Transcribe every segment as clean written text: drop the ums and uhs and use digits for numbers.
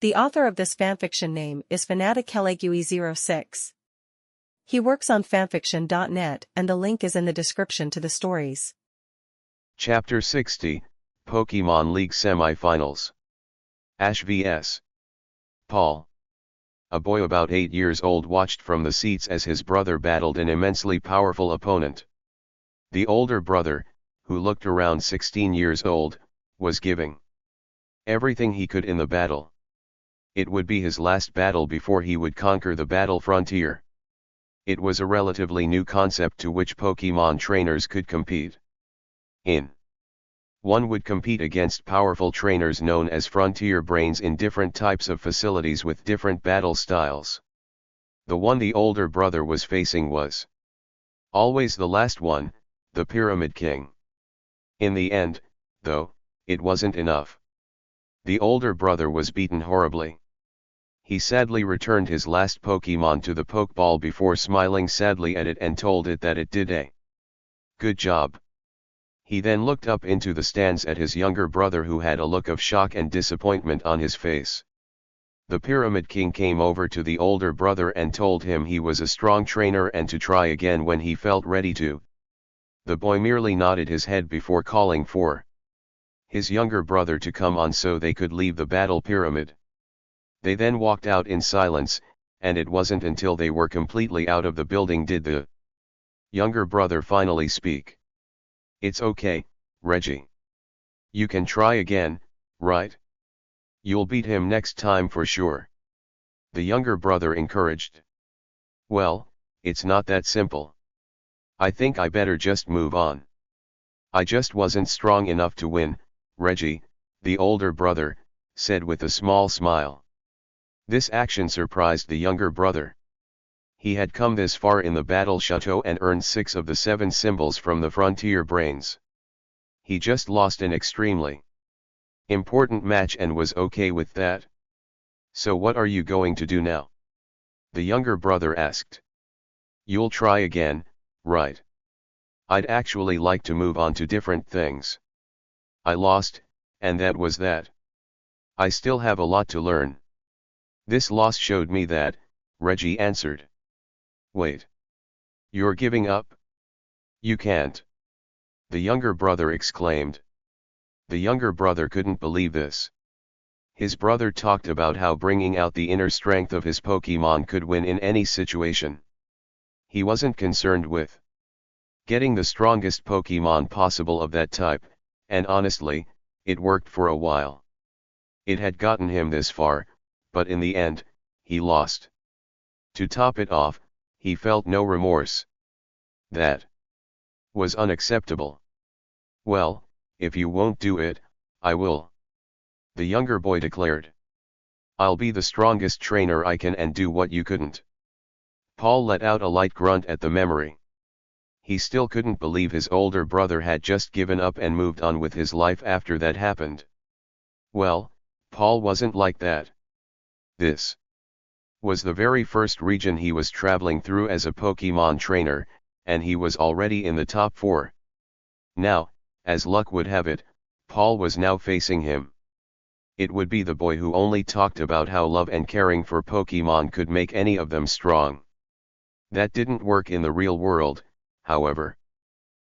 The author of this fanfiction name is Fanatic06. He works on fanfiction.net and the link is in the description to the stories. Chapter 60, Pokemon League Semi-Finals. Ash vs. Paul. A boy about 8 years old watched from the seats as his brother battled an immensely powerful opponent. The older brother, who looked around 16 years old, was giving everything he could in the battle. It would be his last battle before he would conquer the battle frontier. It was a relatively new concept to which Pokemon trainers could compete in. One would compete against powerful trainers known as frontier brains in different types of facilities with different battle styles. The one the older brother was facing was always the last one, the Pyramid King. In the end, though, it wasn't enough. The older brother was beaten horribly. He sadly returned his last Pokemon to the Pokeball before smiling sadly at it and told it that it did a good job. He then looked up into the stands at his younger brother who had a look of shock and disappointment on his face. The Pyramid King came over to the older brother and told him he was a strong trainer and to try again when he felt ready to. The boy merely nodded his head before calling for his younger brother to come on so they could leave the battle pyramid. They then walked out in silence, and it wasn't until they were completely out of the building did the younger brother finally speak. "It's okay, Reggie. You can try again, right? You'll beat him next time for sure," the younger brother encouraged. "Well, it's not that simple. I think I better just move on. I just wasn't strong enough to win, Reggie," the older brother said with a small smile. This action surprised the younger brother. He had come this far in the battle chateau and earned 6 of the 7 symbols from the frontier brains. He just lost an extremely important match and was okay with that. "So what are you going to do now?" the younger brother asked. "You'll try again, right? I'd actually like to move on to different things. I lost, and that was that. I still have a lot to learn. This loss showed me that," Reggie answered. "Wait. You're giving up? You can't," the younger brother exclaimed. The younger brother couldn't believe this. His brother talked about how bringing out the inner strength of his Pokemon could win in any situation. He wasn't concerned with getting the strongest Pokemon possible of that type, and honestly, it worked for a while. It had gotten him this far, but in the end, he lost. To top it off, he felt no remorse. That was unacceptable. "Well, if you won't do it, I will," the younger boy declared. "I'll be the strongest trainer I can and do what you couldn't." Paul let out a light grunt at the memory. He still couldn't believe his older brother had just given up and moved on with his life after that happened. Well, Paul wasn't like that. This was the very first region he was traveling through as a Pokemon trainer, and he was already in the top 4. Now, as luck would have it, Paul was now facing him. It would be the boy who only talked about how love and caring for Pokemon could make any of them strong. That didn't work in the real world, however.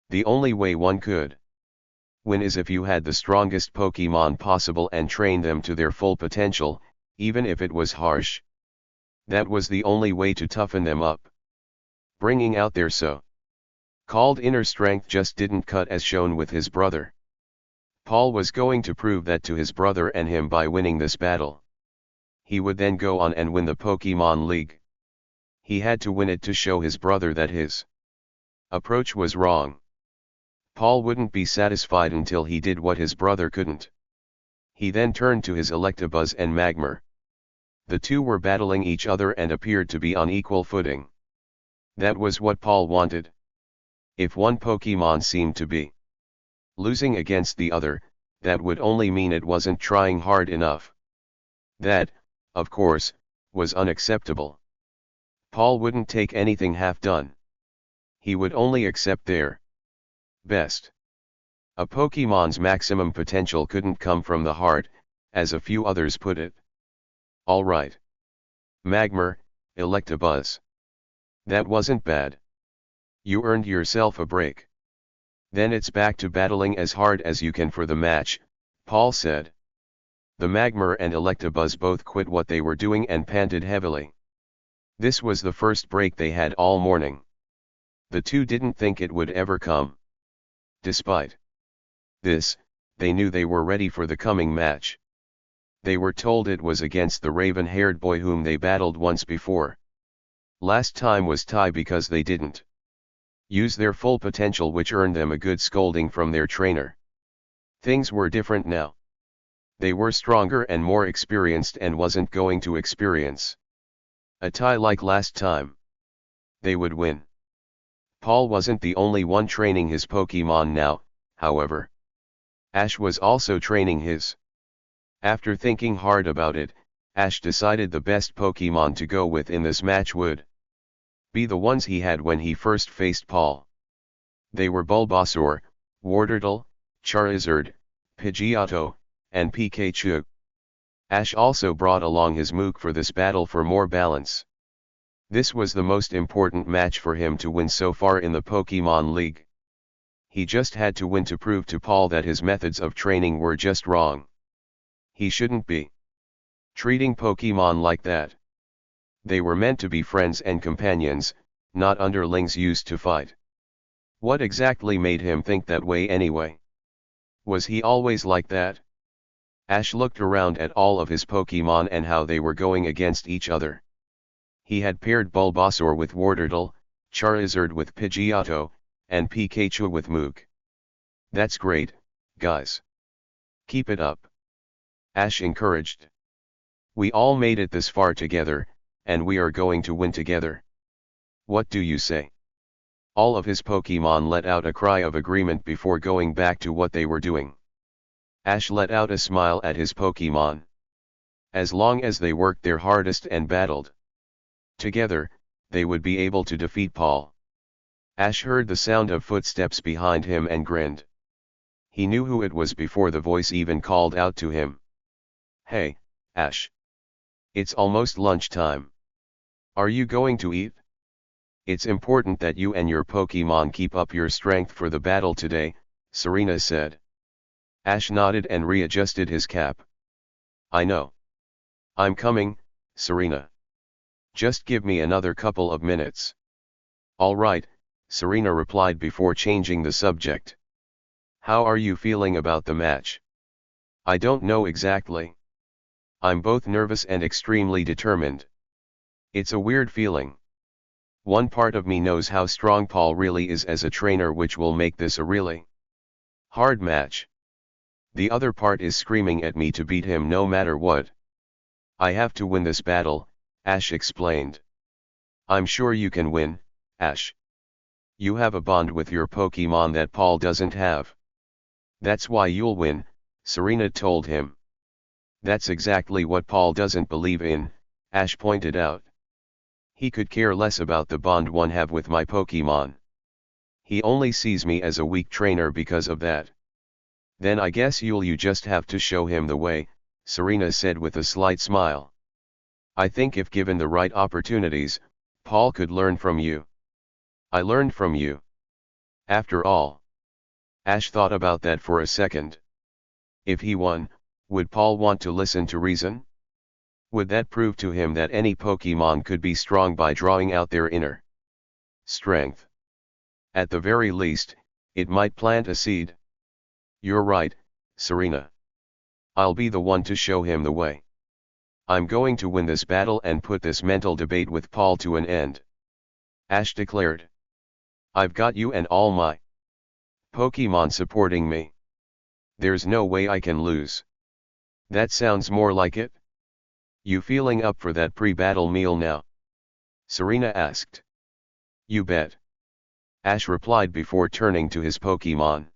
The only way one could win is if you had the strongest Pokemon possible and trained them to their full potential, even if it was harsh. That was the only way to toughen them up. Bringing out their so-called inner strength just didn't cut as shown with his brother. Paul was going to prove that to his brother and him by winning this battle. He would then go on and win the Pokemon League. He had to win it to show his brother that his approach was wrong. Paul wouldn't be satisfied until he did what his brother couldn't. He then turned to his Electabuzz and Magmar. The two were battling each other and appeared to be on equal footing. That was what Paul wanted. If one Pokemon seemed to be losing against the other, that would only mean it wasn't trying hard enough. That, of course, was unacceptable. Paul wouldn't take anything half done. He would only accept their best. A Pokemon's maximum potential couldn't come from the heart, as a few others put it. Alright. Magmar, Electabuzz. That wasn't bad. You earned yourself a break. Then it's back to battling as hard as you can for the match, Paul said. The Magmar and Electabuzz both quit what they were doing and panted heavily. This was the first break they had all morning. The two didn't think it would ever come. Despite this, they knew they were ready for the coming match. They were told it was against the raven-haired boy whom they battled once before. Last time was tie because they didn't use their full potential, which earned them a good scolding from their trainer. Things were different now. They were stronger and more experienced and wasn't going to experience a tie like last time. They would win. Paul wasn't the only one training his Pokemon now, however. Ash was also training his. After thinking hard about it, Ash decided the best Pokemon to go with in this match would be the ones he had when he first faced Paul. They were Bulbasaur, Wartortle, Charizard, Pidgeotto, and Pikachu. Ash also brought along his Mook for this battle for more balance. This was the most important match for him to win so far in the Pokemon League. He just had to win to prove to Paul that his methods of training were just wrong. He shouldn't be treating Pokemon like that. They were meant to be friends and companions, not underlings used to fight. What exactly made him think that way anyway? Was he always like that? Ash looked around at all of his Pokemon and how they were going against each other. He had paired Bulbasaur with Wartortle, Charizard with Pidgeotto, and Pikachu with Mook. That's great, guys. Keep it up. Ash encouraged. We all made it this far together, and we are going to win together. What do you say? All of his Pokemon let out a cry of agreement before going back to what they were doing. Ash let out a smile at his Pokemon. As long as they worked their hardest and battled together, they would be able to defeat Paul. Ash heard the sound of footsteps behind him and grinned. He knew who it was before the voice even called out to him. Hey, Ash. It's almost lunchtime. Are you going to eat? It's important that you and your Pokemon keep up your strength for the battle today, Serena said. Ash nodded and readjusted his cap. I know. I'm coming, Serena. Just give me another couple of minutes. All right, Serena replied before changing the subject. How are you feeling about the match? I don't know exactly. I'm both nervous and extremely determined. It's a weird feeling. One part of me knows how strong Paul really is as a trainer, which will make this a really hard match. The other part is screaming at me to beat him no matter what. I have to win this battle, Ash explained. I'm sure you can win, Ash. You have a bond with your Pokemon that Paul doesn't have. That's why you'll win, Serena told him. That's exactly what Paul doesn't believe in, Ash pointed out. He could care less about the bond one have with my Pokemon. He only sees me as a weak trainer because of that. Then I guess you just have to show him the way, Serena said with a slight smile. I think if given the right opportunities, Paul could learn from you. I learned from you. After all. Ash thought about that for a second. If he won, would Paul want to listen to reason? Would that prove to him that any Pokemon could be strong by drawing out their inner strength? At the very least, it might plant a seed. You're right, Serena. I'll be the one to show him the way. I'm going to win this battle and put this mental debate with Paul to an end. Ash declared. I've got you and all my Pokemon supporting me. There's no way I can lose. That sounds more like it. You feeling up for that pre-battle meal now? Serena asked. You bet. Ash replied before turning to his Pokemon.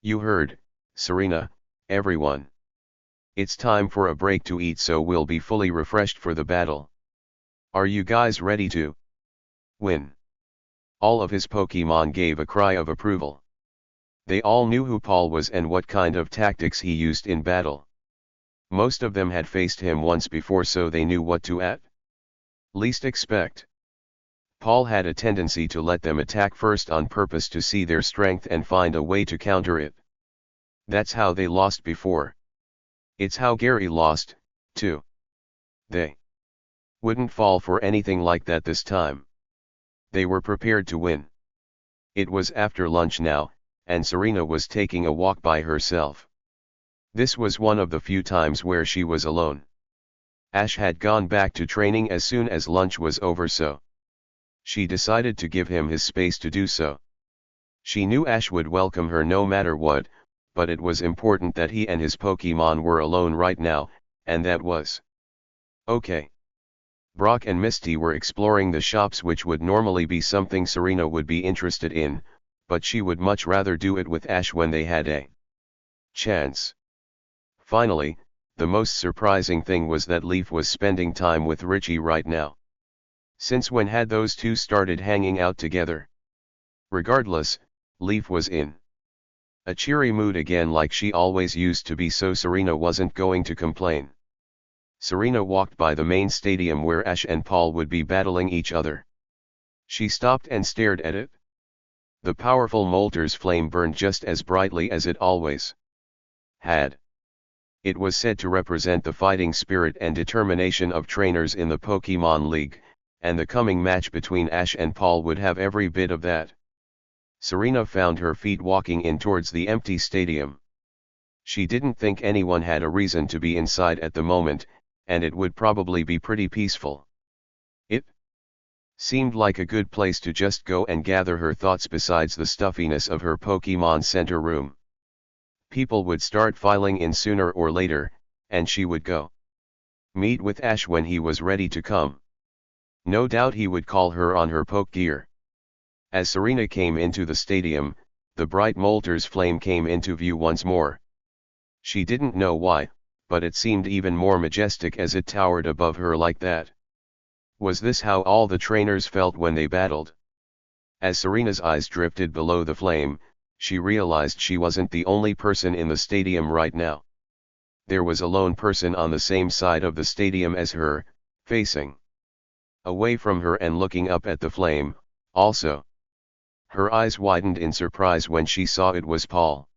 You heard, Serena, everyone. It's time for a break to eat, so we'll be fully refreshed for the battle. Are you guys ready to win? All of his Pokemon gave a cry of approval. They all knew who Paul was and what kind of tactics he used in battle. Most of them had faced him once before, so they knew what to at least expect. Paul had a tendency to let them attack first on purpose to see their strength and find a way to counter it. That's how they lost before. It's how Gary lost, too. They wouldn't fall for anything like that this time. They were prepared to win. It was after lunch now, and Serena was taking a walk by herself. This was one of the few times where she was alone. Ash had gone back to training as soon as lunch was over, so she decided to give him his space to do so. She knew Ash would welcome her no matter what, but it was important that he and his Pokemon were alone right now, and that was okay. Brock and Misty were exploring the shops, which would normally be something Serena would be interested in, but she would much rather do it with Ash when they had a chance. Finally, the most surprising thing was that Leaf was spending time with Richie right now. Since when had those two started hanging out together? Regardless, Leaf was in a cheery mood again, like she always used to be, so Serena wasn't going to complain. Serena walked by the main stadium where Ash and Paul would be battling each other. She stopped and stared at it. The powerful Moltres flame burned just as brightly as it always had. It was said to represent the fighting spirit and determination of trainers in the Pokemon League, and the coming match between Ash and Paul would have every bit of that. Serena found her feet walking in towards the empty stadium. She didn't think anyone had a reason to be inside at the moment, and it would probably be pretty peaceful. It seemed like a good place to just go and gather her thoughts besides the stuffiness of her Pokemon Center room. People would start filing in sooner or later, and she would go meet with Ash when he was ready to come. No doubt he would call her on her poke gear. As Serena came into the stadium, the bright Moltres flame came into view once more. She didn't know why, but it seemed even more majestic as it towered above her like that. Was this how all the trainers felt when they battled? As Serena's eyes drifted below the flame, she realized she wasn't the only person in the stadium right now. There was a lone person on the same side of the stadium as her, facing away from her and looking up at the flame, also. Her eyes widened in surprise when she saw it was Paul.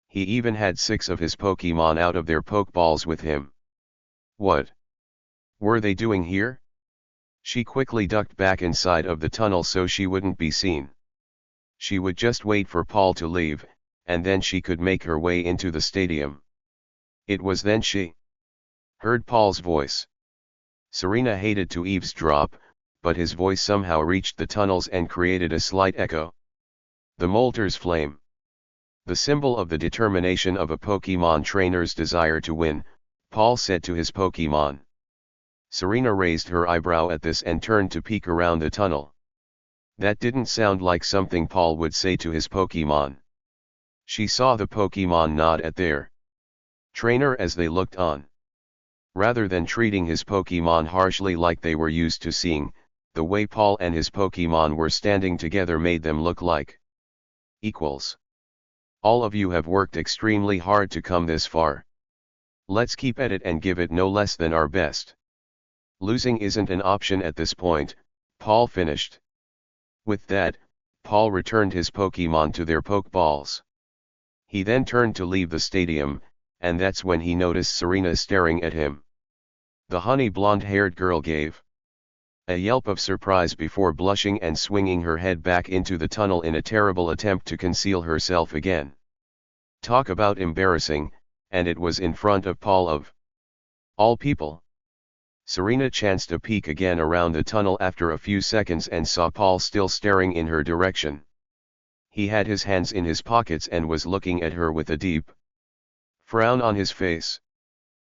He even had 6 of his Pokemon out of their Pokeballs with him. What were they doing here? She quickly ducked back inside of the tunnel so she wouldn't be seen. She would just wait for Paul to leave, and then she could make her way into the stadium. It was then she heard Paul's voice. Serena hated to eavesdrop, but his voice somehow reached the tunnels and created a slight echo. The Moltres flame. The symbol of the determination of a Pokemon trainer's desire to win, Paul said to his Pokemon. Serena raised her eyebrow at this and turned to peek around the tunnel. That didn't sound like something Paul would say to his Pokemon. She saw the Pokemon nod at their trainer as they looked on. Rather than treating his Pokemon harshly like they were used to seeing, the way Paul and his Pokemon were standing together made them look like equals. All of you have worked extremely hard to come this far. Let's keep at it and give it no less than our best. Losing isn't an option at this point, Paul finished. With that, Paul returned his Pokemon to their Pokeballs. He then turned to leave the stadium, and that's when he noticed Serena staring at him. The honey blonde-haired girl gave a yelp of surprise before blushing and swinging her head back into the tunnel in a terrible attempt to conceal herself again. Talk about embarrassing, and it was in front of Paul of all people. Serena chanced a peek again around the tunnel after a few seconds and saw Paul still staring in her direction. He had his hands in his pockets and was looking at her with a deep frown on his face.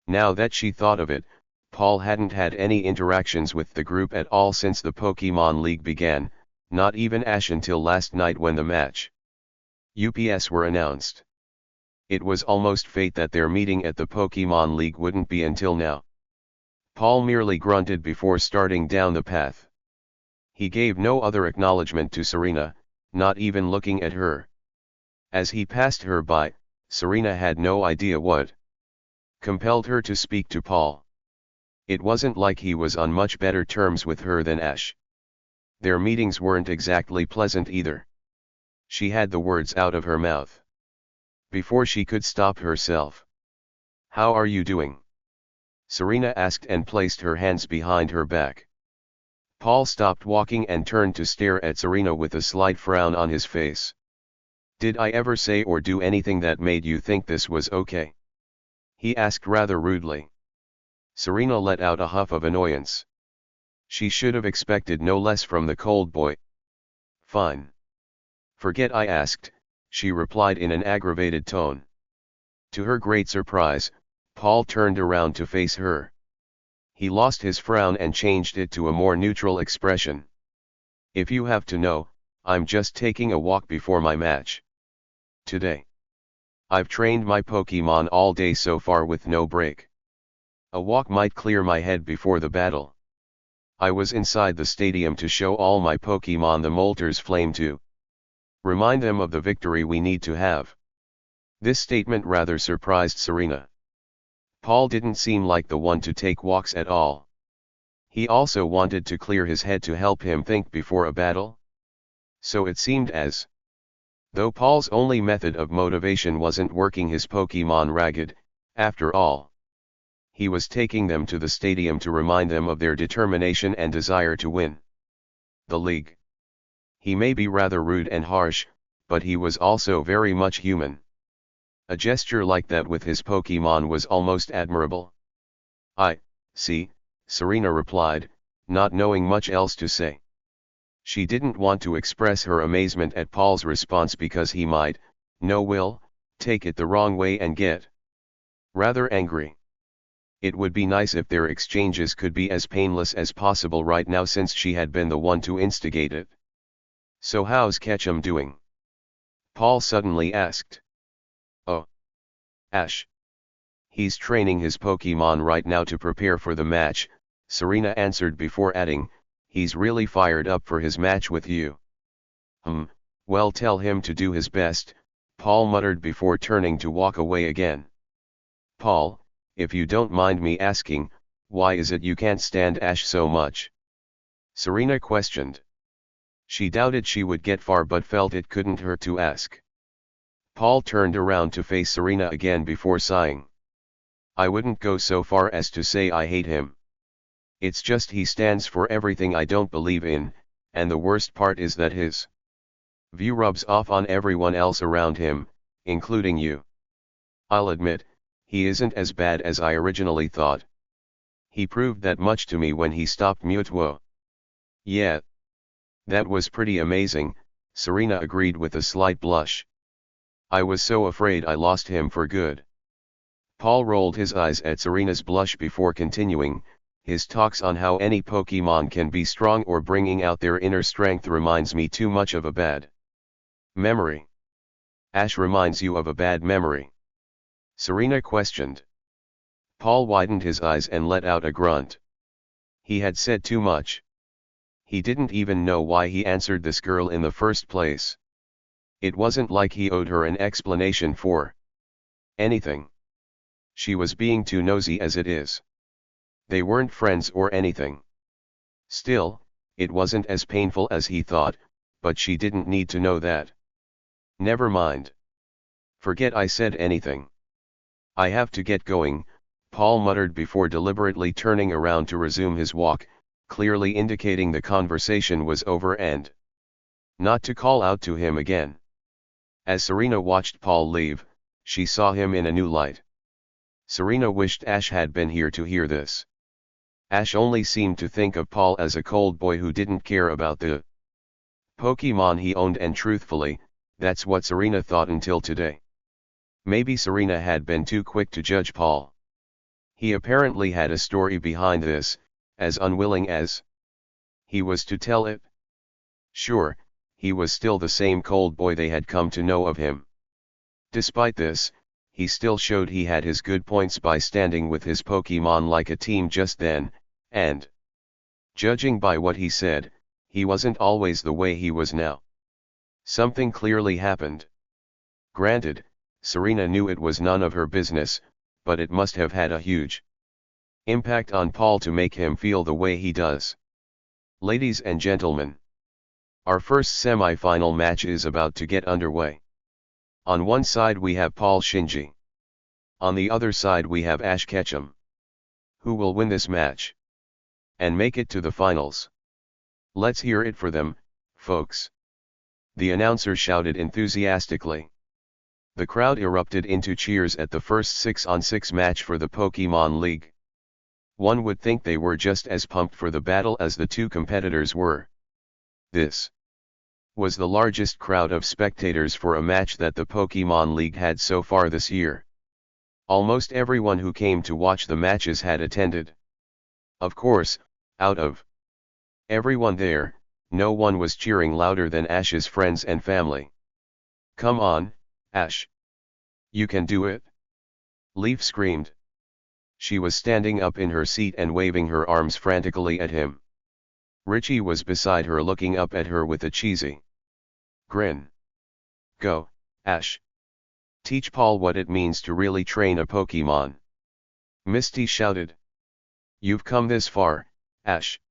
Now that she thought of it, Paul hadn't had any interactions with the group at all since the Pokemon League began, not even Ash until last night when the match UPS were announced. It was almost fate that their meeting at the Pokemon League wouldn't be until now. Paul merely grunted before starting down the path. He gave no other acknowledgement to Serena, not even looking at her. As he passed her by, Serena had no idea what compelled her to speak to Paul. It wasn't like he was on much better terms with her than Ash. Their meetings weren't exactly pleasant either. She had the words out of her mouth before she could stop herself. "How are you doing?" Serena asked and placed her hands behind her back. Paul stopped walking and turned to stare at Serena with a slight frown on his face. "Did I ever say or do anything that made you think this was okay?" he asked rather rudely. Serena let out a huff of annoyance. She should have expected no less from the cold boy. "Fine. Forget I asked," she replied in an aggravated tone. To her great surprise, Paul turned around to face her. He lost his frown and changed it to a more neutral expression. "If you have to know, I'm just taking a walk before my match. Today. I've trained my Pokemon all day so far with no break. A walk might clear my head before the battle. I was inside the stadium to show all my Pokemon the Moltres Flame too. Remind them of the victory we need to have." This statement rather surprised Serena. Paul didn't seem like the one to take walks at all. He also wanted to clear his head to help him think before a battle. So it seemed as though Paul's only method of motivation wasn't working his Pokemon ragged, after all. He was taking them to the stadium to remind them of their determination and desire to win the league. He may be rather rude and harsh, but he was also very much human. A gesture like that with his Pokemon was almost admirable. "I see," Serena replied, not knowing much else to say. She didn't want to express her amazement at Paul's response because he might, take it the wrong way and get rather angry. It would be nice if their exchanges could be as painless as possible right now since she had been the one to instigate it. "So how's Ketchum doing?" Paul suddenly asked. "Oh. Ash. He's training his Pokemon right now to prepare for the match," Serena answered before adding, "He's really fired up for his match with you." Well, tell him to do his best," Paul muttered before turning to walk away again. "Paul, if you don't mind me asking, why is it you can't stand Ash so much?" Serena questioned. She doubted she would get far but felt it couldn't hurt to ask. Paul turned around to face Serena again before sighing. "I wouldn't go so far as to say I hate him. It's just he stands for everything I don't believe in, and the worst part is that his view rubs off on everyone else around him, including you. I'll admit, he isn't as bad as I originally thought. He proved that much to me when he stopped Mewtwo." "Yeah. That was pretty amazing," Serena agreed with a slight blush. "I was so afraid I lost him for good." Paul rolled his eyes at Serena's blush before continuing, "His talks on how any Pokemon can be strong or bringing out their inner strength reminds me too much of a bad memory." "Ash reminds you of a bad memory?" Serena questioned. Paul widened his eyes and let out a grunt. He had said too much. He didn't even know why he answered this girl in the first place. It wasn't like he owed her an explanation for anything. She was being too nosy as it is. They weren't friends or anything. Still, it wasn't as painful as he thought, but she didn't need to know that. "Never mind. Forget I said anything. I have to get going," Paul muttered before deliberately turning around to resume his walk, clearly indicating the conversation was over and not to call out to him again. As Serena watched Paul leave, she saw him in a new light. Serena wished Ash had been here to hear this. Ash only seemed to think of Paul as a cold boy who didn't care about the Pokemon he owned, and truthfully, that's what Serena thought until today. Maybe Serena had been too quick to judge Paul. He apparently had a story behind this, as unwilling as he was to tell it. Sure, he was still the same cold boy they had come to know of him. Despite this, he still showed he had his good points by standing with his Pokemon like a team just then, and judging by what he said, he wasn't always the way he was now. Something clearly happened. Granted, Serena knew it was none of her business, but it must have had a huge impact on Paul to make him feel the way he does. Ladies and gentlemen, our first semi-final match is about to get underway. On one side we have Paul Shinji. On the other side we have Ash Ketchum. Who will win this match and make it to the finals? Let's hear it for them, folks. The announcer shouted enthusiastically. The crowd erupted into cheers at the first 6-on-6 match for the Pokemon League. One would think they were just as pumped for the battle as the two competitors were. This was the largest crowd of spectators for a match that the Pokemon League had so far this year. Almost everyone who came to watch the matches had attended. Of course, out of everyone there, no one was cheering louder than Ash's friends and family. "Come on, Ash. You can do it!" Leaf screamed. She was standing up in her seat and waving her arms frantically at him. Richie was beside her looking up at her with a cheesy grin. "Go, Ash. Teach Paul what it means to really train a Pokemon." Misty shouted. "You've come this far, Ash.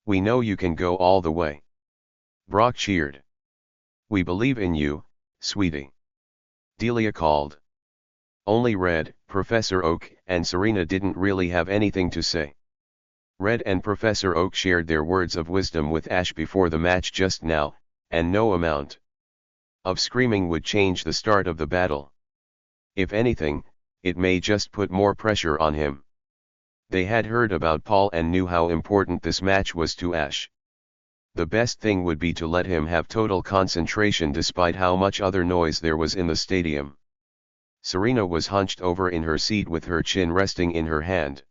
We know you can go all the way." Brock cheered. "We believe in you, sweetie." Delia called. Only Red, Professor Oak, and Serena didn't really have anything to say. Red and Professor Oak shared their words of wisdom with Ash before the match just now, and no amount of screaming would change the start of the battle. If anything, it may just put more pressure on him. They had heard about Paul and knew how important this match was to Ash. The best thing would be to let him have total concentration despite how much other noise there was in the stadium. Serena was hunched over in her seat with her chin resting in her hand.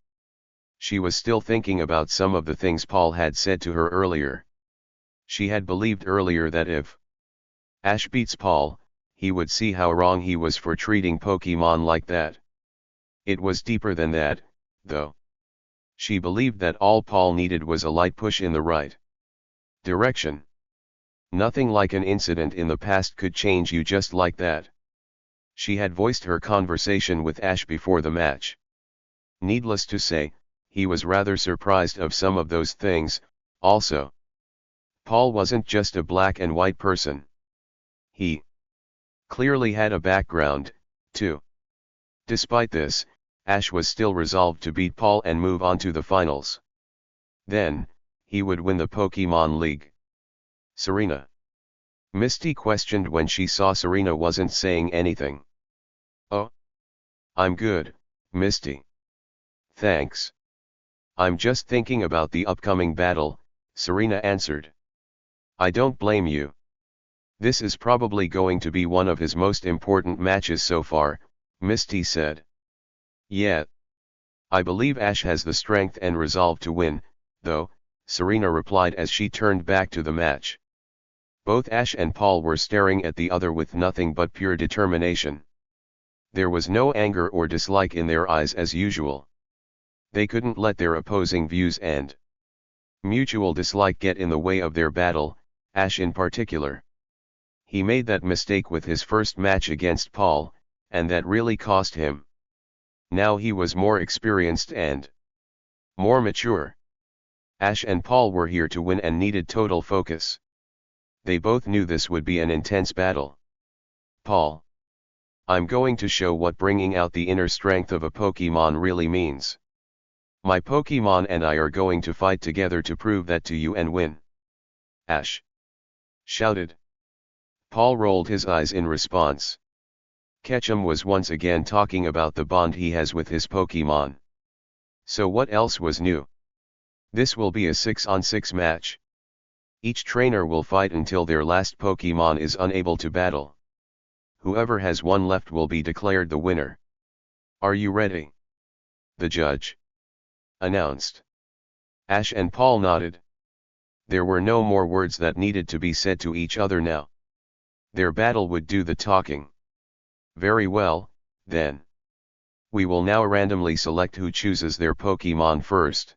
She was still thinking about some of the things Paul had said to her earlier. She had believed earlier that if Ash beats Paul, he would see how wrong he was for treating Pokemon like that. It was deeper than that, though. She believed that all Paul needed was a light push in the right direction. Nothing like an incident in the past could change you just like that. She had voiced her conversation with Ash before the match. Needless to say, he was rather surprised of some of those things, also. Paul wasn't just a black and white person. He clearly had a background, too. Despite this, Ash was still resolved to beat Paul and move on to the finals. Then, he would win the Pokemon League. "Serena?" Misty questioned when she saw Serena wasn't saying anything. "Oh. I'm good, Misty. Thanks. I'm just thinking about the upcoming battle," Serena answered. "I don't blame you. This is probably going to be one of his most important matches so far," Misty said. "Yeah. I believe Ash has the strength and resolve to win, though," Serena replied as she turned back to the match. Both Ash and Paul were staring at the other with nothing but pure determination. There was no anger or dislike in their eyes as usual. They couldn't let their opposing views and mutual dislike get in the way of their battle, Ash in particular. He made that mistake with his first match against Paul, and that really cost him. Now he was more experienced and more mature. Ash and Paul were here to win and needed total focus. They both knew this would be an intense battle. "Paul. I'm going to show what bringing out the inner strength of a Pokemon really means. My Pokemon and I are going to fight together to prove that to you and win." Ash shouted. Paul rolled his eyes in response. Ketchum was once again talking about the bond he has with his Pokemon. So what else was new? This will be a 6-on-6 match. Each trainer will fight until their last Pokemon is unable to battle. Whoever has one left will be declared the winner. "Are you ready?" the judge announced. Ash and Paul nodded. There were no more words that needed to be said to each other now. Their battle would do the talking. "Very well, then. We will now randomly select who chooses their Pokemon first,"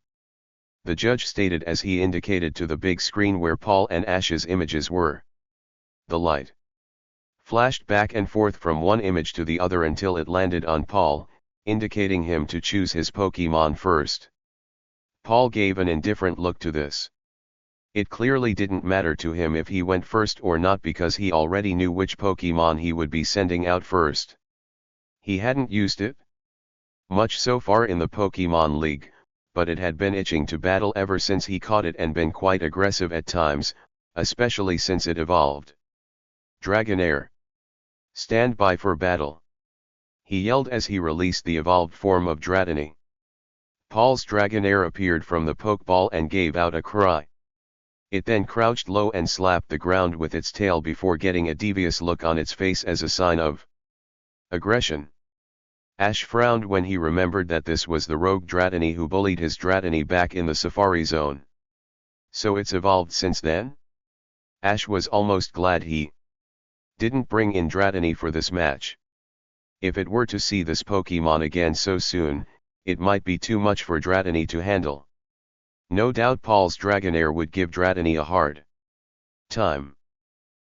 the judge stated as he indicated to the big screen where Paul and Ash's images were. The light flashed back and forth from one image to the other until it landed on Paul, indicating him to choose his Pokemon first. Paul gave an indifferent look to this. It clearly didn't matter to him if he went first or not because he already knew which Pokemon he would be sending out first. He hadn't used it much so far in the Pokemon League, but it had been itching to battle ever since he caught it and been quite aggressive at times, especially since it evolved. Dragonair. Stand by for battle. He yelled as he released the evolved form of Dratini. Paul's Dragonair appeared from the Pokeball and gave out a cry. It then crouched low and slapped the ground with its tail before getting a devious look on its face as a sign of aggression. Ash frowned when he remembered that this was the rogue Dratini who bullied his Dratini back in the Safari Zone. So it's evolved since then? Ash was almost glad he didn't bring in Dratini for this match. If it were to see this Pokemon again so soon, it might be too much for Dratini to handle. No doubt Paul's Dragonair would give Dratini a hard time.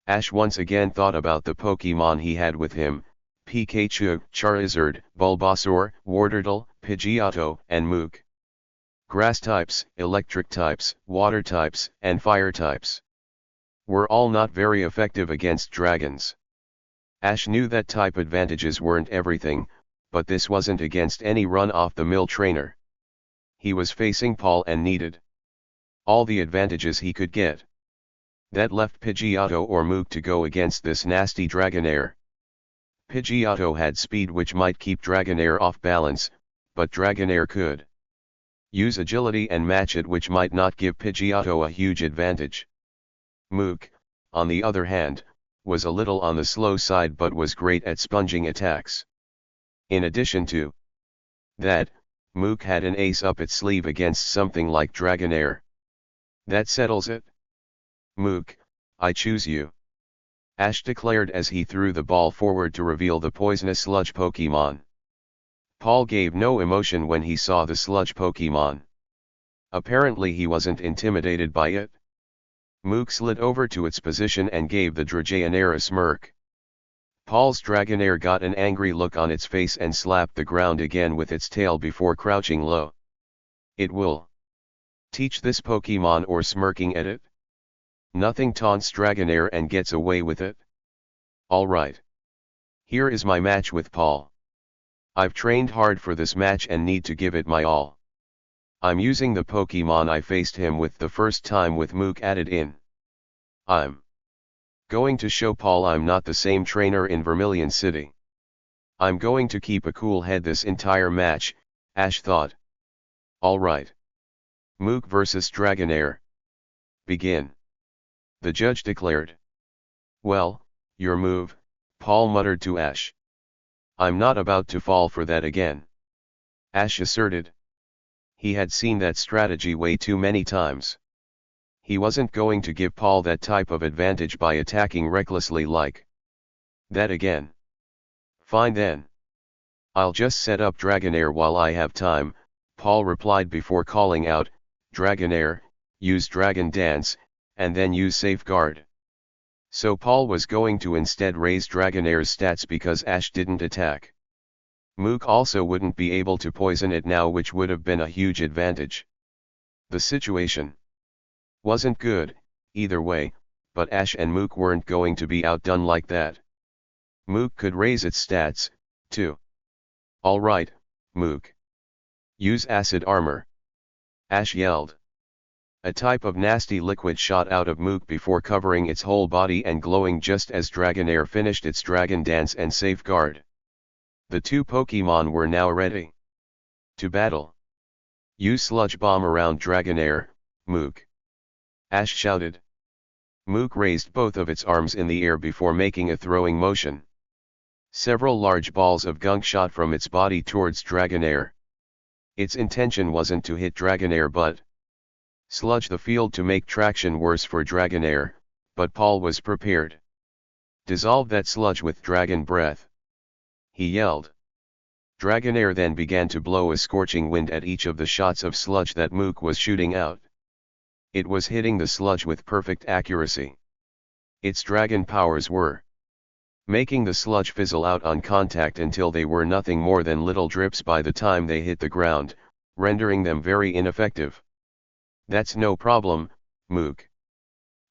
Ash once again thought about the Pokemon he had with him: Pikachu, Charizard, Bulbasaur, Wartortle, Pidgeotto, and Mook. Grass types, electric types, water types, and fire types were all not very effective against dragons. Ash knew that type advantages weren't everything, but this wasn't against any run-off-the-mill trainer. He was facing Paul and needed all the advantages he could get. That left Pidgeotto or Mook to go against this nasty Dragonair. Pidgeotto had speed which might keep Dragonair off balance, but Dragonair could use agility and match it, which might not give Pidgeotto a huge advantage. Mook, on the other hand, was a little on the slow side but was great at sponging attacks. In addition to that, Mook had an ace up its sleeve against something like Dragonair. That settles it. Mook, I choose you. Ash declared as he threw the ball forward to reveal the poisonous sludge Pokemon. Paul gave no emotion when he saw the sludge Pokemon. Apparently he wasn't intimidated by it. Mook slid over to its position and gave the Dragonair a smirk. Paul's Dragonair got an angry look on its face and slapped the ground again with its tail before crouching low. It will teach this Pokemon or smirking at it? Nothing taunts Dragonair and gets away with it? Alright. Here is my match with Paul. I've trained hard for this match and need to give it my all. I'm using the Pokemon I faced him with the first time with Mook added in. I'm going to show Paul I'm not the same trainer in Vermilion City. I'm going to keep a cool head this entire match, Ash thought. Alright. Mook vs Dragonair. Begin. The judge declared. Well, your move, Paul muttered to Ash. I'm not about to fall for that again. Ash asserted. He had seen that strategy way too many times. He wasn't going to give Paul that type of advantage by attacking recklessly like that again. Fine then. I'll just set up Dragonair while I have time, Paul replied before calling out, Dragonair, use Dragon Dance, and then use Safeguard. So Paul was going to instead raise Dragonair's stats because Ash didn't attack. Mook also wouldn't be able to poison it now, which would have been a huge advantage. The situation wasn't good, either way, but Ash and Mook weren't going to be outdone like that. Mook could raise its stats, too. Alright, Mook. Use Acid Armor. Ash yelled. A type of nasty liquid shot out of Mook before covering its whole body and glowing just as Dragonair finished its Dragon Dance and Safeguard. The two Pokemon were now ready to battle. Use Sludge Bomb around Dragonair, Mook. Ash shouted. Mook raised both of its arms in the air before making a throwing motion. Several large balls of gunk shot from its body towards Dragonair. Its intention wasn't to hit Dragonair but sludge the field to make traction worse for Dragonair, but Paul was prepared. Dissolve that sludge with Dragon Breath. He yelled. Dragonair then began to blow a scorching wind at each of the shots of sludge that Mook was shooting out. It was hitting the sludge with perfect accuracy. Its dragon powers were making the sludge fizzle out on contact until they were nothing more than little drips by the time they hit the ground, rendering them very ineffective. "That's no problem, Mook.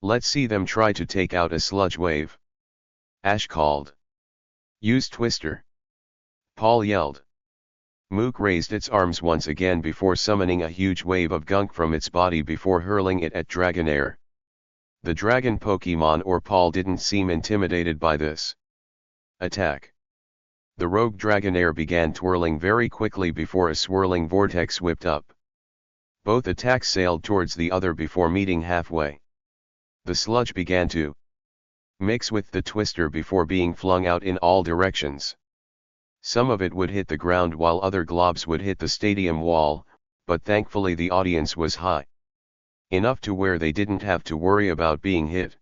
Let's see them try to take out a sludge wave," Ash called. "Use Twister," Paul yelled. Mook raised its arms once again before summoning a huge wave of gunk from its body before hurling it at Dragonair. The dragon Pokemon or Paul didn't seem intimidated by this attack. The rogue Dragonair began twirling very quickly before a swirling vortex whipped up. Both attacks sailed towards the other before meeting halfway. The sludge began to mix with the twister before being flung out in all directions. Some of it would hit the ground while other globs would hit the stadium wall, but thankfully the audience was high enough to where they didn't have to worry about being hit.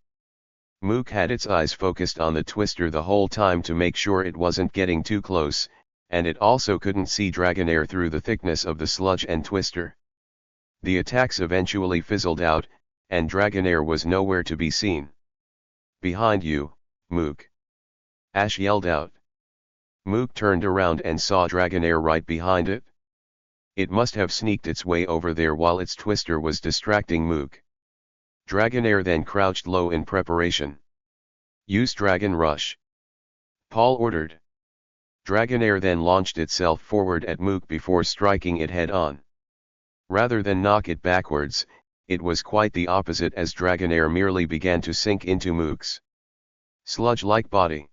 Mook had its eyes focused on the twister the whole time to make sure it wasn't getting too close, and it also couldn't see Dragonair through the thickness of the sludge and twister. The attacks eventually fizzled out, and Dragonair was nowhere to be seen. "Behind you, Mook!" Ash yelled out. Mook turned around and saw Dragonair right behind it. It must have sneaked its way over there while its twister was distracting Mook. Dragonair then crouched low in preparation. "Use Dragon Rush," Paul ordered. Dragonair then launched itself forward at Mook before striking it head-on. Rather than knock it backwards, it was quite the opposite as Dragonair merely began to sink into Mook's sludge-like body.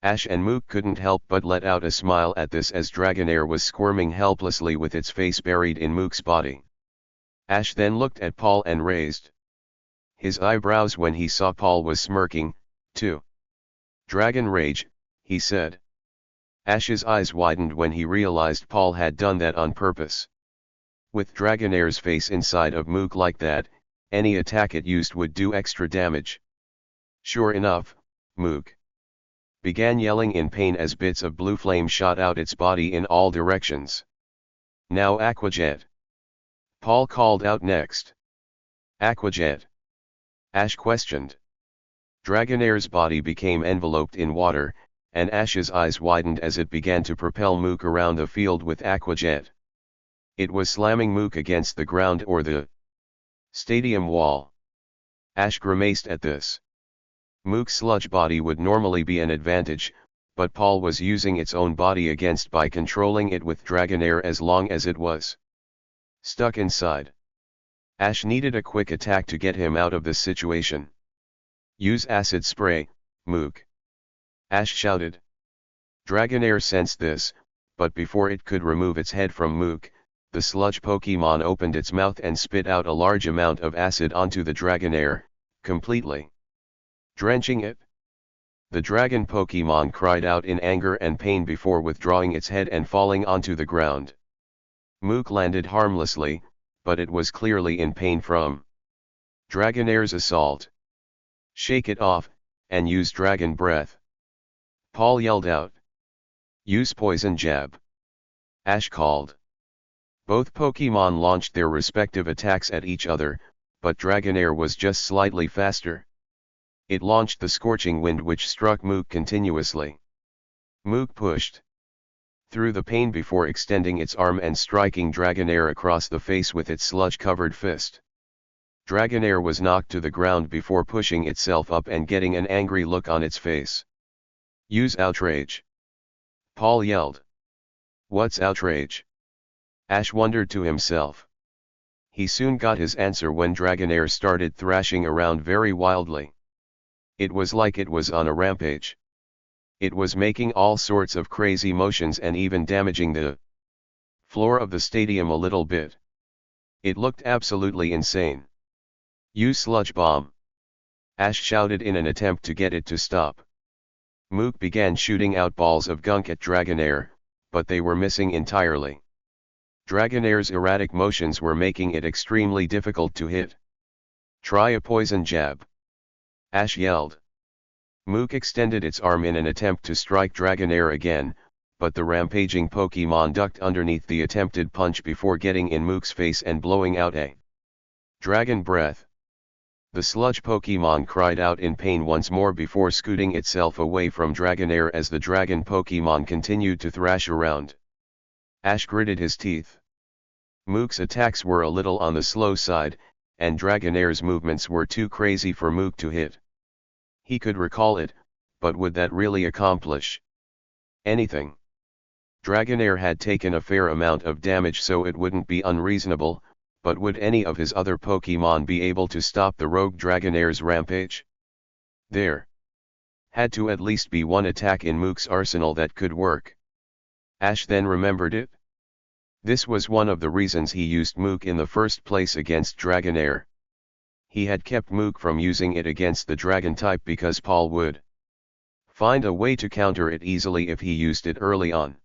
Ash and Mook couldn't help but let out a smile at this as Dragonair was squirming helplessly with its face buried in Mook's body. Ash then looked at Paul and raised his eyebrows when he saw Paul was smirking, too. "Dragon Rage," he said. Ash's eyes widened when he realized Paul had done that on purpose. With Dragonair's face inside of Mook like that, any attack it used would do extra damage. Sure enough, Mook began yelling in pain as bits of blue flame shot out its body in all directions. "Now Aquajet," Paul called out next. "Aquajet?" Ash questioned. Dragonair's body became enveloped in water, and Ash's eyes widened as it began to propel Mook around the field with Aquajet. It was slamming Mook against the ground or the stadium wall. Ash grimaced at this. Mook's sludge body would normally be an advantage, but Paul was using its own body against by controlling it with Dragonair as long as it was stuck inside. Ash needed a quick attack to get him out of this situation. "Use acid spray, Mook," Ash shouted. Dragonair sensed this, but before it could remove its head from Mook, the sludge Pokemon opened its mouth and spit out a large amount of acid onto the Dragonair, completely drenching it. The dragon Pokemon cried out in anger and pain before withdrawing its head and falling onto the ground. Mook landed harmlessly, but it was clearly in pain from Dragonair's assault. "Shake it off, and use Dragon Breath," Paul yelled out. "Use Poison Jab," Ash called. Both Pokemon launched their respective attacks at each other, but Dragonair was just slightly faster. It launched the Scorching Wind which struck Mook continuously. Mook pushed through the pain before extending its arm and striking Dragonair across the face with its sludge-covered fist. Dragonair was knocked to the ground before pushing itself up and getting an angry look on its face. "Use Outrage," Paul yelled. "What's Outrage?" Ash wondered to himself. He soon got his answer when Dragonair started thrashing around very wildly. It was like it was on a rampage. It was making all sorts of crazy motions and even damaging the floor of the stadium a little bit. It looked absolutely insane. "Use Sludge Bomb," Ash shouted in an attempt to get it to stop. Mook began shooting out balls of gunk at Dragonair, but they were missing entirely. Dragonair's erratic motions were making it extremely difficult to hit. "Try a Poison Jab," Ash yelled. Mook extended its arm in an attempt to strike Dragonair again, but the rampaging Pokemon ducked underneath the attempted punch before getting in Mook's face and blowing out a Dragon Breath. The sludge Pokemon cried out in pain once more before scooting itself away from Dragonair as the dragon Pokemon continued to thrash around. Ash gritted his teeth. Mook's attacks were a little on the slow side, and Dragonair's movements were too crazy for Mook to hit. He could recall it, but would that really accomplish anything? Dragonair had taken a fair amount of damage, so it wouldn't be unreasonable, but would any of his other Pokemon be able to stop the rogue Dragonair's rampage? There had to at least be one attack in Mook's arsenal that could work. Ash then remembered it. This was one of the reasons he used Mook in the first place against Dragonair. He had kept Mook from using it against the dragon type because Paul would find a way to counter it easily if he used it early on.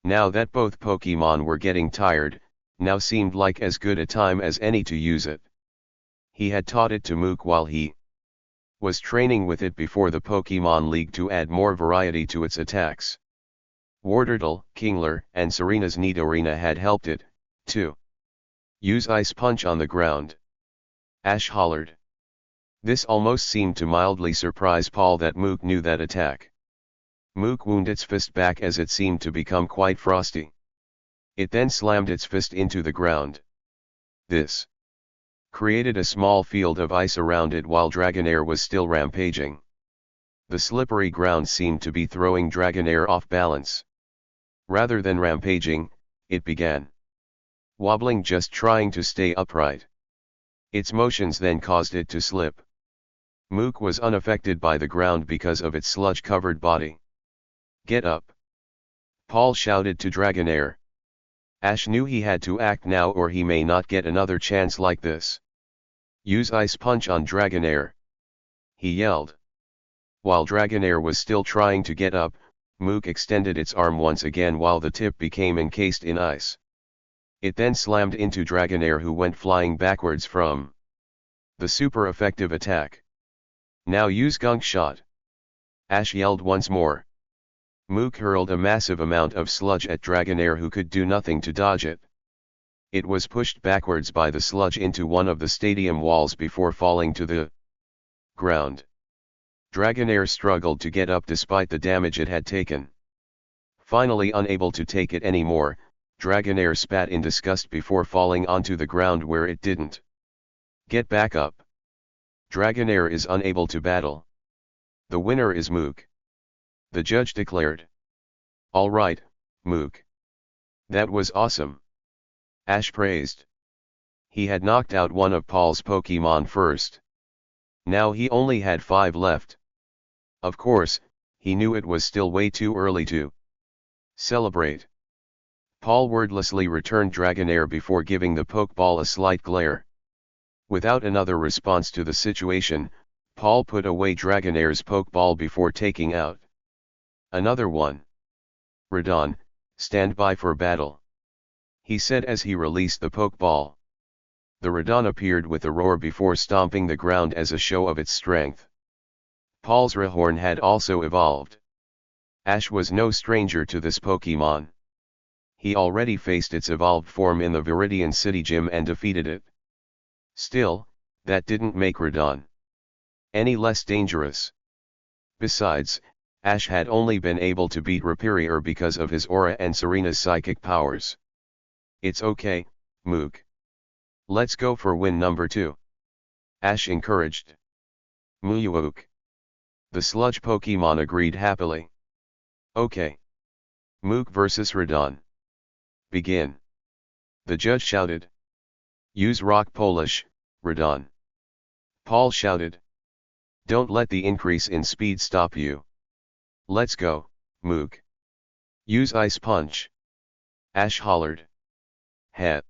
Now that both Pokemon were getting tired, now seemed like as good a time as any to use it. He had taught it to Mook while he was training with it before the Pokemon League to add more variety to its attacks. Wartortle, Kingler, and Serena's Nidorina had helped it, too. Use Ice Punch on the ground. Ash hollered. This almost seemed to mildly surprise Paul that Mook knew that attack. Mook wound its fist back as it seemed to become quite frosty. It then slammed its fist into the ground. This created a small field of ice around it while Dragonair was still rampaging. The slippery ground seemed to be throwing Dragonair off balance. Rather than rampaging, it began wobbling, just trying to stay upright. Its motions then caused it to slip. Mook was unaffected by the ground because of its sludge-covered body. Get up! Paul shouted to Dragonair. Ash knew he had to act now or he may not get another chance like this. Use Ice Punch on Dragonair, he yelled. While Dragonair was still trying to get up, Mook extended its arm once again while the tip became encased in ice. It then slammed into Dragonair, who went flying backwards from the super effective attack. Now use Gunk Shot, Ash yelled once more. Mook hurled a massive amount of sludge at Dragonair, who could do nothing to dodge it. It was pushed backwards by the sludge into one of the stadium walls before falling to the ground. Dragonair struggled to get up despite the damage it had taken. Finally unable to take it anymore, Dragonair spat in disgust before falling onto the ground where it didn't get back up. Dragonair is unable to battle. The winner is Mook, the judge declared. All right, Mook. That was awesome, Ash praised. He had knocked out one of Paul's Pokemon first. Now he only had 5 left. Of course, he knew it was still way too early to celebrate. Paul wordlessly returned Dragonair before giving the Pokeball a slight glare. Without another response to the situation, Paul put away Dragonair's Pokeball before taking out another one. Radon, stand by for battle, he said as he released the Pokeball. The Radon appeared with a roar before stomping the ground as a show of its strength. Paul's Rhyhorn had also evolved. Ash was no stranger to this Pokemon. He already faced its evolved form in the Viridian City Gym and defeated it. Still, that didn't make Radon any less dangerous. Besides, Ash had only been able to beat Rhyperior because of his aura and Serena's psychic powers. It's okay, Mook. Let's go for win number 2. Ash encouraged. Muyuok. The sludge Pokemon agreed happily. Okay. Mook vs Radon. Begin. The judge shouted. Use Rock Polish, Radon. Paul shouted. Don't let the increase in speed stop you. Let's go, Mook. Use Ice Punch, Ash hollered. Het.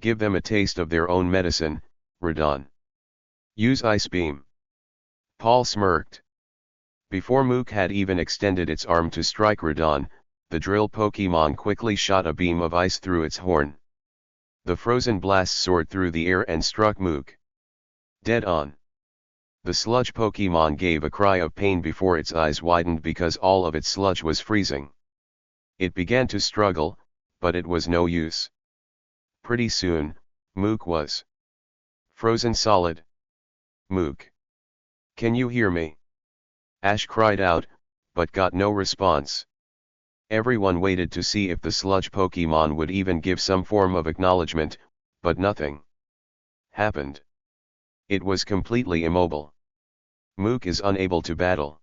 Give them a taste of their own medicine, Radon. Use Ice Beam. Paul smirked. Before Mook had even extended its arm to strike Radon, the drill Pokemon quickly shot a beam of ice through its horn. The frozen blast soared through the air and struck Mook dead on. The sludge Pokemon gave a cry of pain before its eyes widened because all of its sludge was freezing. It began to struggle, but it was no use. Pretty soon, Mook was frozen solid. Mook. Can you hear me? Ash cried out, but got no response. Everyone waited to see if the sludge Pokemon would even give some form of acknowledgement, but nothing happened. It was completely immobile. Mook is unable to battle.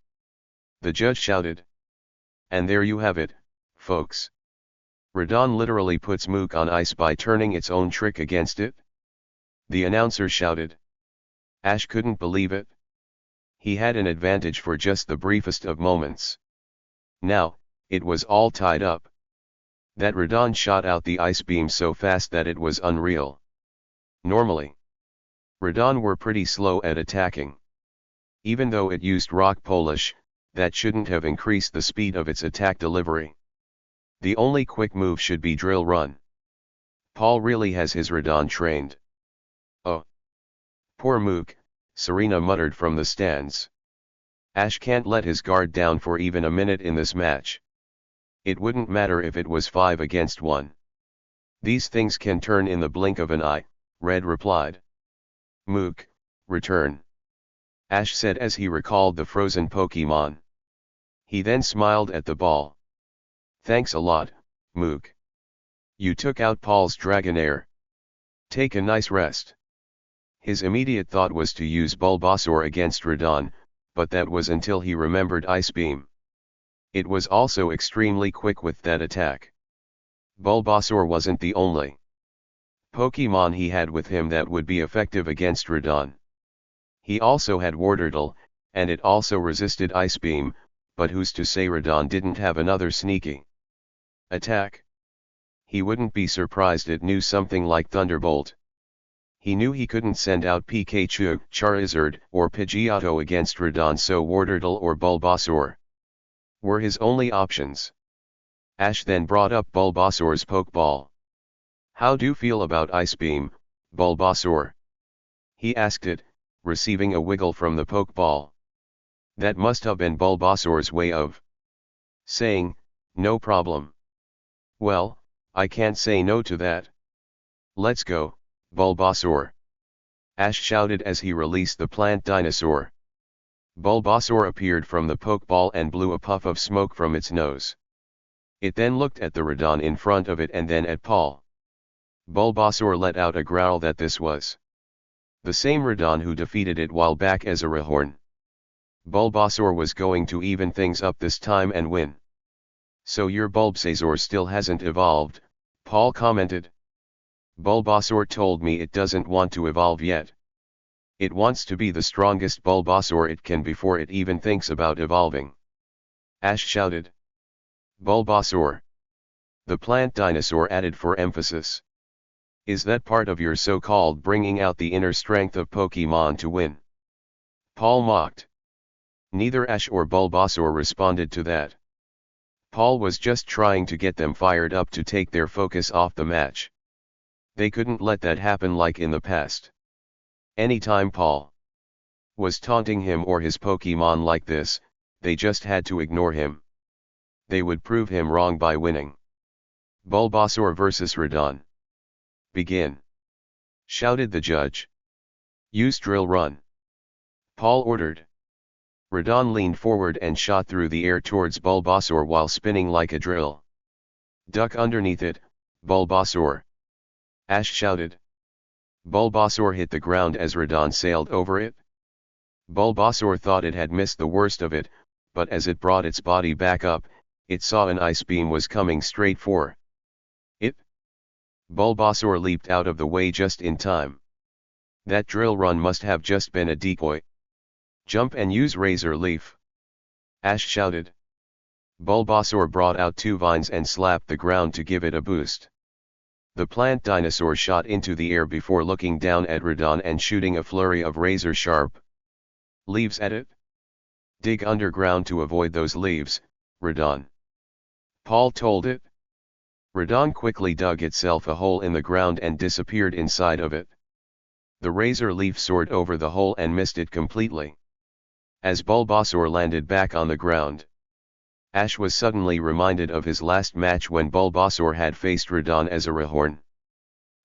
The judge shouted. And there you have it, folks. Radon literally puts Mook on ice by turning its own trick against it. The announcer shouted. Ash couldn't believe it. He had an advantage for just the briefest of moments. Now, it was all tied up. That Radon shot out the ice beam so fast that it was unreal. Normally, Radon were pretty slow at attacking. Even though it used rock polish, that shouldn't have increased the speed of its attack delivery. The only quick move should be drill run. Paul really has his Radon trained. Oh. Poor Mook, Serena muttered from the stands. Ash can't let his guard down for even a minute in this match. It wouldn't matter if it was 5 against 1. These things can turn in the blink of an eye, Red replied. Mook, return. Ash said as he recalled the frozen Pokemon. He then smiled at the ball. Thanks a lot, Mook. You took out Paul's Dragonair. Take a nice rest. His immediate thought was to use Bulbasaur against Radon, but that was until he remembered Ice Beam. It was also extremely quick with that attack. Bulbasaur wasn't the only Pokemon he had with him that would be effective against Radon. He also had Wartortle, and it also resisted Ice Beam, but who's to say Radon didn't have another sneaky attack? He wouldn't be surprised it knew something like Thunderbolt. He knew he couldn't send out Pikachu, Charizard, or Pidgeotto against Radon, so Wartortle or Bulbasaur were his only options. Ash then brought up Bulbasaur's Pokeball. How do you feel about Ice Beam, Bulbasaur? He asked it, receiving a wiggle from the Pokeball. That must have been Bulbasaur's way of saying, no problem. Well, I can't say no to that. Let's go, Bulbasaur. Ash shouted as he released the plant dinosaur. Bulbasaur appeared from the Pokeball and blew a puff of smoke from its nose. It then looked at the Radon in front of it and then at Paul. Bulbasaur let out a growl that this was the same Radon who defeated it while back as a Rhyhorn. Bulbasaur was going to even things up this time and win. So your Bulbasaur still hasn't evolved, Paul commented. Bulbasaur told me it doesn't want to evolve yet. It wants to be the strongest Bulbasaur it can before it even thinks about evolving. Ash shouted. Bulbasaur. The plant dinosaur added for emphasis. Is that part of your so-called bringing out the inner strength of Pokemon to win? Paul mocked. Neither Ash or Bulbasaur responded to that. Paul was just trying to get them fired up to take their focus off the match. They couldn't let that happen like in the past. Anytime Paul was taunting him or his Pokemon like this, they just had to ignore him. They would prove him wrong by winning. Bulbasaur vs Radon. Begin. Shouted the judge. Use drill run. Paul ordered. Radon leaned forward and shot through the air towards Bulbasaur while spinning like a drill. Duck underneath it, Bulbasaur. Ash shouted. Bulbasaur hit the ground as Radon sailed over it. Bulbasaur thought it had missed the worst of it, but as it brought its body back up, it saw an ice beam was coming straight for it. Bulbasaur leaped out of the way just in time. That drill run must have just been a decoy. Jump and use Razor Leaf. Ash shouted. Bulbasaur brought out 2 vines and slapped the ground to give it a boost. The plant dinosaur shot into the air before looking down at Radon and shooting a flurry of razor-sharp leaves at it. Dig underground to avoid those leaves, Radon. Paul told it. Radon quickly dug itself a hole in the ground and disappeared inside of it. The razor leaf soared over the hole and missed it completely. As Bulbasaur landed back on the ground, Ash was suddenly reminded of his last match when Bulbasaur had faced Radon as a Rhyhorn.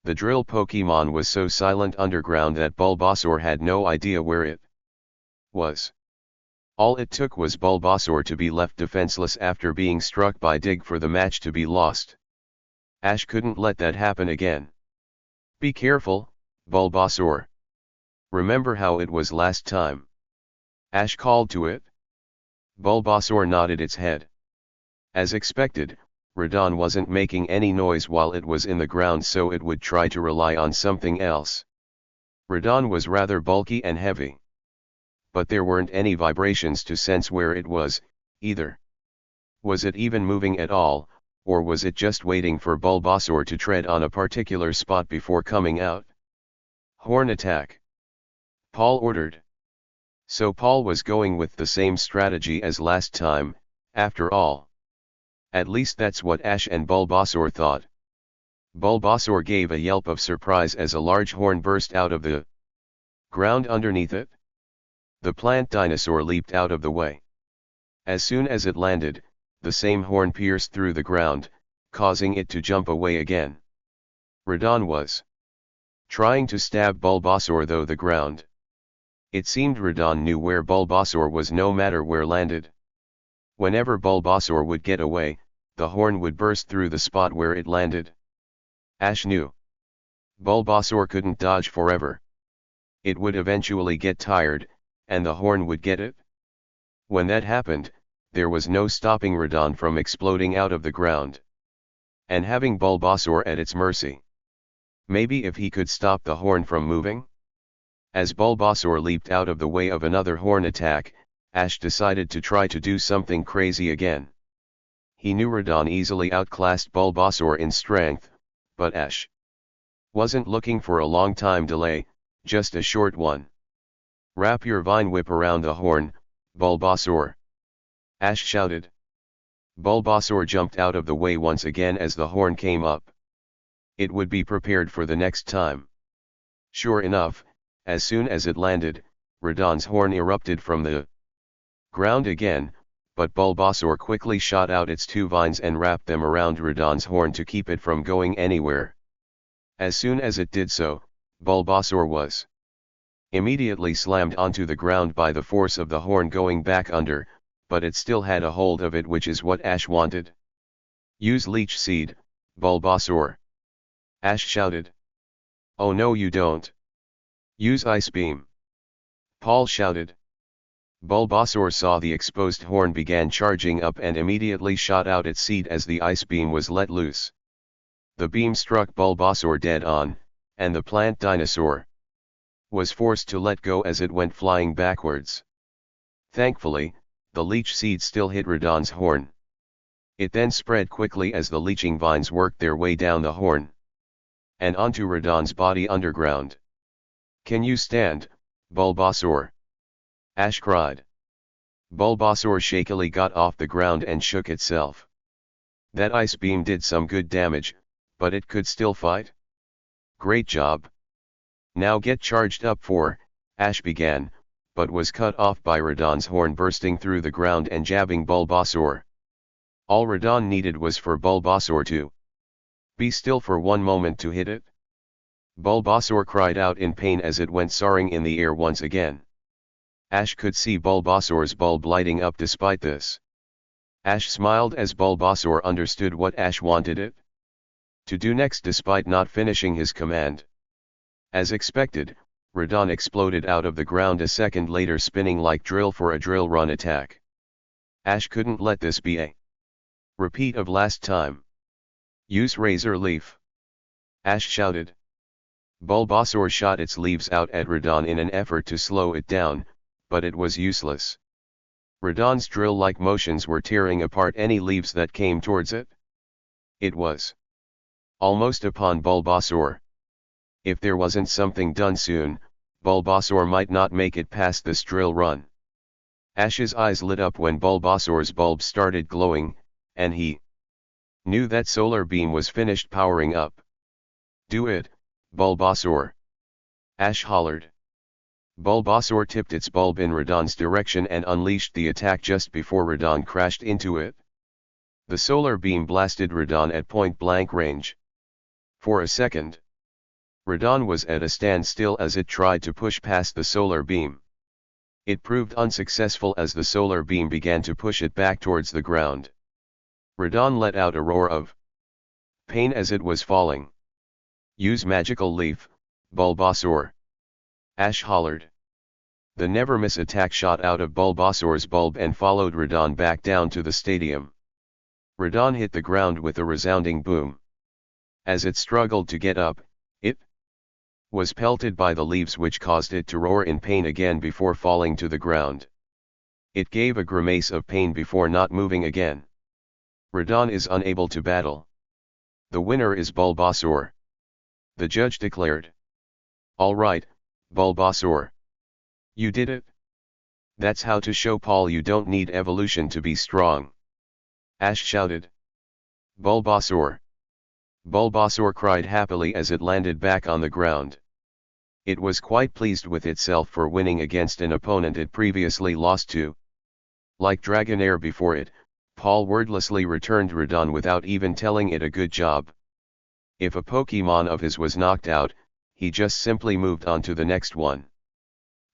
The drill Pokemon was so silent underground that Bulbasaur had no idea where it was. All it took was Bulbasaur to be left defenseless after being struck by Dig for the match to be lost. Ash couldn't let that happen again. Be careful, Bulbasaur. Remember how it was last time? Ash called to it. Bulbasaur nodded its head. As expected, Radon wasn't making any noise while it was in the ground, so it would try to rely on something else. Radon was rather bulky and heavy. But there weren't any vibrations to sense where it was, either. Was it even moving at all, or was it just waiting for Bulbasaur to tread on a particular spot before coming out? Horn attack, Paul ordered. So Paul was going with the same strategy as last time, after all. At least that's what Ash and Bulbasaur thought. Bulbasaur gave a yelp of surprise as a large horn burst out of the ground underneath it. The plant dinosaur leaped out of the way. As soon as it landed, the same horn pierced through the ground, causing it to jump away again. Radon was trying to stab Bulbasaur through the ground. It seemed Radon knew where Bulbasaur was no matter where landed. Whenever Bulbasaur would get away, the horn would burst through the spot where it landed. Ash knew Bulbasaur couldn't dodge forever. It would eventually get tired, and the horn would get it. When that happened, there was no stopping Radon from exploding out of the ground. And having Bulbasaur at its mercy. Maybe if he could stop the horn from moving? As Bulbasaur leaped out of the way of another horn attack, Ash decided to try to do something crazy again. He knew Radon easily outclassed Bulbasaur in strength, but Ash wasn't looking for a long time delay, just a short one. Wrap your vine whip around the horn, Bulbasaur. Ash shouted. Bulbasaur jumped out of the way once again as the horn came up. It would be prepared for the next time. Sure enough, as soon as it landed, Radon's horn erupted from the ground again, but Bulbasaur quickly shot out its two vines and wrapped them around Radon's horn to keep it from going anywhere. As soon as it did so, Bulbasaur was immediately slammed onto the ground by the force of the horn going back under, but it still had a hold of it, which is what Ash wanted. Use Leech Seed, Bulbasaur. Ash shouted. Oh no, you don't. Use Ice Beam. Paul shouted. Bulbasaur saw the exposed horn began charging up and immediately shot out its seed as the ice beam was let loose. The beam struck Bulbasaur dead on, and the plant dinosaur was forced to let go as it went flying backwards. Thankfully, the leech seed still hit Radon's horn. It then spread quickly as the leeching vines worked their way down the horn and onto Radon's body underground. Can you stand, Bulbasaur? Ash cried. Bulbasaur shakily got off the ground and shook itself. That ice beam did some good damage, but it could still fight. Great job. Now get charged up for, Ash began, but was cut off by Radon's horn bursting through the ground and jabbing Bulbasaur. All Radon needed was for Bulbasaur to be still for one moment to hit it. Bulbasaur cried out in pain as it went soaring in the air once again. Ash could see Bulbasaur's bulb lighting up despite this. Ash smiled as Bulbasaur understood what Ash wanted it to do next despite not finishing his command. As expected, Radon exploded out of the ground a second later, spinning like drill for a drill run attack. Ash couldn't let this be a repeat of last time. Use Razor Leaf. Ash shouted. Bulbasaur shot its leaves out at Radon in an effort to slow it down, but it was useless. Radon's drill-like motions were tearing apart any leaves that came towards it. It was almost upon Bulbasaur. If there wasn't something done soon, Bulbasaur might not make it past this drill run. Ash's eyes lit up when Bulbasaur's bulb started glowing, and he knew that solar beam was finished powering up. Do it, Bulbasaur! Ash hollered. Bulbasaur tipped its bulb in Radon's direction and unleashed the attack just before Radon crashed into it. The solar beam blasted Radon at point-blank range. For a second, Radon was at a standstill as it tried to push past the solar beam. It proved unsuccessful as the solar beam began to push it back towards the ground. Radon let out a roar of pain as it was falling. Use magical leaf, Bulbasaur. Ash hollered. The never-miss attack shot out of Bulbasaur's bulb and followed Radon back down to the stadium. Radon hit the ground with a resounding boom. As it struggled to get up, it was pelted by the leaves which caused it to roar in pain again before falling to the ground. It gave a grimace of pain before not moving again. Radon is unable to battle. The winner is Bulbasaur. The judge declared. All right, Bulbasaur. You did it. That's how to show Paul you don't need evolution to be strong. Ash shouted. Bulbasaur. Bulbasaur cried happily as it landed back on the ground. It was quite pleased with itself for winning against an opponent it previously lost to. Like Dragonair before it, Paul wordlessly returned Radon without even telling it a good job. If a Pokemon of his was knocked out, he just simply moved on to the next one.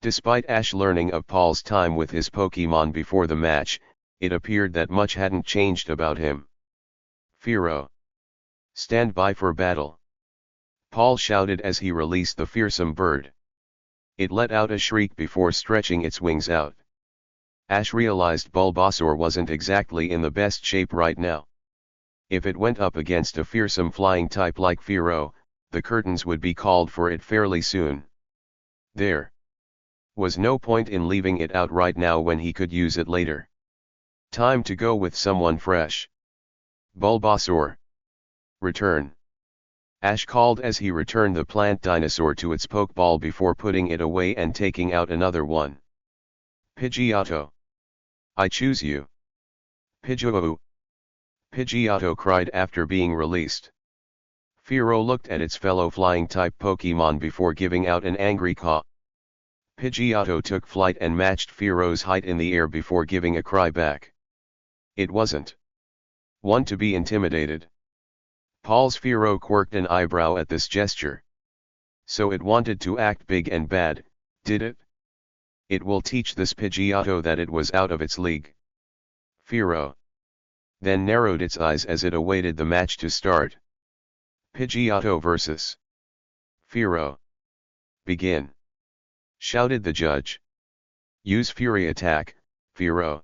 Despite Ash learning of Paul's time with his Pokemon before the match, it appeared that much hadn't changed about him. Fearow. Stand by for battle. Paul shouted as he released the fearsome bird. It let out a shriek before stretching its wings out. Ash realized Bulbasaur wasn't exactly in the best shape right now. If it went up against a fearsome flying type like Fearow, the curtains would be called for it fairly soon. There was no point in leaving it out right now when he could use it later. Time to go with someone fresh. Bulbasaur. Return. Ash called as he returned the plant dinosaur to its Pokeball before putting it away and taking out another one. Pidgeotto. I choose you. Pidgeotto. Pidgeotto cried after being released. Fearow looked at its fellow flying-type Pokemon before giving out an angry caw. Pidgeotto took flight and matched Fearow's height in the air before giving a cry back. It wasn't one to be intimidated. Paul's Fearow quirked an eyebrow at this gesture. So it wanted to act big and bad, did it? It will teach this Pidgeotto that it was out of its league. Fearow then narrowed its eyes as it awaited the match to start. Pidgeotto vs. Fearow. Begin. Shouted the judge. Use Fury Attack, Fearow.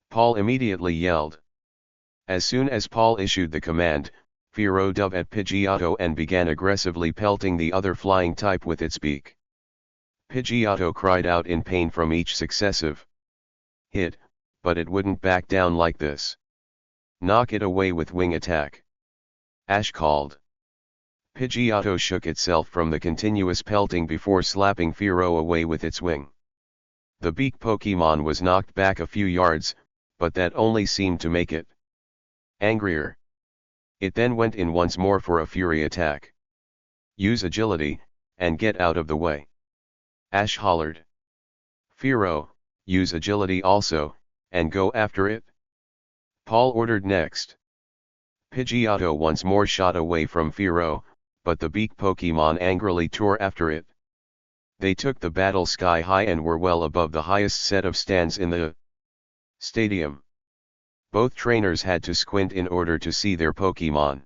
Paul immediately yelled. As soon as Paul issued the command, Fearow dove at Pidgeotto and began aggressively pelting the other flying type with its beak. Pidgeotto cried out in pain from each successive hit, but it wouldn't back down like this. Knock it away with Wing Attack. Ash called. Pidgeotto shook itself from the continuous pelting before slapping Fearow away with its wing. The beak Pokemon was knocked back a few yards, but that only seemed to make it angrier. It then went in once more for a Fury Attack. Use agility, and get out of the way. Ash hollered. Fearow, use agility also, and go after it. Paul ordered next. Pidgeotto once more shot away from Fearow, but the beak Pokemon angrily tore after it. They took the battle sky high and were well above the highest set of stands in the stadium. Both trainers had to squint in order to see their Pokemon.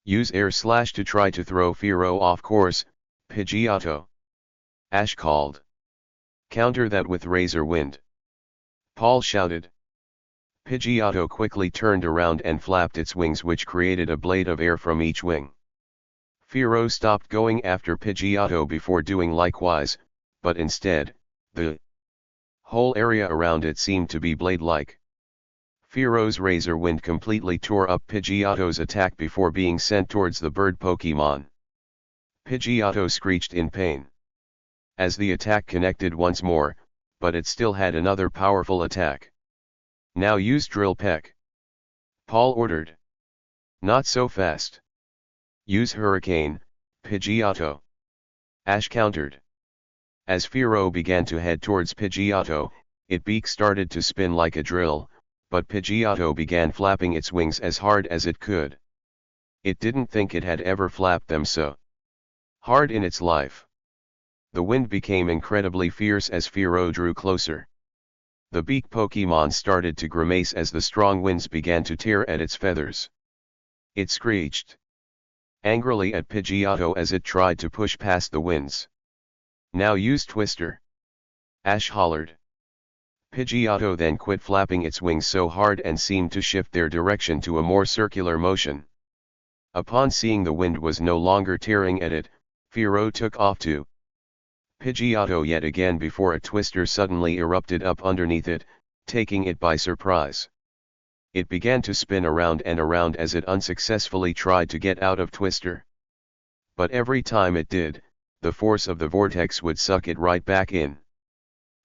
Use Air Slash to try to throw Fearow off course, Pidgeotto. Ash called. Counter that with Razor Wind. Paul shouted. Pidgeotto quickly turned around and flapped its wings, which created a blade of air from each wing. Fearow stopped going after Pidgeotto before doing likewise, but instead, the whole area around it seemed to be blade-like. Fearow's Razor Wind completely tore up Pidgeotto's attack before being sent towards the bird Pokemon. Pidgeotto screeched in pain as the attack connected once more, but it still had another powerful attack. Now use Drill Peck. Paul ordered. Not so fast. Use Hurricane, Pidgeotto. Ash countered. As Fearow began to head towards Pidgeotto, its beak started to spin like a drill, but Pidgeotto began flapping its wings as hard as it could. It didn't think it had ever flapped them so Hard in its life. The wind became incredibly fierce as Fearow drew closer. The beak Pokemon started to grimace as the strong winds began to tear at its feathers. It screeched angrily at Pidgeotto as it tried to push past the winds. Now use Twister! Ash hollered. Pidgeotto then quit flapping its wings so hard and seemed to shift their direction to a more circular motion. Upon seeing the wind was no longer tearing at it, Fearow took off too. Pidgeotto yet again before a Twister suddenly erupted up underneath it, taking it by surprise. It began to spin around and around as it unsuccessfully tried to get out of Twister. But every time it did, the force of the vortex would suck it right back in.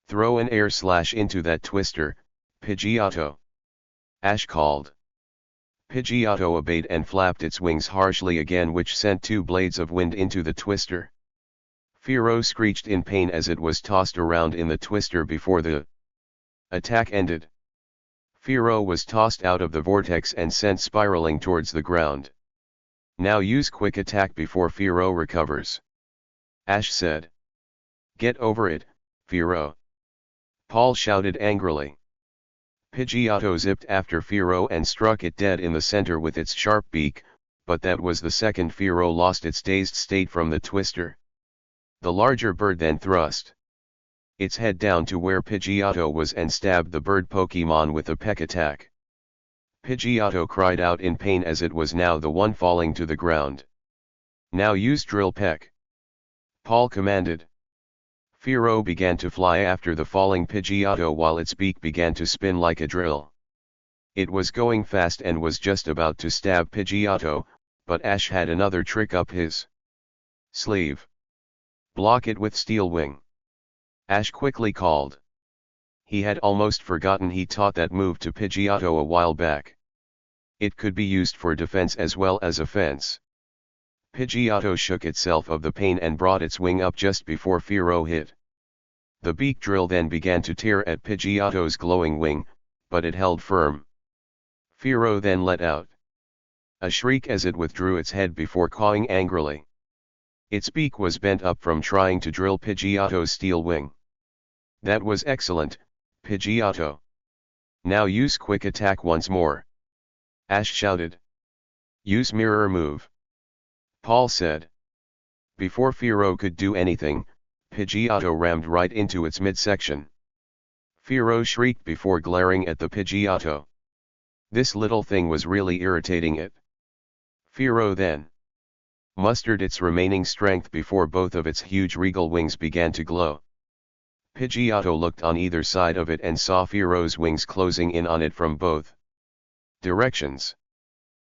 Throw an air slash into that Twister, Pidgeotto! Ash called. Pidgeotto obeyed and flapped its wings harshly again, which sent 2 blades of wind into the Twister. Fearow screeched in pain as it was tossed around in the Twister before the attack ended. Fearow was tossed out of the vortex and sent spiraling towards the ground. Now use Quick Attack before Fearow recovers. Ash said. Get over it, Fearow! Paul shouted angrily. Pidgeotto zipped after Fearow and struck it dead in the center with its sharp beak, but that was the second Fearow lost its dazed state from the Twister. The larger bird then thrust its head down to where Pidgeotto was and stabbed the bird Pokemon with a peck attack. Pidgeotto cried out in pain as it was now the one falling to the ground. Now use Drill Peck! Paul commanded. Fearow began to fly after the falling Pidgeotto while its beak began to spin like a drill. It was going fast and was just about to stab Pidgeotto, but Ash had another trick up his sleeve. Block it with Steel Wing! Ash quickly called. He had almost forgotten he taught that move to Pidgeotto a while back. It could be used for defense as well as offense. Pidgeotto shook itself of the pain and brought its wing up just before Fearow hit. The beak drill then began to tear at Pidgeotto's glowing wing, but it held firm. Fearow then let out a shriek as it withdrew its head before cawing angrily. Its beak was bent up from trying to drill Pidgeotto's steel wing. That was excellent, Pidgeotto! Now use Quick Attack once more! Ash shouted. Use Mirror Move! Paul said. Before Fearow could do anything, Pidgeotto rammed right into its midsection. Fearow shrieked before glaring at the Pidgeotto. This little thing was really irritating it. Fearow then mustered its remaining strength before both of its huge regal wings began to glow. Pidgeotto looked on either side of it and saw Fearow's wings closing in on it from both directions.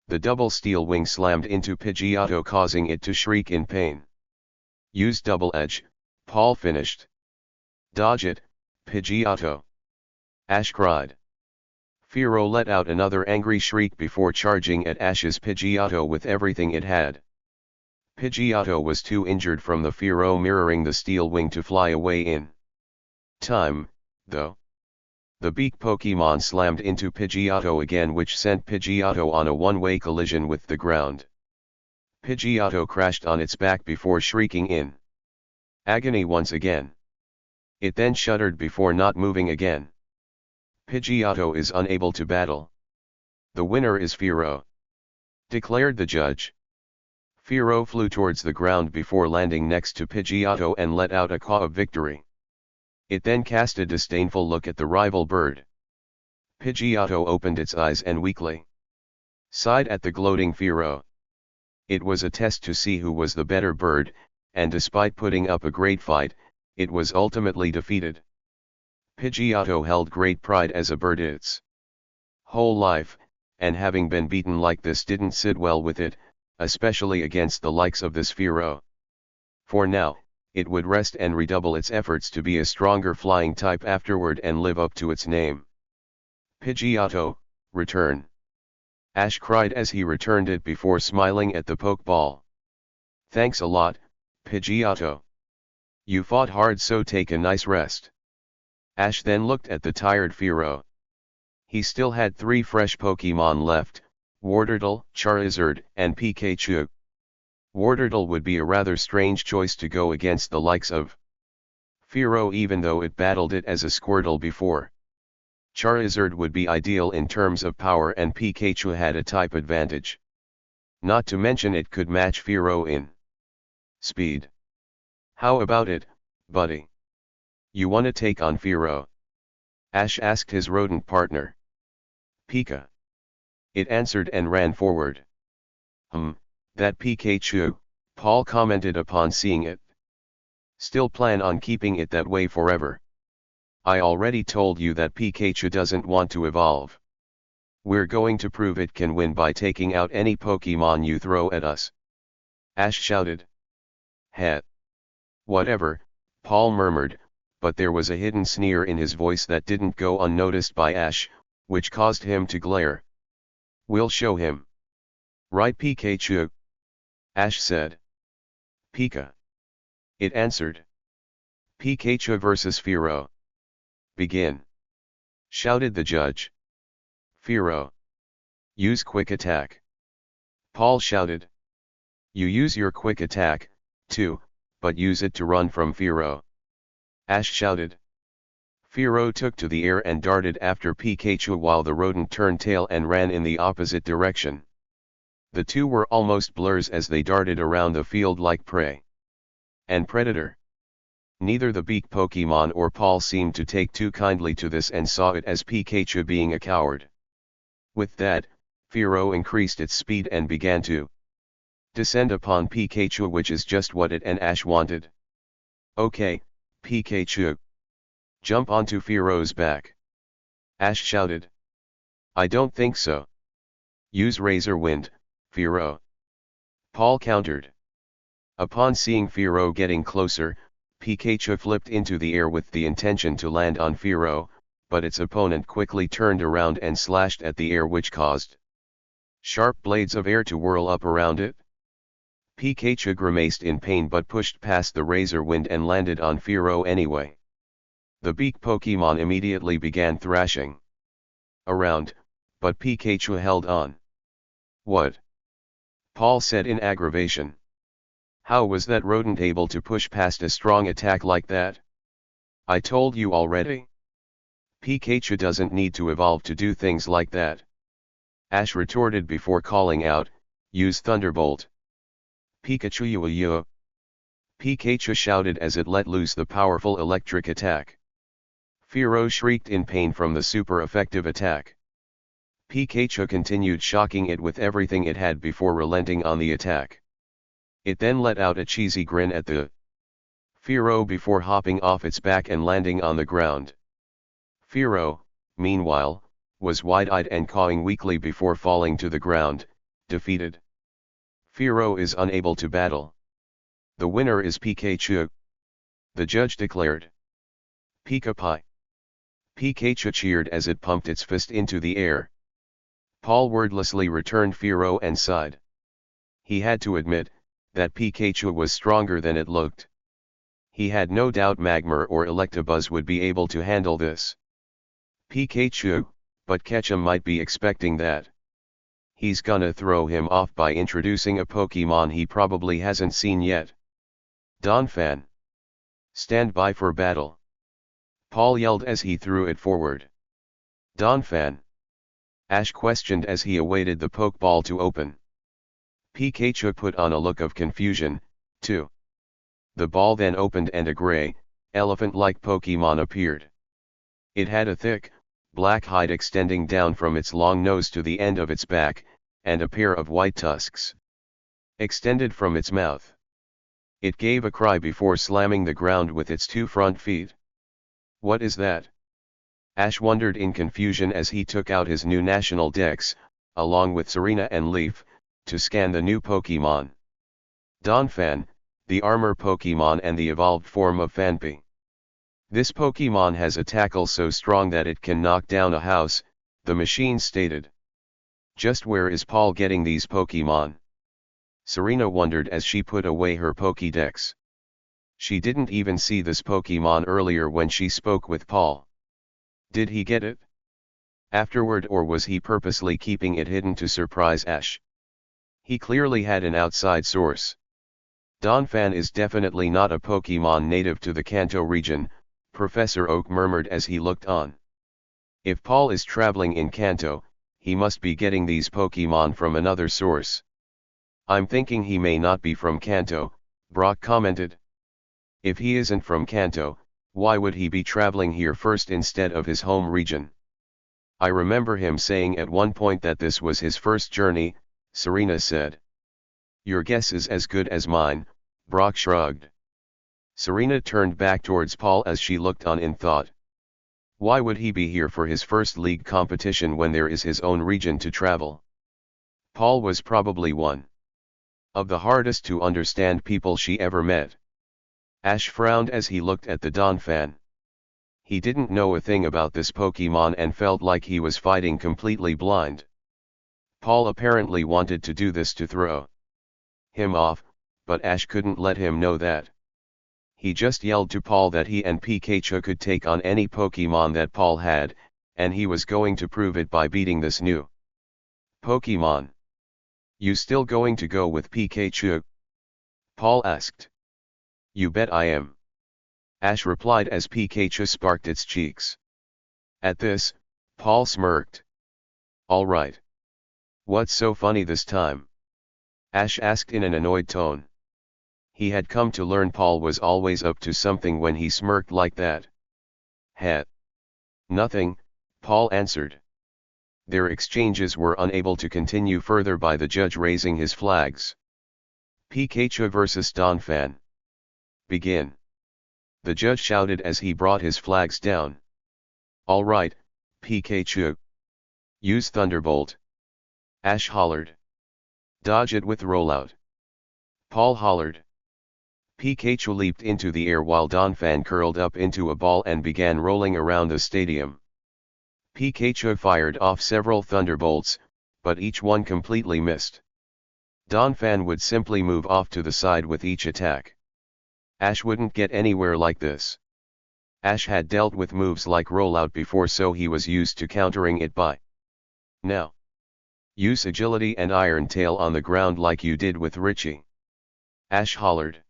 The double steel wing slammed into Pidgeotto, causing it to shriek in pain. Use Double Edge, Paul finished. Dodge it, Pidgeotto! Ash cried. Fearow let out another angry shriek before charging at Ash's Pidgeotto with everything it had. Pidgeotto was too injured from the Fearow mirroring the steel wing to fly away in time, though. The beak Pokemon slammed into Pidgeotto again, which sent Pidgeotto on a one-way collision with the ground. Pidgeotto crashed on its back before shrieking in agony once again. It then shuddered before not moving again. Pidgeotto is unable to battle. The winner is Fearow, declared the judge. Fearow flew towards the ground before landing next to Pidgeotto and let out a caw of victory. It then cast a disdainful look at the rival bird. Pidgeotto opened its eyes and weakly sighed at the gloating Fearow. It was a test to see who was the better bird, and despite putting up a great fight, it was ultimately defeated. Pidgeotto held great pride as a bird its whole life, and having been beaten like this didn't sit well with it, especially against the likes of this Fearow. For now, it would rest and redouble its efforts to be a stronger flying type afterward and live up to its name. Pidgeotto, return! Ash cried as he returned it before smiling at the Pokeball. Thanks a lot, Pidgeotto. You fought hard, so take a nice rest. Ash then looked at the tired Fearow. He still had 3 fresh Pokemon left, Wartortle, Charizard, and Pikachu. Wartortle would be a rather strange choice to go against the likes of Fearow, even though it battled it as a Squirtle before. Charizard would be ideal in terms of power, and Pikachu had a type advantage. Not to mention it could match Fearow in speed. How about it, buddy? You wanna take on Fearow? Ash asked his rodent partner. Pika. It answered and ran forward. That Pikachu, Paul commented upon seeing it. Still plan on keeping it that way forever? I already told you that Pikachu doesn't want to evolve. We're going to prove it can win by taking out any Pokemon you throw at us. Ash shouted. Heh. Whatever, Paul murmured, but there was a hidden sneer in his voice that didn't go unnoticed by Ash, which caused him to glare. We'll show him. Right, Pikachu? Ash said. Pika. It answered. Pikachu versus Fearow. Begin. Shouted the judge. Fearow. Use quick attack. Paul shouted. You use your quick attack, too, but use it to run from Fearow. Ash shouted. Fearow took to the air and darted after Pikachu while the rodent turned tail and ran in the opposite direction. The two were almost blurs as they darted around the field like prey and predator. Neither the beak Pokemon or Paul seemed to take too kindly to this and saw it as Pikachu being a coward. With that, Fearow increased its speed and began to descend upon Pikachu, which is just what it and Ash wanted. Okay, Pikachu. Jump onto Fearow's back. Ash shouted. I don't think so. Use Razor Wind, Fearow. Paul countered. Upon seeing Fearow getting closer, Pikachu flipped into the air with the intention to land on Fearow, but its opponent quickly turned around and slashed at the air, which caused sharp blades of air to whirl up around it. Pikachu grimaced in pain but pushed past the Razor Wind and landed on Fearow anyway. The beak Pokemon immediately began thrashing around, but Pikachu held on. What? Paul said in aggravation. How was that rodent able to push past a strong attack like that? I told you already. Pikachu doesn't need to evolve to do things like that. Ash retorted before calling out, use Thunderbolt. Pikachu you. Pikachu shouted as it let loose the powerful electric attack. Fearow shrieked in pain from the super effective attack. Pikachu continued shocking it with everything it had before relenting on the attack. It then let out a cheesy grin at the Fearow before hopping off its back and landing on the ground. Fearow, meanwhile, was wide-eyed and cawing weakly before falling to the ground, defeated. Fearow is unable to battle. The winner is Pikachu, the judge declared. Pika Pie. Pikachu cheered as it pumped its fist into the air. Paul wordlessly returned Fearow and sighed. He had to admit that Pikachu was stronger than it looked. He had no doubt Magmar or Electabuzz would be able to handle this. Pikachu, but Ketchum might be expecting that. He's gonna throw him off by introducing a Pokemon he probably hasn't seen yet. Donphan. Stand by for battle. Paul yelled as he threw it forward. Donphan. Ash questioned as he awaited the Pokeball to open. Pikachu put on a look of confusion, too. The ball then opened and a gray, elephant-like Pokemon appeared. It had a thick, black hide extending down from its long nose to the end of its back, and a pair of white tusks extended from its mouth. It gave a cry before slamming the ground with its two front feet. What is that? Ash wondered in confusion as he took out his new national dex, along with Serena and Leaf, to scan the new Pokemon. Donphan, the armor Pokemon and the evolved form of Phanpy. This Pokemon has a tackle so strong that it can knock down a house, the machine stated. Just where is Paul getting these Pokemon? Serena wondered as she put away her Pokédex. She didn't even see this Pokemon earlier when she spoke with Paul. Did he get it afterward, or was he purposely keeping it hidden to surprise Ash? He clearly had an outside source. Donphan is definitely not a Pokemon native to the Kanto region, Professor Oak murmured as he looked on. If Paul is traveling in Kanto, he must be getting these Pokemon from another source. I'm thinking he may not be from Kanto, Brock commented. If he isn't from Kanto, why would he be traveling here first instead of his home region? I remember him saying at one point that this was his first journey, Serena said. Your guess is as good as mine, Brock shrugged. Serena turned back towards Paul as she looked on in thought. Why would he be here for his first league competition when there is his own region to travel? Paul was probably one of the hardest to understand people she ever met. Ash frowned as he looked at the Donphan. He didn't know a thing about this Pokemon and felt like he was fighting completely blind. Paul apparently wanted to do this to throw him off, but Ash couldn't let him know that. He just yelled to Paul that he and Pikachu could take on any Pokemon that Paul had, and he was going to prove it by beating this new Pokemon. You still going to go with Pikachu? Paul asked. You bet I am. Ash replied as Pikachu sparked its cheeks. At this, Paul smirked. All right. What's so funny this time? Ash asked in an annoyed tone. He had come to learn Paul was always up to something when he smirked like that. Nothing, Paul answered. Their exchanges were unable to continue further by the judge raising his flags. Pikachu vs. Donphan. Begin. The judge shouted as he brought his flags down. All right, Pikachu. Use Thunderbolt. Ash hollered. Dodge it with rollout. Paul hollered. Pikachu leaped into the air while Donphan curled up into a ball and began rolling around the stadium. Pikachu fired off several thunderbolts, but each one completely missed. Donphan would simply move off to the side with each attack. Ash wouldn't get anywhere like this. Ash had dealt with moves like rollout before, so he was used to countering it by now. Use agility and Iron Tail on the ground like you did with Richie. Ash hollered.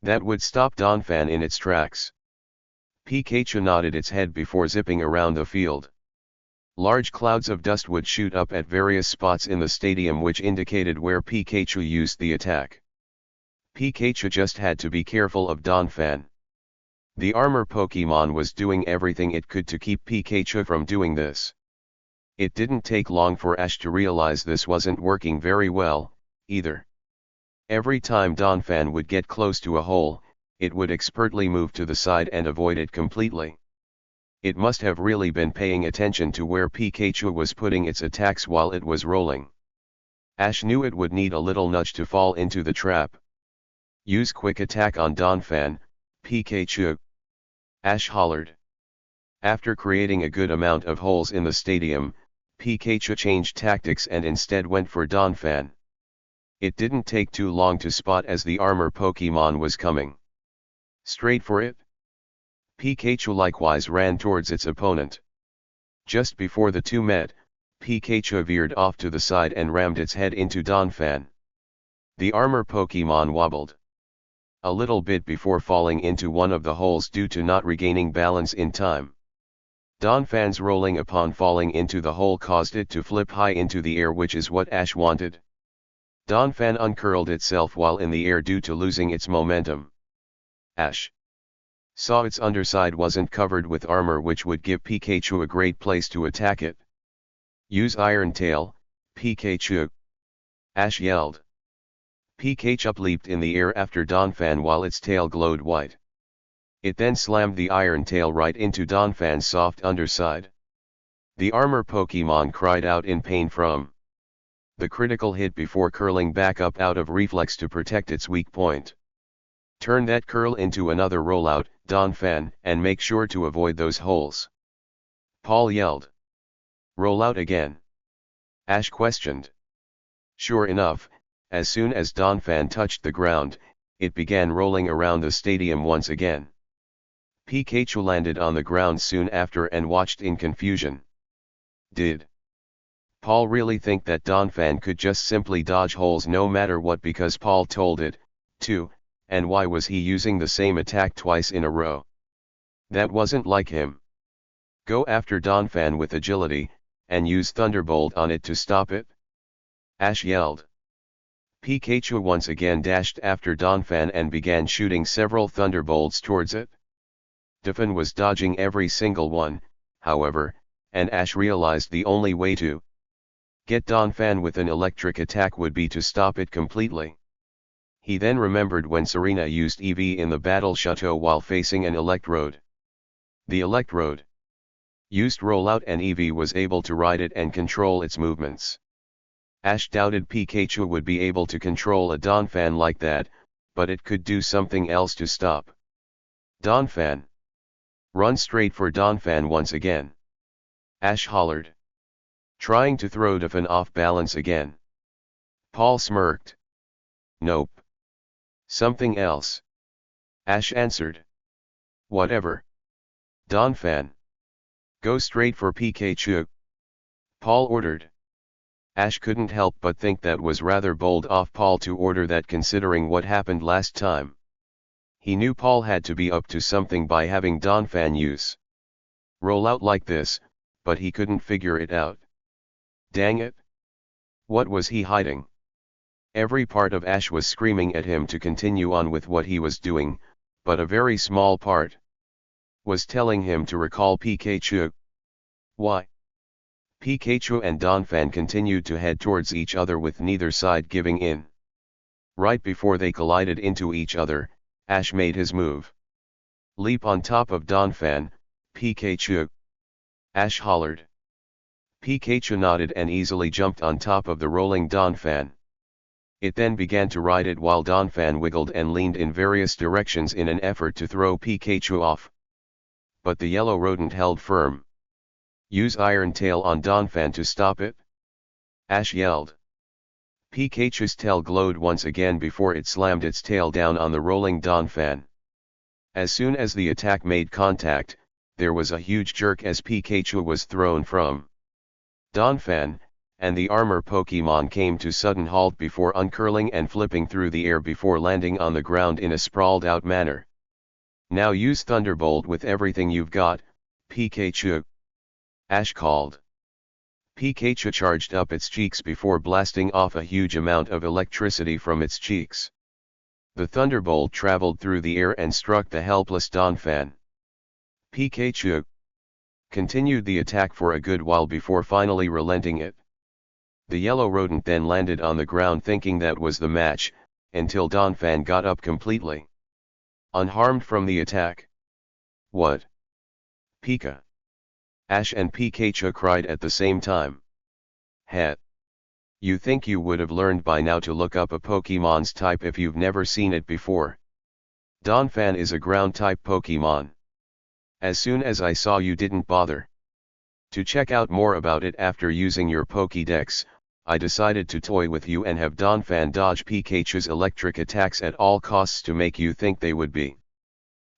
That would stop Donphan in its tracks. Pikachu nodded its head before zipping around the field. Large clouds of dust would shoot up at various spots in the stadium, which indicated where Pikachu used the attack. Pikachu just had to be careful of Donphan. The armor Pokemon was doing everything it could to keep Pikachu from doing this. It didn't take long for Ash to realize this wasn't working very well, either. Every time Donphan would get close to a hole, it would expertly move to the side and avoid it completely. It must have really been paying attention to where Pikachu was putting its attacks while it was rolling. Ash knew it would need a little nudge to fall into the trap. Use Quick Attack on Donphan, Pikachu. Ash hollered. After creating a good amount of holes in the stadium, Pikachu changed tactics and instead went for Donphan. It didn't take too long to spot as the armor Pokemon was coming straight for it. Pikachu likewise ran towards its opponent. Just before the two met, Pikachu veered off to the side and rammed its head into Donphan. The armor Pokemon wobbled a little bit before falling into one of the holes due to not regaining balance in time. Donphan's rolling upon falling into the hole caused it to flip high into the air, which is what Ash wanted. Donphan uncurled itself while in the air due to losing its momentum. Ash saw its underside wasn't covered with armor, which would give Pikachu a great place to attack it. Use Iron Tail, Pikachu. Ash yelled. Pikachu leaped in the air after Donphan while its tail glowed white. It then slammed the Iron Tail right into Donphan's soft underside. The armor Pokemon cried out in pain from the critical hit before curling back up out of reflex to protect its weak point. Turn that curl into another rollout, Donphan, and make sure to avoid those holes. Paul yelled. Roll out again? Ash questioned. Sure enough, as soon as Donphan touched the ground, it began rolling around the stadium once again. Pikachu landed on the ground soon after and watched in confusion. Did Paul really think that Donphan could just simply dodge holes no matter what because Paul told it, 2, and why was he using the same attack twice in a row? That wasn't like him. Go after Donphan with agility, and use Thunderbolt on it to stop it? Ash yelled. Pikachu once again dashed after Donphan and began shooting several Thunderbolts towards it. Donphan was dodging every single one, however, and Ash realized the only way to get Donphan with an electric attack would be to stop it completely. He then remembered when Serena used EV in the Battle Chateau while facing an Electrode. The Electrode used Rollout and EV was able to ride it and control its movements. Ash doubted Pikachu would be able to control a Donphan like that, but it could do something else to stop Donphan. Run straight for Donphan once again. Ash hollered, trying to throw Donphan off balance again. Paul smirked. Nope. Something else. Ash answered. Whatever. Donphan. Go straight for Pikachu. Paul ordered. Ash couldn't help but think that was rather bold of Paul to order that considering what happened last time. He knew Paul had to be up to something by having Donphan use Rollout like this, but he couldn't figure it out. Dang it. What was he hiding? Every part of Ash was screaming at him to continue on with what he was doing, but a very small part was telling him to recall Pikachu. Why? Pikachu and Donphan continued to head towards each other with neither side giving in. Right before they collided into each other, Ash made his move. Leap on top of Donphan, Pikachu. Ash hollered. Pikachu nodded and easily jumped on top of the rolling Donphan. It then began to ride it while Donphan wiggled and leaned in various directions in an effort to throw Pikachu off. But the yellow rodent held firm. Use Iron Tail on Donphan to stop it? Ash yelled. Pikachu's tail glowed once again before it slammed its tail down on the rolling Donphan. As soon as the attack made contact, there was a huge jerk as Pikachu was thrown from Donphan, and the armor Pokemon came to sudden halt before uncurling and flipping through the air before landing on the ground in a sprawled out manner. Now use Thunderbolt with everything you've got, Pikachu. Ash called. Pikachu charged up its cheeks before blasting off a huge amount of electricity from its cheeks. The Thunderbolt traveled through the air and struck the helpless Donphan. Pikachu continued the attack for a good while before finally relenting it. The yellow rodent then landed on the ground thinking that was the match, until Donphan got up completely unharmed from the attack. What? Pika! Ash and Pikachu cried at the same time. Het! You think you would have learned by now to look up a Pokemon's type if you've never seen it before. Donphan is a ground-type Pokemon. As soon as I saw you didn't bother to check out more about it after using your Pokédex, I decided to toy with you and have Donphan dodge Pikachu's electric attacks at all costs to make you think they would be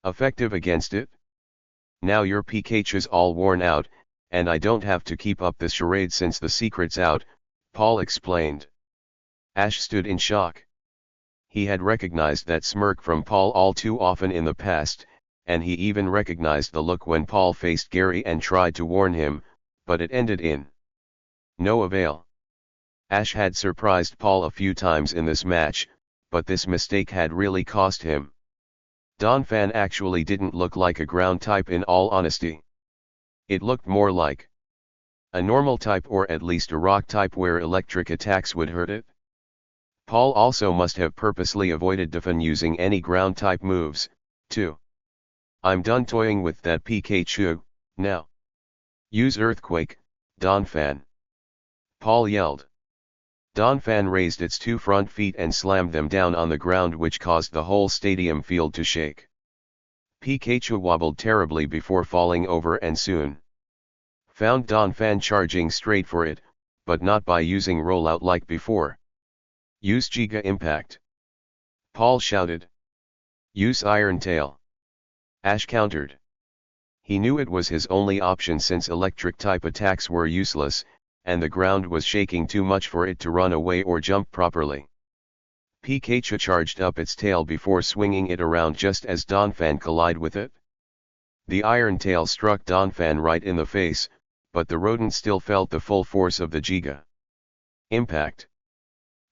effective against it. Now your Pikachu's all worn out, and I don't have to keep up the charade since the secret's out, Paul explained. Ash stood in shock. He had recognized that smirk from Paul all too often in the past, and he even recognized the look when Paul faced Gary and tried to warn him, but it ended in no avail. Ash had surprised Paul a few times in this match, but this mistake had really cost him. Donphan actually didn't look like a ground type in all honesty. It looked more like a normal type or at least a rock type where electric attacks would hurt it. Paul also must have purposely avoided Donphan using any ground type moves, too. I'm done toying with that Pikachu, now. Use Earthquake, Donphan. Paul yelled. Donphan raised its two front feet and slammed them down on the ground, which caused the whole stadium field to shake. Pikachu wobbled terribly before falling over and soon found Donphan charging straight for it, but not by using Rollout like before. Use Giga Impact. Paul shouted. Use Iron Tail. Ash countered. He knew it was his only option since electric-type attacks were useless, and the ground was shaking too much for it to run away or jump properly. Pikachu charged up its tail before swinging it around just as Donphan collided with it. The iron tail struck Donphan right in the face, but the rodent still felt the full force of the Giga impact.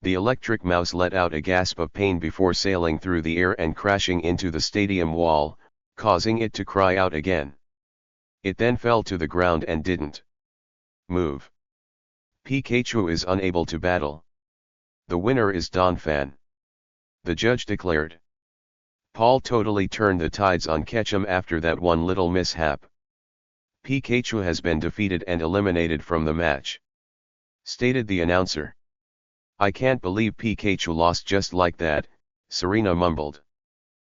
The electric mouse let out a gasp of pain before sailing through the air and crashing into the stadium wall, causing it to cry out again. It then fell to the ground and didn't move. Pikachu is unable to battle. The winner is Donphan. The judge declared. Paul totally turned the tides on Ketchum after that one little mishap. Pikachu has been defeated and eliminated from the match, stated the announcer. I can't believe Pikachu lost just like that, Serena mumbled.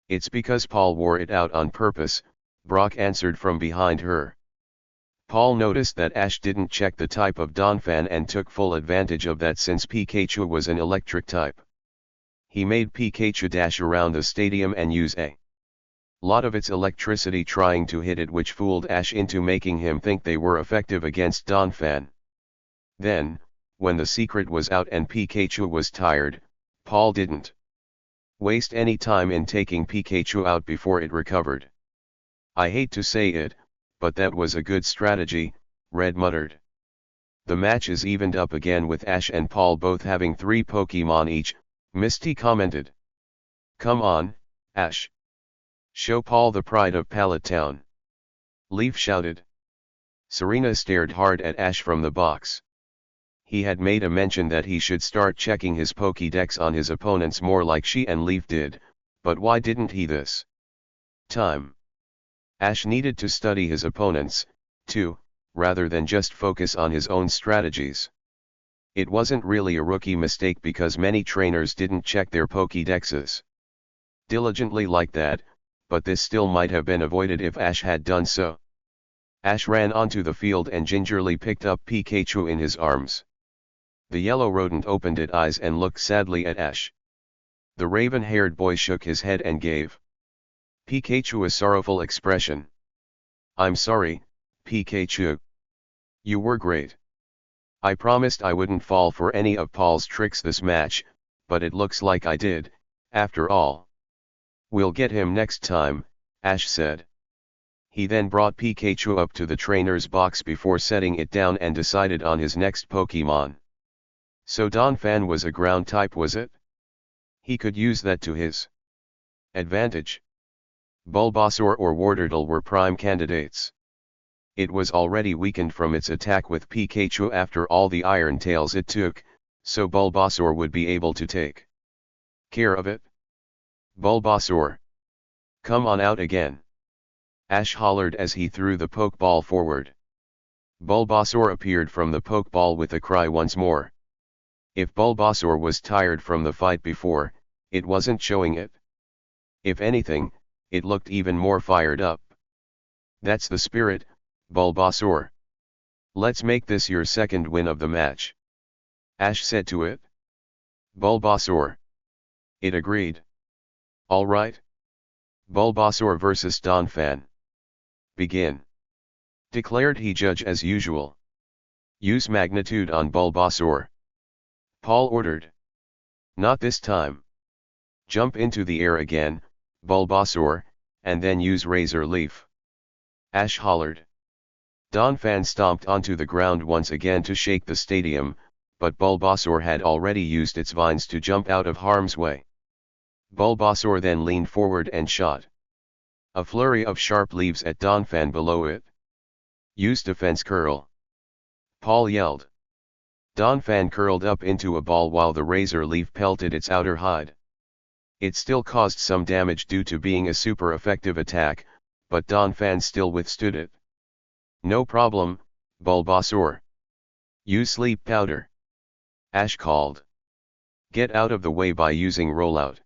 It's because Paul wore it out on purpose, Brock answered from behind her. Paul noticed that Ash didn't check the type of Donphan and took full advantage of that since Pikachu was an electric type. He made Pikachu dash around the stadium and use a lot of its electricity trying to hit it, which fooled Ash into making him think they were effective against Donphan. Then, when the secret was out and Pikachu was tired, Paul didn't waste any time in taking Pikachu out before it recovered. I hate to say it, but that was a good strategy, Red muttered. The match is evened up again with Ash and Paul both having 3 Pokemon each, Misty commented. Come on, Ash. Show Paul the pride of Pallet Town. Leaf shouted. Serena stared hard at Ash from the box. He had made a mention that he should start checking his Pokédex on his opponents more like she and Leaf did, but why didn't he this time? Ash needed to study his opponents, too, rather than just focus on his own strategies. It wasn't really a rookie mistake because many trainers didn't check their Pokédexes diligently like that, but this still might have been avoided if Ash had done so. Ash ran onto the field and gingerly picked up Pikachu in his arms. The yellow rodent opened its eyes and looked sadly at Ash. The raven-haired boy shook his head and gave Pikachu a sorrowful expression. I'm sorry, Pikachu. You were great. I promised I wouldn't fall for any of Paul's tricks this match, but it looks like I did, after all. We'll get him next time, Ash said. He then brought Pikachu up to the trainer's box before setting it down and decided on his next Pokemon. So Donphan was a ground type, was it? He could use that to his advantage. Bulbasaur or Wartortle were prime candidates. It was already weakened from its attack with Pikachu after all the iron tails it took, so Bulbasaur would be able to take care of it. Bulbasaur, come on out again. Ash hollered as he threw the Pokeball forward. Bulbasaur appeared from the Pokeball with a cry once more. If Bulbasaur was tired from the fight before, it wasn't showing it. If anything, it looked even more fired up. That's the spirit, Bulbasaur. Let's make this your second win of the match, Ash said to it. Bulbasaur. It agreed. All right. Bulbasaur versus Donphan. Begin, declared he judge as usual. Use magnitude on Bulbasaur, Paul ordered. Not this time. Jump into the air again, Bulbasaur, and then use Razor Leaf, Ash hollered. Donphan stomped onto the ground once again to shake the stadium, but Bulbasaur had already used its vines to jump out of harm's way. Bulbasaur then leaned forward and shot a flurry of sharp leaves at Donphan below it. Use Defense Curl, Paul yelled. Donphan curled up into a ball while the Razor Leaf pelted its outer hide. It still caused some damage due to being a super effective attack, but Donphan still withstood it. No problem, Bulbasaur. Use Sleep Powder, Ash called. Get out of the way by using Rollout,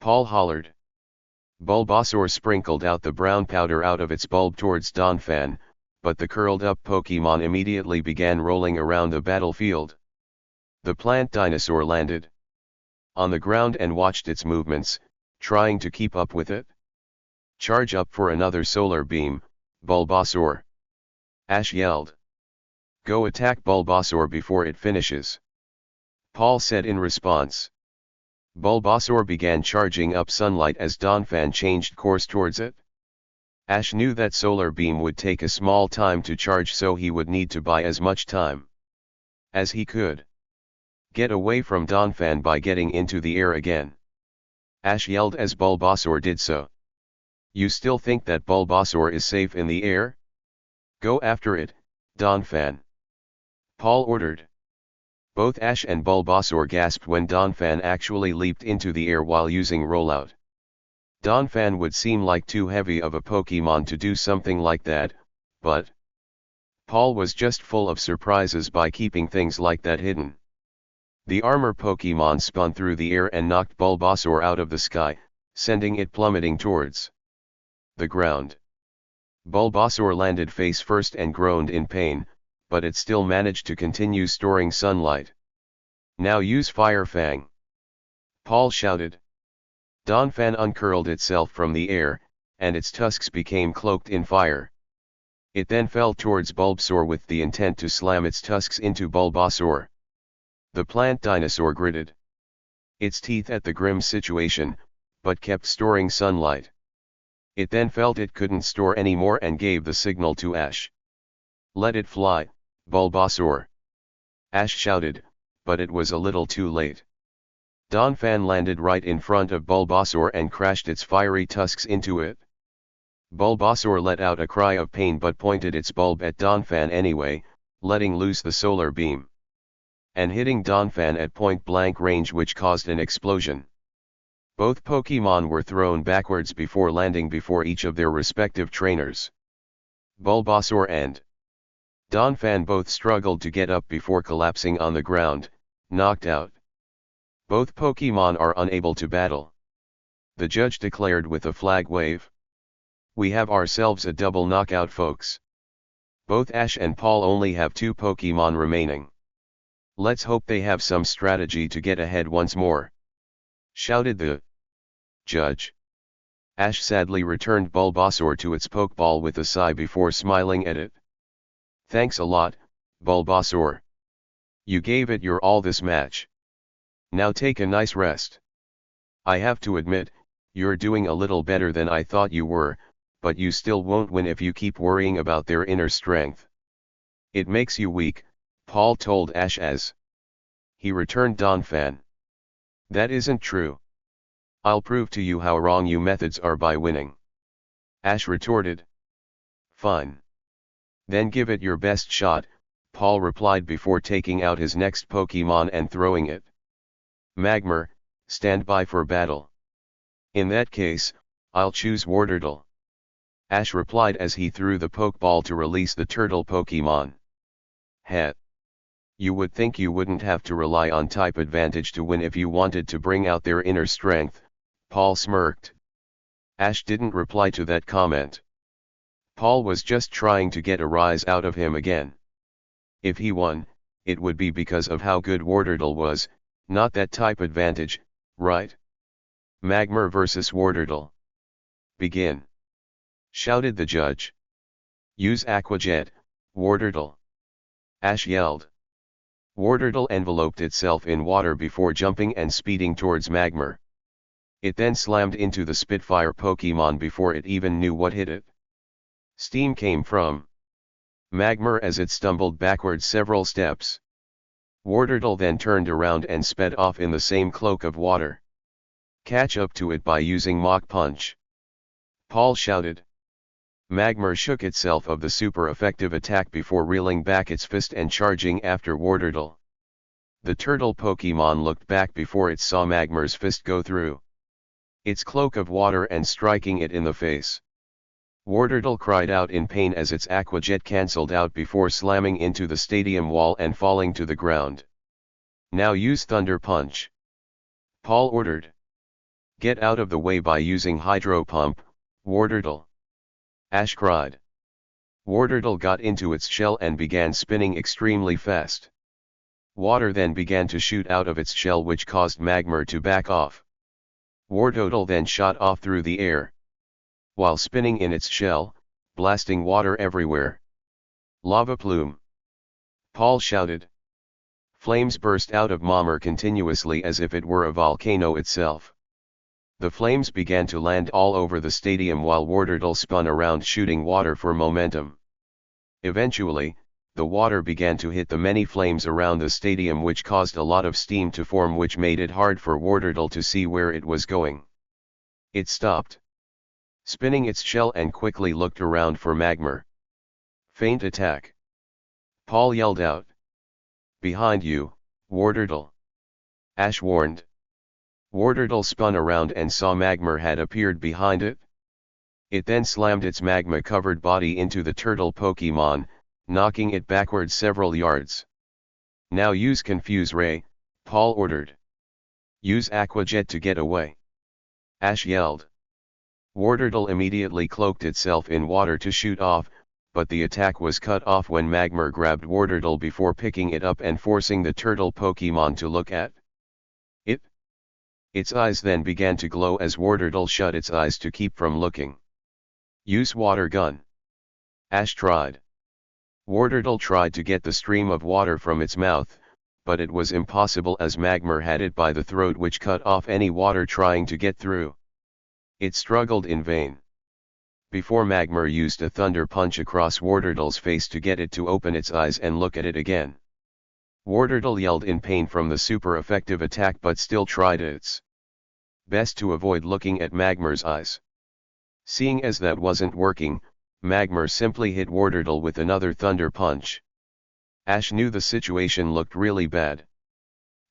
Paul hollered. Bulbasaur sprinkled out the brown powder out of its bulb towards Donphan, but the curled-up Pokemon immediately began rolling around the battlefield. The plant dinosaur landed on the ground and watched its movements, trying to keep up with it. Charge up for another solar beam, Bulbasaur, Ash yelled. Go attack Bulbasaur before it finishes, Paul said in response. Bulbasaur began charging up sunlight as Donphan changed course towards it. Ash knew that solar beam would take a small time to charge, so he would need to buy as much time as he could. Get away from Donphan by getting into the air again. Ash yelled as Bulbasaur did so. You still think that Bulbasaur is safe in the air? Go after it, Donphan. Paul ordered. Both Ash and Bulbasaur gasped when Donphan actually leaped into the air while using rollout. Donphan would seem like too heavy of a Pokemon to do something like that, but Paul was just full of surprises by keeping things like that hidden. The armor Pokemon spun through the air and knocked Bulbasaur out of the sky, sending it plummeting towards the ground. Bulbasaur landed face first and groaned in pain, but it still managed to continue storing sunlight. Now use Fire Fang! Paul shouted. Donphan uncurled itself from the air, and its tusks became cloaked in fire. It then fell towards Bulbasaur with the intent to slam its tusks into Bulbasaur. The plant dinosaur gritted its teeth at the grim situation, but kept storing sunlight. It then felt it couldn't store anymore and gave the signal to Ash. Let it fly, Bulbasaur! Ash shouted, but it was a little too late. Donphan landed right in front of Bulbasaur and crashed its fiery tusks into it. Bulbasaur let out a cry of pain but pointed its bulb at Donphan anyway, letting loose the solar beam and hitting Donphan at point-blank range, which caused an explosion. Both Pokemon were thrown backwards before landing before each of their respective trainers. Bulbasaur and Donphan both struggled to get up before collapsing on the ground, knocked out. Both Pokemon are unable to battle. The judge declared with a flag wave. We have ourselves a double knockout, folks. Both Ash and Paul only have 2 Pokemon remaining. Let's hope they have some strategy to get ahead once more, shouted the judge. Ash sadly returned Bulbasaur to its Pokeball with a sigh before smiling at it. Thanks a lot, Bulbasaur. You gave it your all this match. Now take a nice rest. I have to admit, you're doing a little better than I thought you were, but you still won't win if you keep worrying about their inner strength. It makes you weak, Paul told Ash as he returned Donphan. That isn't true. I'll prove to you how wrong you methods are by winning, Ash retorted. Fine. Then give it your best shot, Paul replied before taking out his next Pokemon and throwing it. Magmar, stand by for battle. In that case, I'll choose Wartortle, Ash replied as he threw the Pokeball to release the turtle Pokemon. Het. You would think you wouldn't have to rely on type advantage to win if you wanted to bring out their inner strength, Paul smirked. Ash didn't reply to that comment. Paul was just trying to get a rise out of him again. If he won, it would be because of how good Wartortle was, not that type advantage, right? Magmar versus Wartortle. Begin! Shouted the judge. Use Aqua Jet, Wartortle! Ash yelled. Wartortle enveloped itself in water before jumping and speeding towards Magmar. It then slammed into the Spitfire Pokemon before it even knew what hit it. Steam came from Magmar as it stumbled backwards several steps. Wartortle then turned around and sped off in the same cloak of water. Catch up to it by using Mach Punch, Paul shouted. Magmar shook itself of the super effective attack before reeling back its fist and charging after Wartortle. The turtle Pokemon looked back before it saw Magmar's fist go through its cloak of water and striking it in the face. Wartortle cried out in pain as its Aqua Jet cancelled out before slamming into the stadium wall and falling to the ground. Now use Thunder Punch, Paul ordered. Get out of the way by using Hydro Pump, Wartortle, Ash cried. Wartortle got into its shell and began spinning extremely fast. Water then began to shoot out of its shell, which caused Magmar to back off. Wartortle then shot off through the air, while spinning in its shell, blasting water everywhere. Lava Plume, Paul shouted. Flames burst out of Mommer continuously as if it were a volcano itself. The flames began to land all over the stadium while Warderdle spun around shooting water for momentum. Eventually, the water began to hit the many flames around the stadium, which caused a lot of steam to form, which made it hard for Warderdle to see where it was going. It stopped, spinning its shell, and quickly looked around for Magmer. Feint attack. Paul yelled out. Behind you, Warderdle. Ash warned. Warderdle spun around and saw Magmer had appeared behind it. It then slammed its magma-covered body into the turtle Pokemon, knocking it backwards several yards. Now use Confuse Ray, Paul ordered. Use Aqua Jet to get away. Ash yelled. Warderdle immediately cloaked itself in water to shoot off, but the attack was cut off when Magmer grabbed Warderdle before picking it up and forcing the turtle Pokemon to look at it. Its eyes then began to glow as Warderdle shut its eyes to keep from looking. Use Water Gun. Ash tried. Warderdle tried to get the stream of water from its mouth, but it was impossible as Magmer had it by the throat, which cut off any water trying to get through. It struggled in vain. Before Magmer used a thunder punch across Warderdle's face to get it to open its eyes and look at it again. Warderdle yelled in pain from the super effective attack, but still tried its best to avoid looking at Magmer's eyes. Seeing as that wasn't working, Magmer simply hit Warderdle with another thunder punch. Ash knew the situation looked really bad.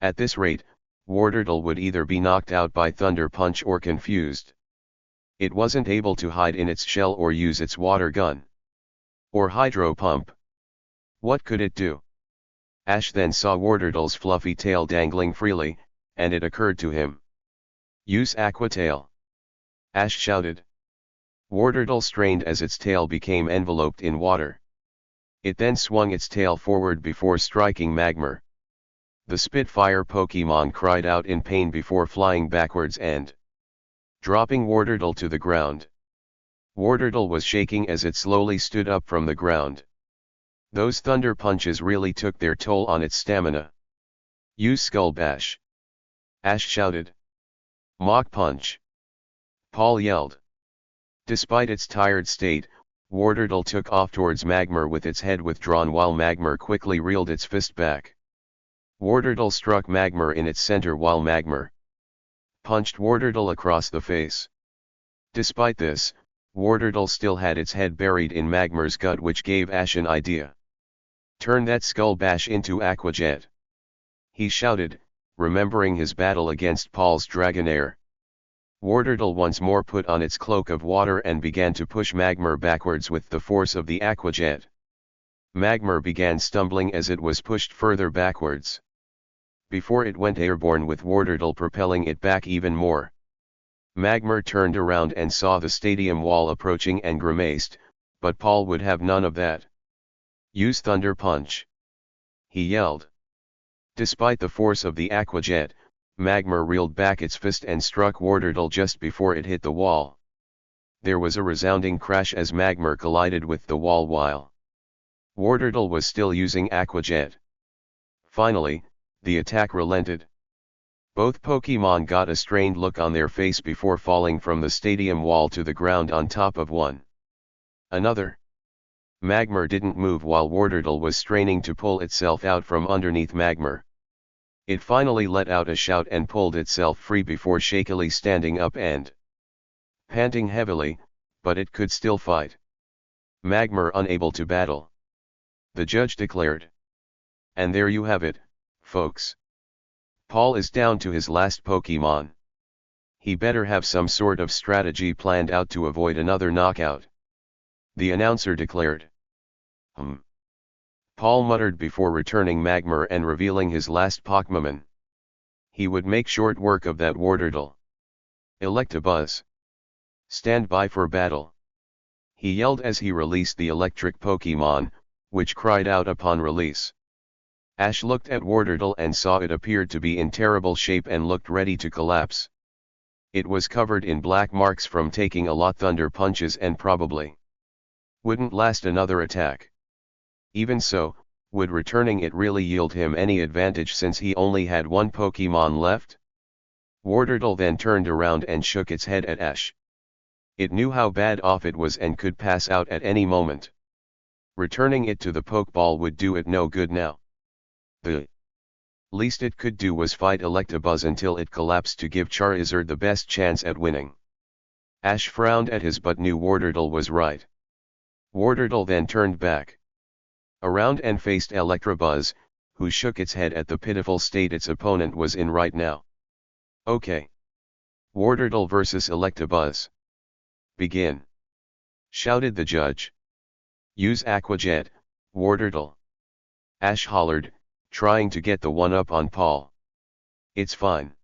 At this rate, Warderdle would either be knocked out by thunder punch or confused. It wasn't able to hide in its shell or use its water gun or hydro pump. What could it do? Ash then saw Warderdle's fluffy tail dangling freely, and it occurred to him. Use Aqua Tail. Ash shouted. Warderdle strained as its tail became enveloped in water. It then swung its tail forward before striking Magmer. The Spitfire Pokemon cried out in pain before flying backwards and dropping Warderdle to the ground. Warderdle was shaking as it slowly stood up from the ground. Those thunder punches really took their toll on its stamina. Use Skull Bash. Ash shouted. Mach Punch. Paul yelled. Despite its tired state, Warderdle took off towards Magmer with its head withdrawn while Magmer quickly reeled its fist back. Warderdle struck Magmer in its center while Magmer punched Warderdle across the face. Despite this, Warderdle still had its head buried in Magmer's gut, which gave Ash an idea. Turn that Skull Bash into Aqua Jet, he shouted, remembering his battle against Paul's Dragonair. Warderdle once more put on its cloak of water and began to push Magmer backwards with the force of the Aqua Jet. Magmer began stumbling as it was pushed further backwards, before it went airborne with Warderdle propelling it back even more. Magmer turned around and saw the stadium wall approaching and grimaced, but Paul would have none of that. Use Thunder Punch, he yelled. Despite the force of the Aqua Jet, Magmer reeled back its fist and struck Warderdle just before it hit the wall. There was a resounding crash as Magmer collided with the wall while Warderdle was still using Aqua Jet. Finally, the attack relented. Both Pokemon got a strained look on their face before falling from the stadium wall to the ground on top of one another. Magmer didn't move while Warderdle was straining to pull itself out from underneath Magmer. It finally let out a shout and pulled itself free before shakily standing up and panting heavily, but it could still fight. Magmer unable to battle, the judge declared. And there you have it, folks. Paul is down to his last Pokemon. He better have some sort of strategy planned out to avoid another knockout, the announcer declared. Paul muttered before returning Magmer and revealing his last Pokemon. He would make short work of that Warderdle. Electabuzz. Stand by for battle, he yelled as he released the electric Pokemon, which cried out upon release. Ash looked at Warderdle and saw it appeared to be in terrible shape and looked ready to collapse. It was covered in black marks from taking a lot thunder punches and probably wouldn't last another attack. Even so, Would returning it really yield him any advantage since he only had one Pokemon left? Wartortle then turned around and shook its head at Ash. It knew how bad off it was and could pass out at any moment. Returning it to the Pokeball would do it no good now. The least it could do was fight Electabuzz until it collapsed to give Charizard the best chance at winning. Ash frowned at his but knew Wartortle was right. Wartortle then turned back around and faced Electabuzz, who shook its head at the pitiful state its opponent was in right now. Okay. Wartortle versus Electabuzz. Begin. Shouted the judge. Use Aqua Jet, Wartortle. Ash hollered, trying to get the one-up on Paul. It's fine.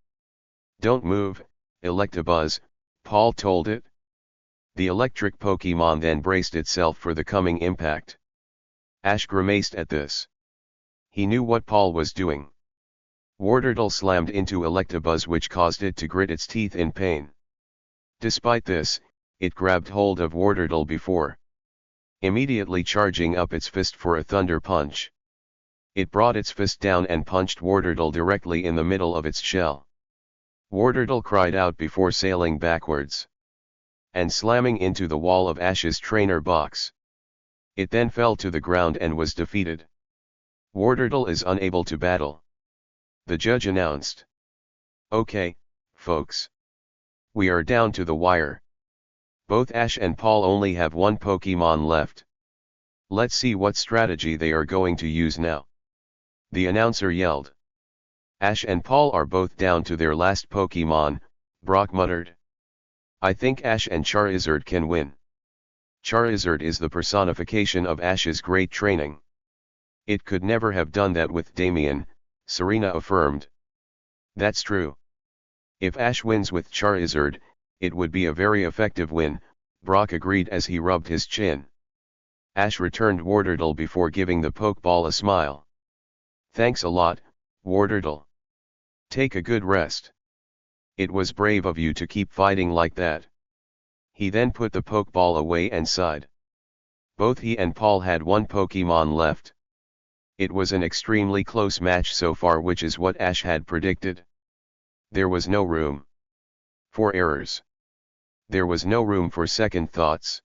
Don't move, Electabuzz, Paul told it. The electric Pokemon then braced itself for the coming impact. Ash grimaced at this. He knew what Paul was doing. Wartortle slammed into Electabuzz, which caused it to grit its teeth in pain. Despite this, it grabbed hold of Wartortle before immediately charging up its fist for a thunder punch. It brought its fist down and punched Wartortle directly in the middle of its shell. Wartortle cried out before sailing backwards and slamming into the wall of Ash's trainer box. It then fell to the ground and was defeated. Wartortle is unable to battle. The judge announced. Okay, folks. We are down to the wire. Both Ash and Paul only have one Pokemon left. Let's see what strategy they are going to use now. The announcer yelled. Ash and Paul are both down to their last Pokemon, Brock muttered. I think Ash and Charizard can win. Charizard is the personification of Ash's great training. It could never have done that with Damien, Serena affirmed. That's true. If Ash wins with Charizard, it would be a very effective win, Brock agreed as he rubbed his chin. Ash returned Wartortle before giving the Pokeball a smile. Thanks a lot, Wartortle. Take a good rest. It was brave of you to keep fighting like that. He then put the Pokeball away and sighed. Both he and Paul had one Pokemon left. It was an extremely close match so far, which is what Ash had predicted. There was no room for errors. There was no room for second thoughts.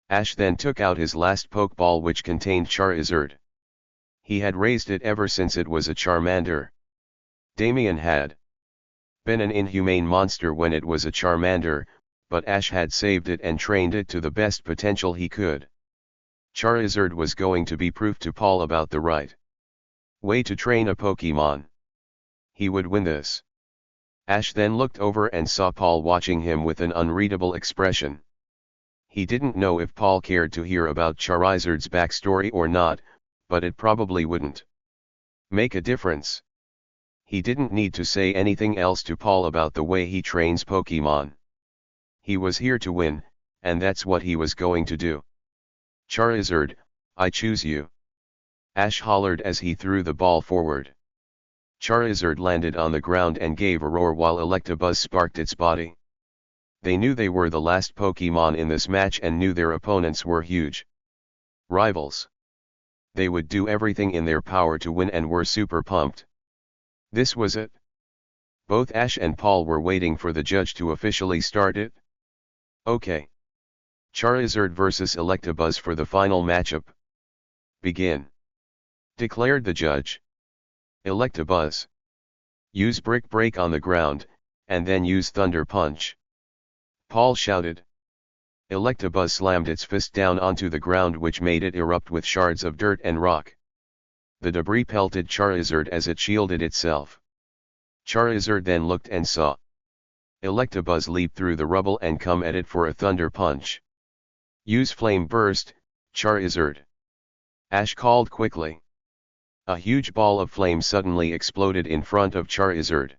Ash then took out his last Pokeball, which contained Charizard. He had raised it ever since it was a Charmander. Damien had been an inhumane monster when it was a Charmander, but Ash had saved it and trained it to the best potential he could. Charizard was going to be proof to Paul about the right way to train a Pokemon. He would win this. Ash then looked over and saw Paul watching him with an unreadable expression. He didn't know if Paul cared to hear about Charizard's backstory or not, but it probably wouldn't make a difference. He didn't need to say anything else to Paul about the way he trains Pokemon. He was here to win, and that's what he was going to do. Charizard, I choose you. Ash hollered as he threw the ball forward. Charizard landed on the ground and gave a roar while Electabuzz sparked its body. They knew they were the last Pokemon in this match and knew their opponents were huge rivals. They would do everything in their power to win and were super pumped. This was it. Both Ash and Paul were waiting for the judge to officially start it. Okay. Charizard vs Electabuzz for the final matchup. Begin. Declared the judge. Electabuzz. Use Brick Break on the ground, and then use Thunder Punch. Paul shouted. Electabuzz slammed its fist down onto the ground, which made it erupt with shards of dirt and rock. The debris pelted Charizard as it shielded itself. Charizard then looked and saw Electabuzz leap through the rubble and come at it for a Thunder Punch. Use Flame Burst, Charizard. Ash called quickly. A huge ball of flame suddenly exploded in front of Charizard.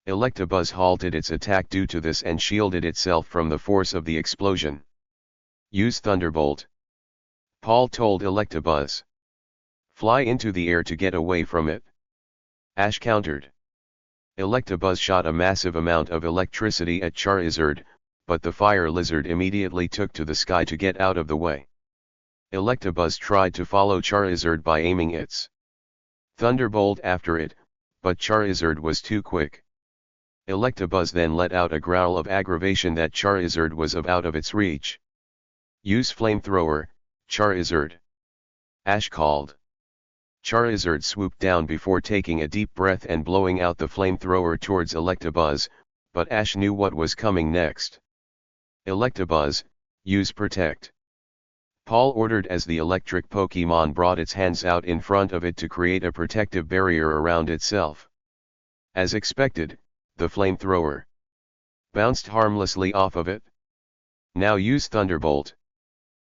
Electabuzz halted its attack due to this and shielded itself from the force of the explosion. Use Thunderbolt. Paul told Electabuzz. Fly into the air to get away from it. Ash countered. Electabuzz shot a massive amount of electricity at Charizard, but the fire lizard immediately took to the sky to get out of the way. Electabuzz tried to follow Charizard by aiming its Thunderbolt after it, but Charizard was too quick. Electabuzz then let out a growl of aggravation that Charizard was out of its reach. Use Flamethrower, Charizard. Ash called. Charizard swooped down before taking a deep breath and blowing out the flamethrower towards Electabuzz, but Ash knew what was coming next. Electabuzz, use Protect. Paul ordered as the electric Pokémon brought its hands out in front of it to create a protective barrier around itself. As expected, the flamethrower bounced harmlessly off of it. Now use Thunderbolt.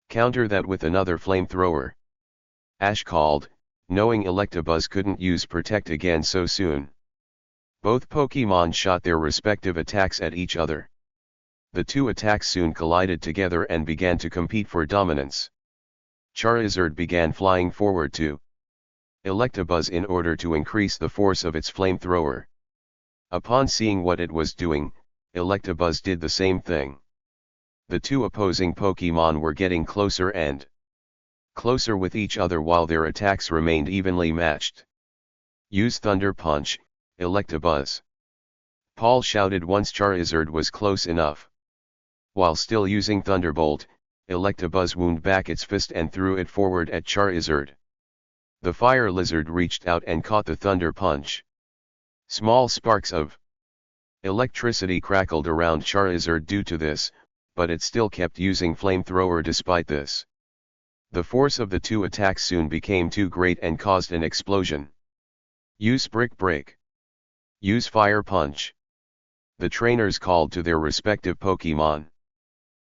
Counter that with another flamethrower. Ash called, knowing Electabuzz couldn't use Protect again so soon. Both Pokémon shot their respective attacks at each other. The two attacks soon collided together and began to compete for dominance. Charizard began flying forward to Electabuzz in order to increase the force of its flamethrower. Upon seeing what it was doing, Electabuzz did the same thing. The two opposing Pokémon were getting closer and closer with each other while their attacks remained evenly matched. Use Thunder Punch, Electabuzz. Paul shouted once Charizard was close enough. While still using Thunderbolt, Electabuzz wound back its fist and threw it forward at Charizard. The fire lizard reached out and caught the Thunder Punch. Small sparks of electricity crackled around Charizard due to this, but it still kept using Flamethrower despite this. The force of the two attacks soon became too great and caused an explosion. Use Brick Break. Use Fire Punch. The trainers called to their respective Pokémon.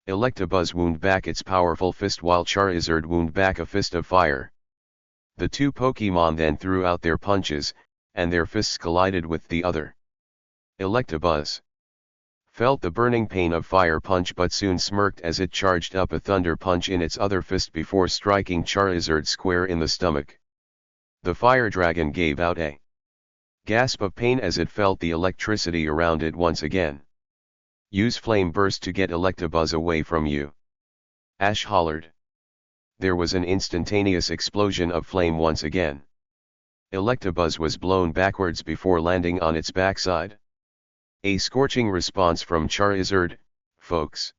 Electabuzz wound back its powerful fist while Charizard wound back a fist of fire. The two Pokémon then threw out their punches, and their fists collided with the other. Electabuzz felt the burning pain of Fire Punch but soon smirked as it charged up a Thunder Punch in its other fist before striking Charizard square in the stomach. The Fire Dragon gave out a gasp of pain as it felt the electricity around it once again. Use Flame Burst to get Electabuzz away from you. Ash hollered. There was an instantaneous explosion of flame once again. Electabuzz was blown backwards before landing on its backside. A scorching response from Charizard, folks.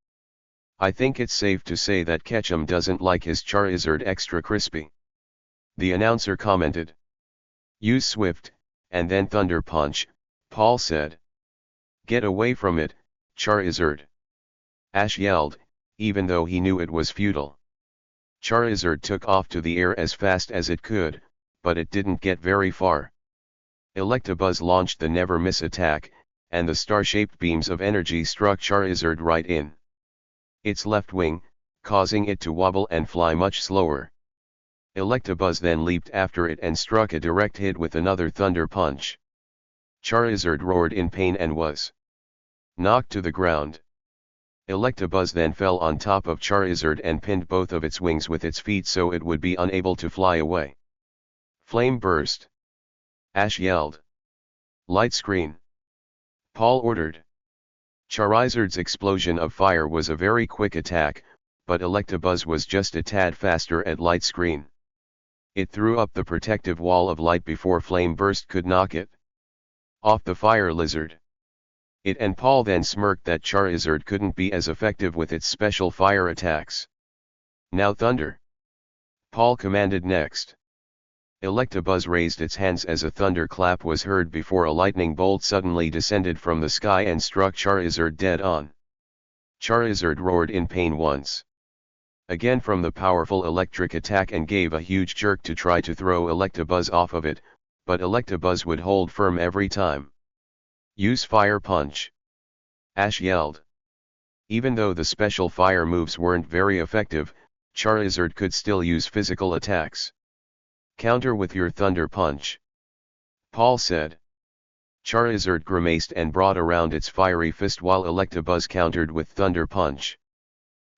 I think it's safe to say that Ketchum doesn't like his Charizard extra crispy. The announcer commented. Use Swift, and then Thunder Punch, Paul said. Get away from it, Charizard. Ash yelled, even though he knew it was futile. Charizard took off to the air as fast as it could, but it didn't get very far. Electabuzz launched the Never Miss attack, and the star-shaped beams of energy struck Charizard right in its left wing, causing it to wobble and fly much slower. Electabuzz then leaped after it and struck a direct hit with another Thunder Punch. Charizard roared in pain and was knocked to the ground. Electabuzz then fell on top of Charizard and pinned both of its wings with its feet so it would be unable to fly away. Flame Burst. Ash yelled. Light Screen. Paul ordered. Charizard's explosion of fire was a very quick attack, but Electabuzz was just a tad faster at Light Screen. It threw up the protective wall of light before Flame Burst could knock it off the fire lizard. It and Paul then smirked that Charizard couldn't be as effective with its special fire attacks. Now Thunder. Paul commanded next. Electabuzz raised its hands as a thunderclap was heard before a lightning bolt suddenly descended from the sky and struck Charizard dead on. Charizard roared in pain once again from the powerful electric attack and gave a huge jerk to try to throw Electabuzz off of it, but Electabuzz would hold firm every time. Use Fire Punch. Ash yelled. Even though the special fire moves weren't very effective, Charizard could still use physical attacks. Counter with your Thunder Punch. Paul said. Charizard grimaced and brought around its fiery fist while Electabuzz countered with Thunder Punch.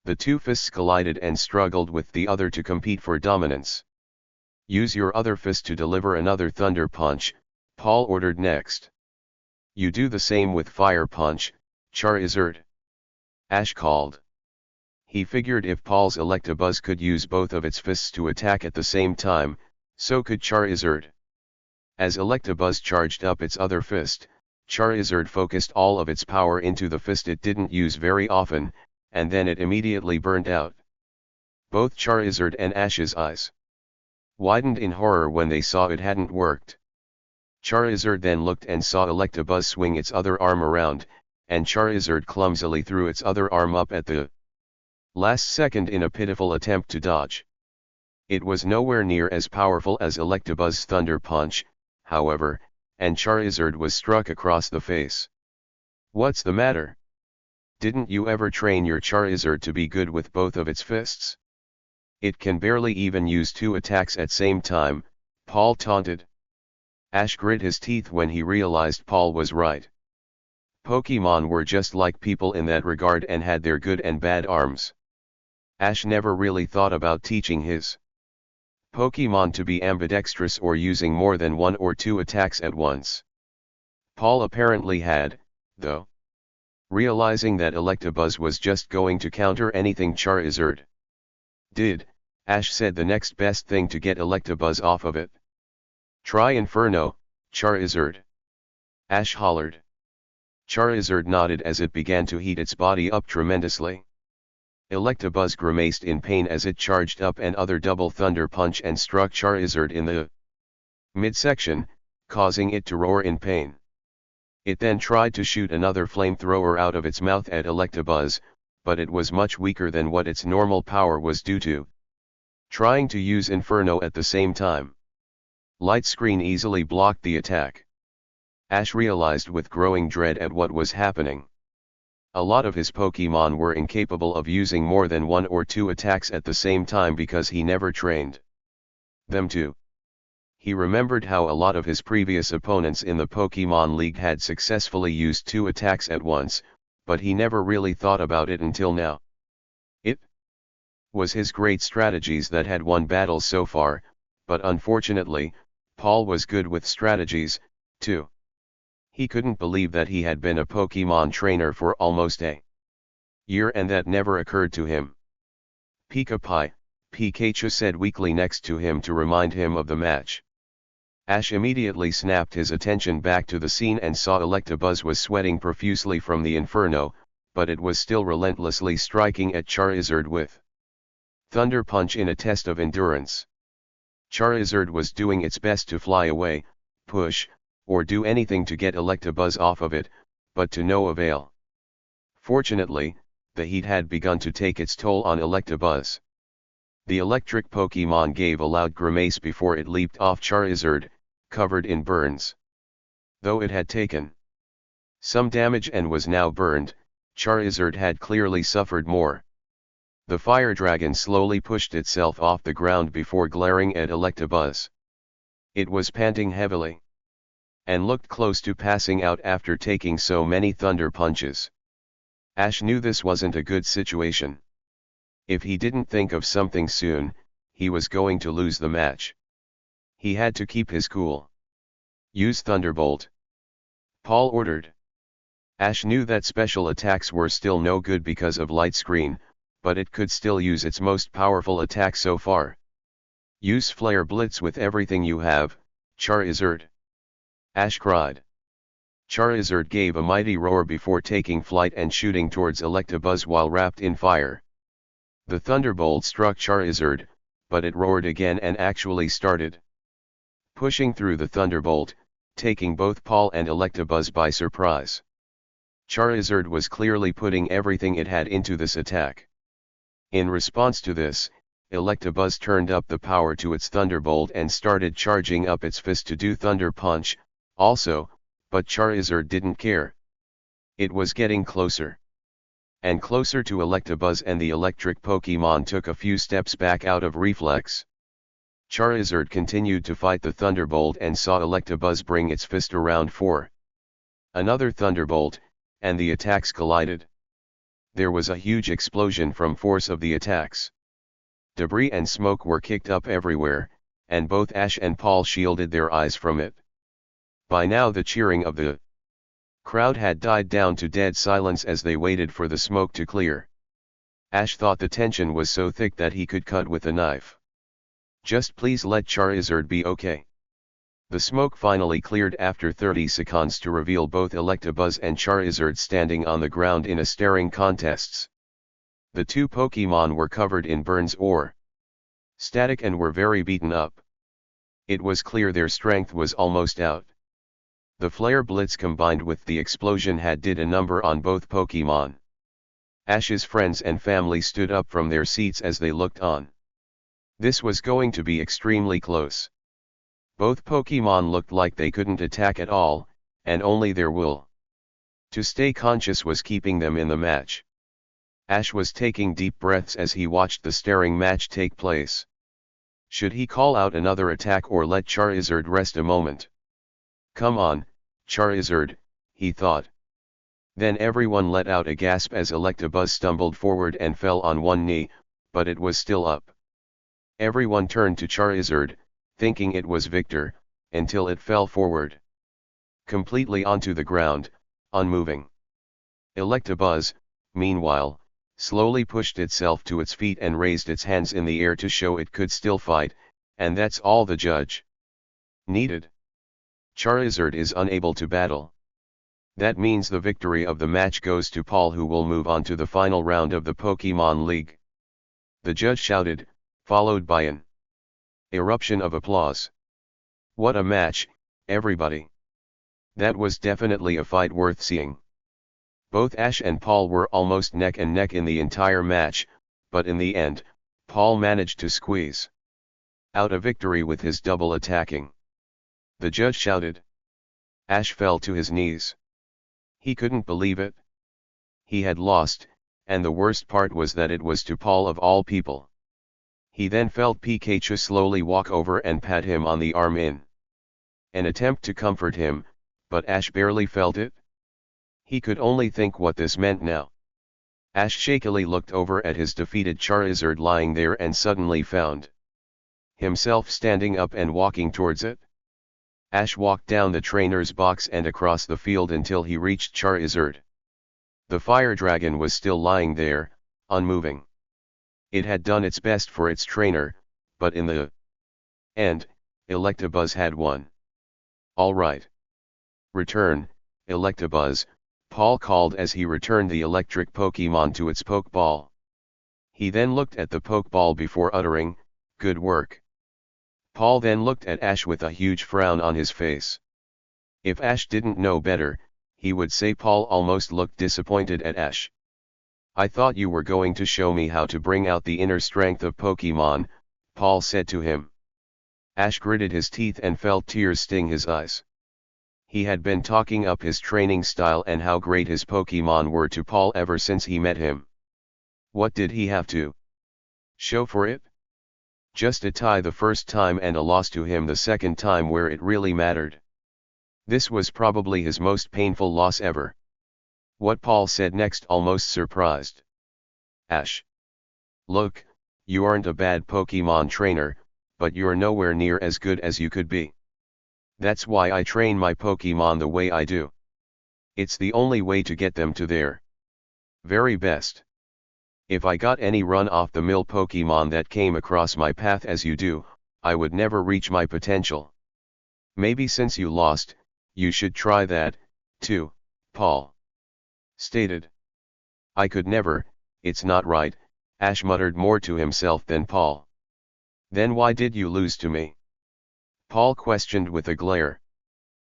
The two fists collided and struggled with the other to compete for dominance. Use your other fist to deliver another Thunder Punch, Paul ordered next. You do the same with Fire Punch, Charizard. Ash called. He figured if Paul's Electabuzz could use both of its fists to attack at the same time, so could Charizard. As Electabuzz charged up its other fist, Charizard focused all of its power into the fist it didn't use very often, and then it immediately burned out. Both Charizard and Ash's eyes widened in horror when they saw it hadn't worked. Charizard then looked and saw Electabuzz swing its other arm around, and Charizard clumsily threw its other arm up at the last second in a pitiful attempt to dodge. It was nowhere near as powerful as Electabuzz's Thunder Punch, however, and Charizard was struck across the face. "What's the matter? Didn't you ever train your Charizard to be good with both of its fists? It can barely even use two attacks at same time," Paul taunted. Ash grit his teeth when he realized Paul was right. Pokemon were just like people in that regard and had their good and bad arms. Ash never really thought about teaching his Pokemon to be ambidextrous or using more than one or two attacks at once. Paul apparently had, though. Realizing that Electabuzz was just going to counter anything Charizard did, Ash said the next best thing to get Electabuzz off of it. "Try Inferno, Charizard!" Ash hollered. Charizard nodded as it began to heat its body up tremendously. Electabuzz grimaced in pain as it charged up another double Thunder Punch and struck Charizard in the midsection, causing it to roar in pain. It then tried to shoot another flamethrower out of its mouth at Electabuzz, but it was much weaker than what its normal power was due to. Trying to use Inferno at the same time. Light Screen easily blocked the attack. Ash realized with growing dread at what was happening. A lot of his Pokemon were incapable of using more than one or two attacks at the same time because he never trained them to. He remembered how a lot of his previous opponents in the Pokemon League had successfully used two attacks at once, but he never really thought about it until now. It was his great strategies that had won battles so far, but unfortunately, Paul was good with strategies, too. He couldn't believe that he had been a Pokemon trainer for almost a year and that never occurred to him. "Pika-Pi," Pikachu said weakly next to him to remind him of the match. Ash immediately snapped his attention back to the scene and saw Electabuzz was sweating profusely from the Inferno, but it was still relentlessly striking at Charizard with Thunder Punch in a test of endurance. Charizard was doing its best to fly away, push, or do anything to get Electabuzz off of it, but to no avail. Fortunately, the heat had begun to take its toll on Electabuzz. The electric Pokemon gave a loud grimace before it leaped off Charizard, covered in burns. Though it had taken some damage and was now burned, Charizard had clearly suffered more. The fire dragon slowly pushed itself off the ground before glaring at Electabuzz. It was panting heavily and looked close to passing out after taking so many thunder punches. Ash knew this wasn't a good situation. If he didn't think of something soon, he was going to lose the match. He had to keep his cool. "Use Thunderbolt," Paul ordered. Ash knew that special attacks were still no good because of Light Screen, but it could still use its most powerful attack so far. "Use Flare Blitz with everything you have, Charizard," Ash cried. Charizard gave a mighty roar before taking flight and shooting towards Electabuzz while wrapped in fire. The Thunderbolt struck Charizard, but it roared again and actually started pushing through the Thunderbolt, taking both Paul and Electabuzz by surprise. Charizard was clearly putting everything it had into this attack. In response to this, Electabuzz turned up the power to its Thunderbolt and started charging up its fist to do Thunder Punch, also, but Charizard didn't care. It was getting closer and closer to Electabuzz, and the electric Pokemon took a few steps back out of reflex. Charizard continued to fight the Thunderbolt and saw Electabuzz bring its fist around for another Thunderbolt, and the attacks collided. There was a huge explosion from force of the attacks. Debris and smoke were kicked up everywhere, and both Ash and Paul shielded their eyes from it. By now the cheering of the crowd had died down to dead silence as they waited for the smoke to clear. Ash thought the tension was so thick that he could cut with a knife. Just please let Charizard be okay. The smoke finally cleared after 30 seconds to reveal both Electabuzz and Charizard standing on the ground in a staring contests. The two Pokémon were covered in burns or static and were very beaten up. It was clear their strength was almost out. The flare blitz combined with the explosion did a number on both Pokémon. Ash's friends and family stood up from their seats as they looked on. This was going to be extremely close. Both Pokémon looked like they couldn't attack at all, and only their will to stay conscious was keeping them in the match. Ash was taking deep breaths as he watched the staring match take place. Should he call out another attack or let Charizard rest a moment? Come on, Charizard, he thought. Then everyone let out a gasp as Electabuzz stumbled forward and fell on one knee, but it was still up. Everyone turned to Charizard, thinking it was Victor, until it fell forward completely onto the ground, unmoving. Electabuzz, meanwhile, slowly pushed itself to its feet and raised its hands in the air to show it could still fight, and that's all the judge needed. Charizard is unable to battle. That means the victory of the match goes to Paul, who will move on to the final round of the Pokémon League. The judge shouted, followed by an eruption of applause. What a match, everybody. That was definitely a fight worth seeing. Both Ash and Paul were almost neck and neck in the entire match, but in the end, Paul managed to squeeze out a victory with his double attacking. The judge shouted. Ash fell to his knees. He couldn't believe it. He had lost, and the worst part was that it was to Paul of all people. He then felt Pikachu slowly walk over and pat him on the arm in an attempt to comfort him, but Ash barely felt it. He could only think what this meant now. Ash shakily looked over at his defeated Charizard lying there and suddenly found himself standing up and walking towards it. Ash walked down the trainer's box and across the field until he reached Charizard. The fire dragon was still lying there, unmoving. It had done its best for its trainer, but in the end, Electabuzz had won. All right. Return, Electabuzz, Paul called as he returned the electric Pokemon to its Pokeball. He then looked at the Pokeball before uttering, "Good work." Paul then looked at Ash with a huge frown on his face. If Ash didn't know better, he would say Paul almost looked disappointed at Ash. "I thought you were going to show me how to bring out the inner strength of Pokemon," Paul said to him. Ash gritted his teeth and felt tears sting his eyes. He had been talking up his training style and how great his Pokemon were to Paul ever since he met him. What did he have to show for it? Just a tie the first time and a loss to him the second time where it really mattered. This was probably his most painful loss ever. What Paul said next almost surprised Ash. "Look, you aren't a bad Pokemon trainer, but you're nowhere near as good as you could be. That's why I train my Pokemon the way I do. It's the only way to get them to their very best. If I got any run-off-the-mill Pokemon that came across my path as you do, I would never reach my potential. Maybe since you lost, you should try that, too," Paul stated. "I could never, it's not right," Ash muttered more to himself than Paul. "Then why did you lose to me?" Paul questioned with a glare.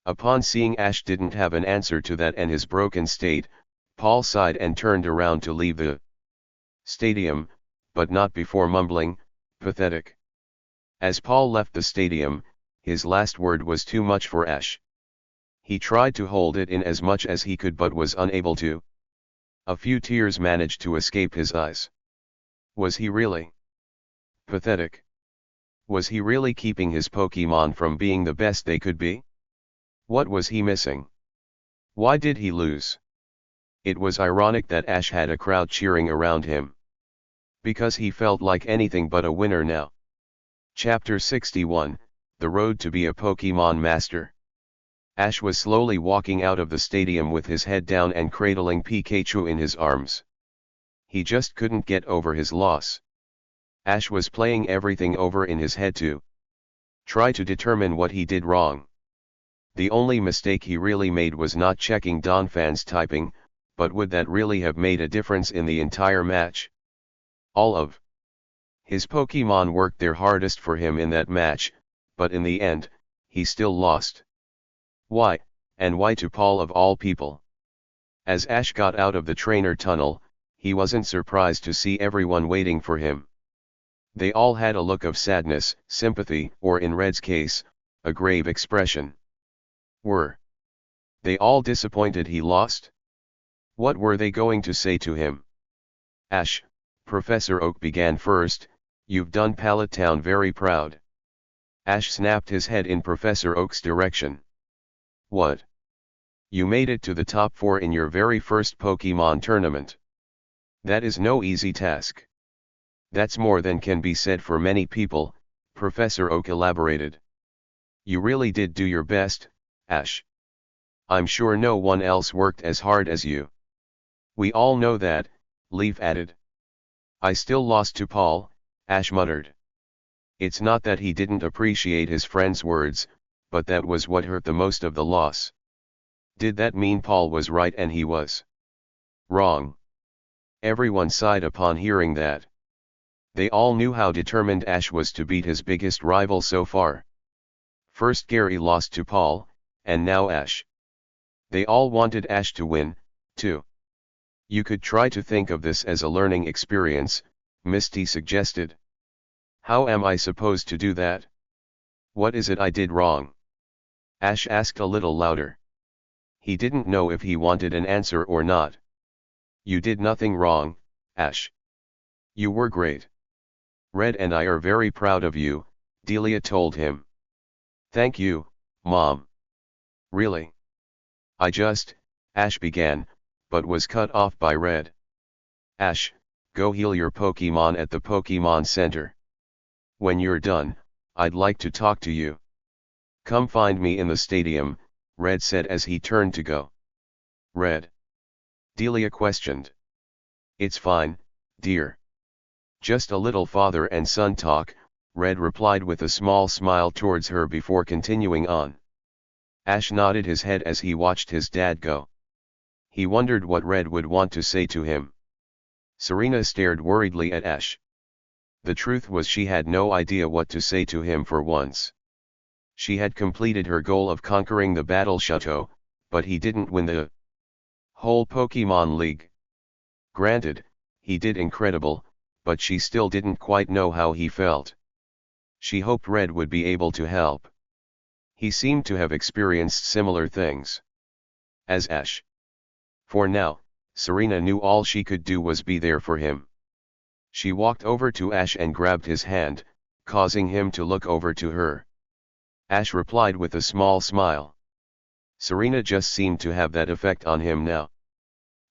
Upon seeing Ash didn't have an answer to that and his broken state, Paul sighed and turned around to leave the stadium, but not before mumbling, "Pathetic." As Paul left the stadium, his last word was too much for Ash. He tried to hold it in as much as he could but was unable to. A few tears managed to escape his eyes. Was he really pathetic? Was he really keeping his Pokemon from being the best they could be? What was he missing? Why did he lose? It was ironic that Ash had a crowd cheering around him, because he felt like anything but a winner now. Chapter 61, The Road to be a Pokemon Master. Ash was slowly walking out of the stadium with his head down and cradling Pikachu in his arms. He just couldn't get over his loss. Ash was playing everything over in his head to try to determine what he did wrong. The only mistake he really made was not checking Donphan's typing, but would that really have made a difference in the entire match? All of his Pokemon worked their hardest for him in that match, but in the end, he still lost. Why, and why to Paul of all people? As Ash got out of the trainer tunnel, he wasn't surprised to see everyone waiting for him. They all had a look of sadness, sympathy, or in Red's case, a grave expression. Were they all disappointed he lost? What were they going to say to him? Ash, Professor Oak began first, you've done Pallet Town very proud. Ash snapped his head in Professor Oak's direction. What? You made it to the top 4 in your very first Pokemon tournament. That is no easy task. That's more than can be said for many people, Professor Oak elaborated. You really did do your best, Ash. I'm sure no one else worked as hard as you. We all know that, Leaf added. I still lost to Paul, Ash muttered. It's not that he didn't appreciate his friend's words, but that was what hurt the most of the loss. Did that mean Paul was right and he was wrong? Everyone sighed upon hearing that. They all knew how determined Ash was to beat his biggest rival so far. First Gary lost to Paul, and now Ash. They all wanted Ash to win, too. You could try to think of this as a learning experience, Misty suggested. How am I supposed to do that? What is it I did wrong? Ash asked a little louder. He didn't know if he wanted an answer or not. You did nothing wrong, Ash. You were great. Red and I are very proud of you, Delia told him. Thank you, Mom. Really? Ash began, but was cut off by Red. Ash, go heal your Pokemon at the Pokemon Center. When you're done, I'd like to talk to you. Come find me in the stadium, Red said as he turned to go. Red? Delia questioned. It's fine, dear. Just a little father and son talk, Red replied with a small smile towards her before continuing on. Ash nodded his head as he watched his dad go. He wondered what Red would want to say to him. Serena stared worriedly at Ash. The truth was she had no idea what to say to him for once. She had completed her goal of conquering the Battle Chateau, but he didn't win the whole Pokemon League. Granted, he did incredible, but she still didn't quite know how he felt. She hoped Red would be able to help. He seemed to have experienced similar things as Ash. For now, Serena knew all she could do was be there for him. She walked over to Ash and grabbed his hand, causing him to look over to her. Ash replied with a small smile. Serena just seemed to have that effect on him now.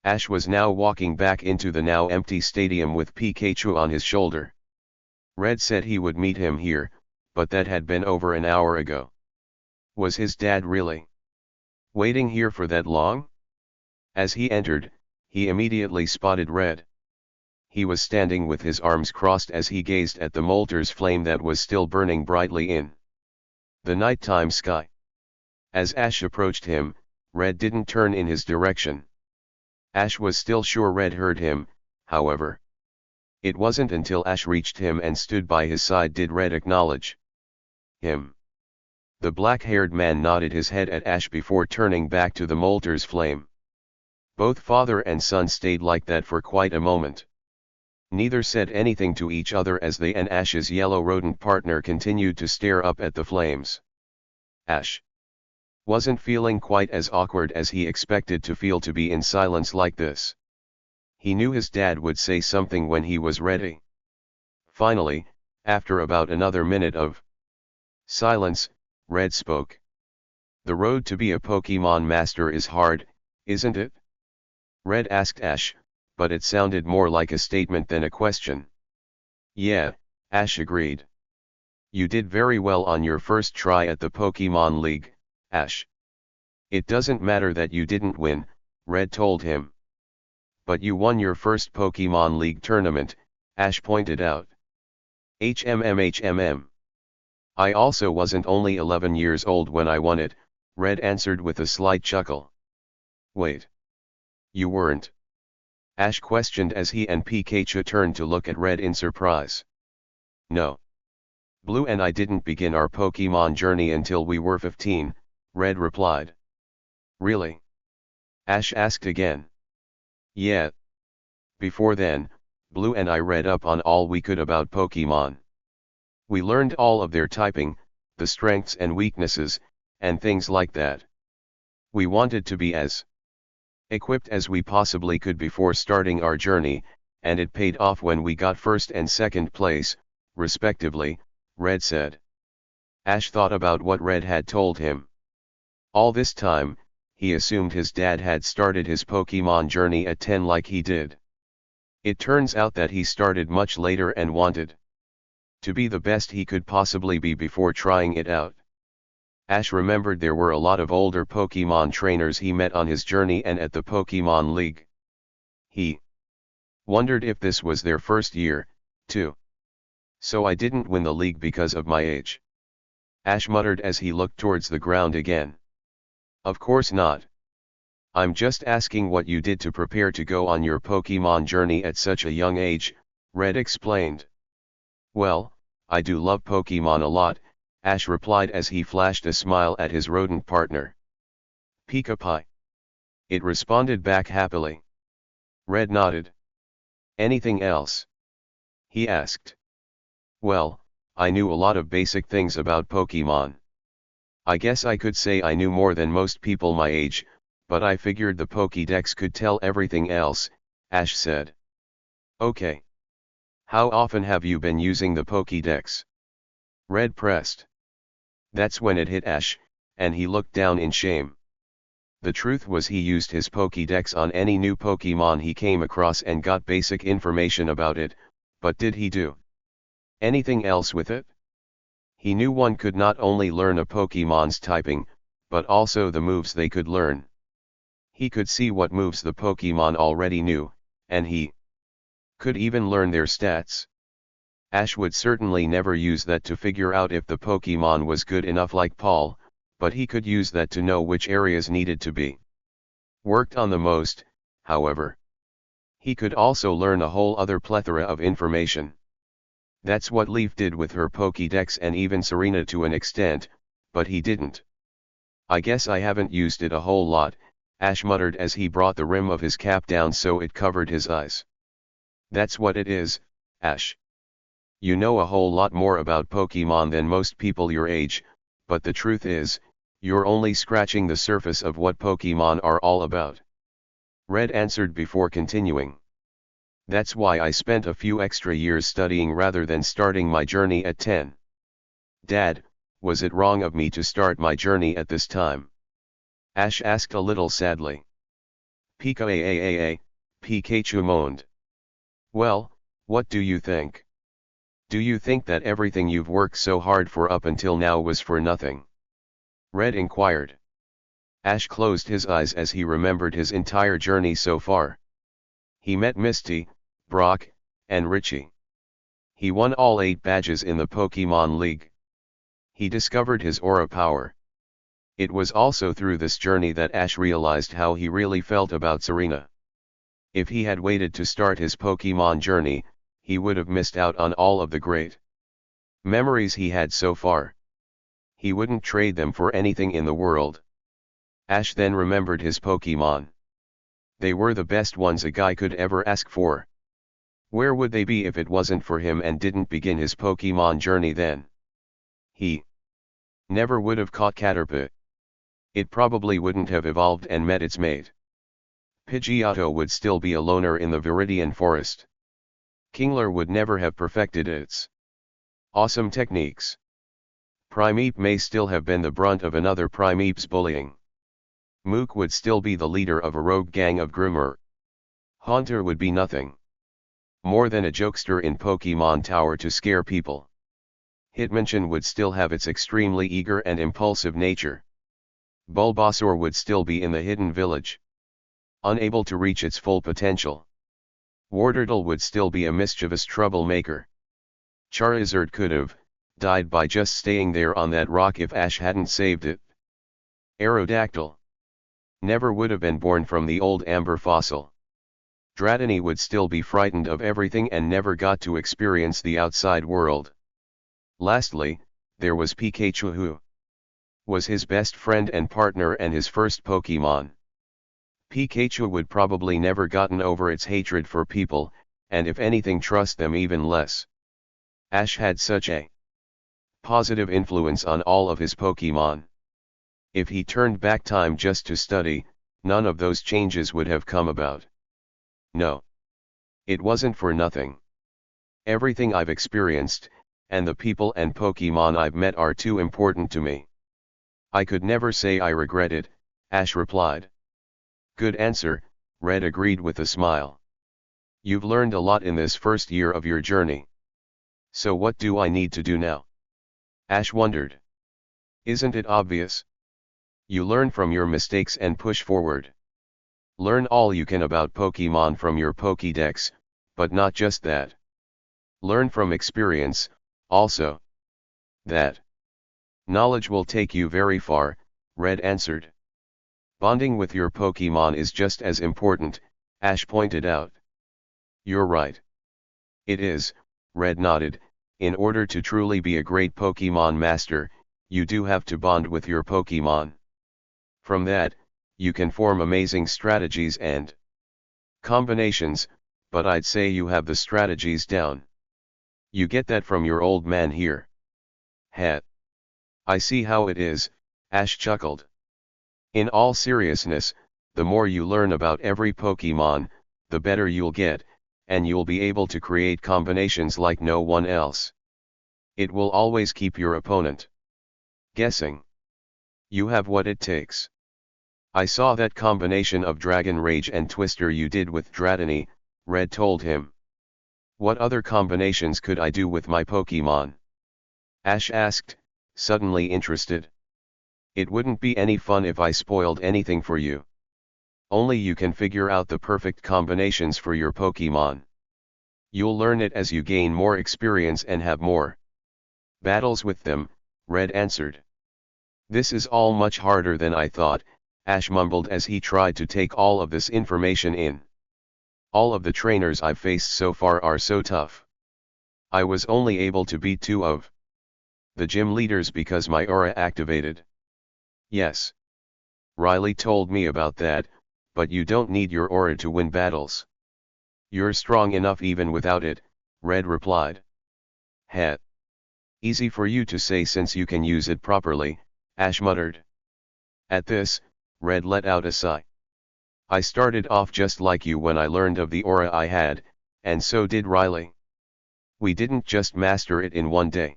Ash was now walking back into the now empty stadium with Pikachu on his shoulder. Red said he would meet him here, but that had been over an hour ago. Was his dad really waiting here for that long? As he entered, he immediately spotted Red. He was standing with his arms crossed as he gazed at the Moltres flame that was still burning brightly in the nighttime sky. As Ash approached him, Red didn't turn in his direction. Ash was still sure Red heard him, however. It wasn't until Ash reached him and stood by his side did Red acknowledge him. The black-haired man nodded his head at Ash before turning back to the Moltres flame. Both father and son stayed like that for quite a moment. Neither said anything to each other as they and Ash's yellow rodent partner continued to stare up at the flames. Ash wasn't feeling quite as awkward as he expected to feel to be in silence like this. He knew his dad would say something when he was ready. Finally, after about another minute of silence, Red spoke. The road to be a Pokemon master is hard, isn't it? Red asked Ash, but it sounded more like a statement than a question. Yeah, Ash agreed. You did very well on your first try at the Pokemon League, Ash. It doesn't matter that you didn't win, Red told him. But you won your first Pokemon League tournament, Ash pointed out. HMM. I also wasn't only 11 years old when I won it, Red answered with a slight chuckle. Wait. You weren't? Ash questioned as he and Pikachu turned to look at Red in surprise. No. Blue and I didn't begin our Pokemon journey until we were 15, Red replied. Really? Ash asked again. Yeah. Before then, Blue and I read up on all we could about Pokemon. We learned all of their typing, the strengths and weaknesses, and things like that. We wanted to be as equipped as we possibly could before starting our journey, and it paid off when we got first and second place, respectively, Red said. Ash thought about what Red had told him. All this time, he assumed his dad had started his Pokemon journey at 10 like he did. It turns out that he started much later and wanted to be the best he could possibly be before trying it out. Ash remembered there were a lot of older Pokemon trainers he met on his journey and at the Pokemon League. He wondered if this was their first year, too. So I didn't win the league because of my age. Ash muttered as he looked towards the ground again. Of course not. I'm just asking what you did to prepare to go on your Pokemon journey at such a young age, Red explained. Well, I do love Pokemon a lot, Ash replied as he flashed a smile at his rodent partner. Pika-Pie. It responded back happily. Red nodded. Anything else? He asked. Well, I knew a lot of basic things about Pokemon. I guess I could say I knew more than most people my age, but I figured the Pokédex could tell everything else, Ash said. Okay. How often have you been using the Pokédex? Red pressed. That's when it hit Ash, and he looked down in shame. The truth was he used his Pokédex on any new Pokemon he came across and got basic information about it, but did he do anything else with it? He knew one could not only learn a Pokemon's typing, but also the moves they could learn. He could see what moves the Pokemon already knew, and he could even learn their stats. Ash would certainly never use that to figure out if the Pokemon was good enough like Paul, but he could use that to know which areas needed to be worked on the most, however. He could also learn a whole other plethora of information. That's what Leaf did with her Pokédex and even Serena to an extent, but he didn't. I guess I haven't used it a whole lot, Ash muttered as he brought the rim of his cap down so it covered his eyes. That's what it is, Ash. You know a whole lot more about Pokemon than most people your age, but the truth is, you're only scratching the surface of what Pokemon are all about. Red answered before continuing. That's why I spent a few extra years studying rather than starting my journey at 10. Dad, was it wrong of me to start my journey at this time? Ash asked a little sadly. Pikachu moaned. Well, what do you think? Do you think that everything you've worked so hard for up until now was for nothing? Red inquired. Ash closed his eyes as he remembered his entire journey so far. He met Misty, Brock, and Richie. He won all 8 badges in the Pokemon League. He discovered his aura power. It was also through this journey that Ash realized how he really felt about Serena. If he had waited to start his Pokemon journey, he would have missed out on all of the great memories he had so far. He wouldn't trade them for anything in the world. Ash then remembered his Pokemon. They were the best ones a guy could ever ask for. Where would they be if it wasn't for him and didn't begin his Pokemon journey then? He never would have caught Caterpie. It probably wouldn't have evolved and met its mate. Pidgeotto would still be a loner in the Viridian Forest. Kingler would never have perfected its awesome techniques. Primeape may still have been the brunt of another Primeape's bullying. Mook would still be the leader of a rogue gang of groomer. Haunter would be nothing more than a jokester in Pokemon Tower to scare people. Hitmonchan would still have its extremely eager and impulsive nature. Bulbasaur would still be in the hidden village. unable to reach its full potential. Wartortle would still be a mischievous troublemaker. Charizard could have died by just staying there on that rock if Ash hadn't saved it. Aerodactyl never would have been born from the old amber fossil. Dratini would still be frightened of everything and never got to experience the outside world. Lastly, there was Pikachu, who was his best friend and partner and his first Pokemon. Pikachu would probably never gotten over its hatred for people, and if anything trust them even less. Ash had such a positive influence on all of his Pokemon. If he turned back time just to study, none of those changes would have come about. No. It wasn't for nothing. Everything I've experienced, and the people and Pokemon I've met are too important to me. I could never say I regret it, Ash replied. Good answer, Red agreed with a smile. You've learned a lot in this first year of your journey. So what do I need to do now? Ash wondered. Isn't it obvious? You learn from your mistakes and push forward. Learn all you can about Pokemon from your Pokédex, but not just that. Learn from experience, also. That knowledge will take you very far, Red answered. Bonding with your Pokemon is just as important, Ash pointed out. You're right. It is, Red nodded. In order to truly be a great Pokemon master, you do have to bond with your Pokemon. From that, you can form amazing strategies and combinations, but I'd say you have the strategies down. You get that from your old man here. Heh. I see how it is, Ash chuckled. In all seriousness, the more you learn about every Pokemon, the better you'll get, and you'll be able to create combinations like no one else. It will always keep your opponent guessing. You have what it takes. I saw that combination of Dragon Rage and Twister you did with Dratini, Red told him. What other combinations could I do with my Pokemon? Ash asked, suddenly interested. It wouldn't be any fun if I spoiled anything for you. Only you can figure out the perfect combinations for your Pokemon. You'll learn it as you gain more experience and have more battles with them, Red answered. This is all much harder than I thought, Ash mumbled as he tried to take all of this information in. All of the trainers I've faced so far are so tough. I was only able to beat 2 of the gym leaders because my aura activated. Yes. Riley told me about that, but you don't need your aura to win battles. You're strong enough even without it, Red replied. Heh. Easy for you to say since you can use it properly, Ash muttered. At this, Red let out a sigh. I started off just like you when I learned of the aura I had, and so did Riley. We didn't just master it in one day.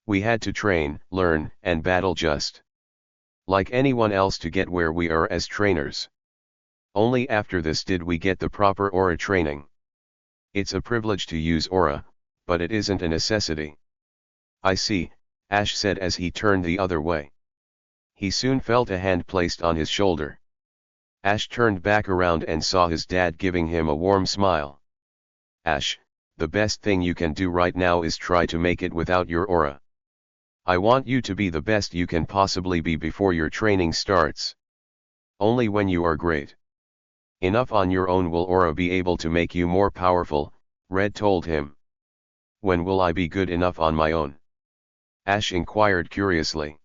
We had to train, learn, and battle just like anyone else to get where we are as trainers. Only after this did we get the proper aura training. It's a privilege to use aura, but it isn't a necessity. I see, Ash said as he turned the other way. He soon felt a hand placed on his shoulder. Ash turned back around and saw his dad giving him a warm smile. Ash, the best thing you can do right now is try to make it without your aura. I want you to be the best you can possibly be before your training starts. Only when you are great enough on your own will aura be able to make you more powerful, Red told him. When will I be good enough on my own? Ash inquired curiously.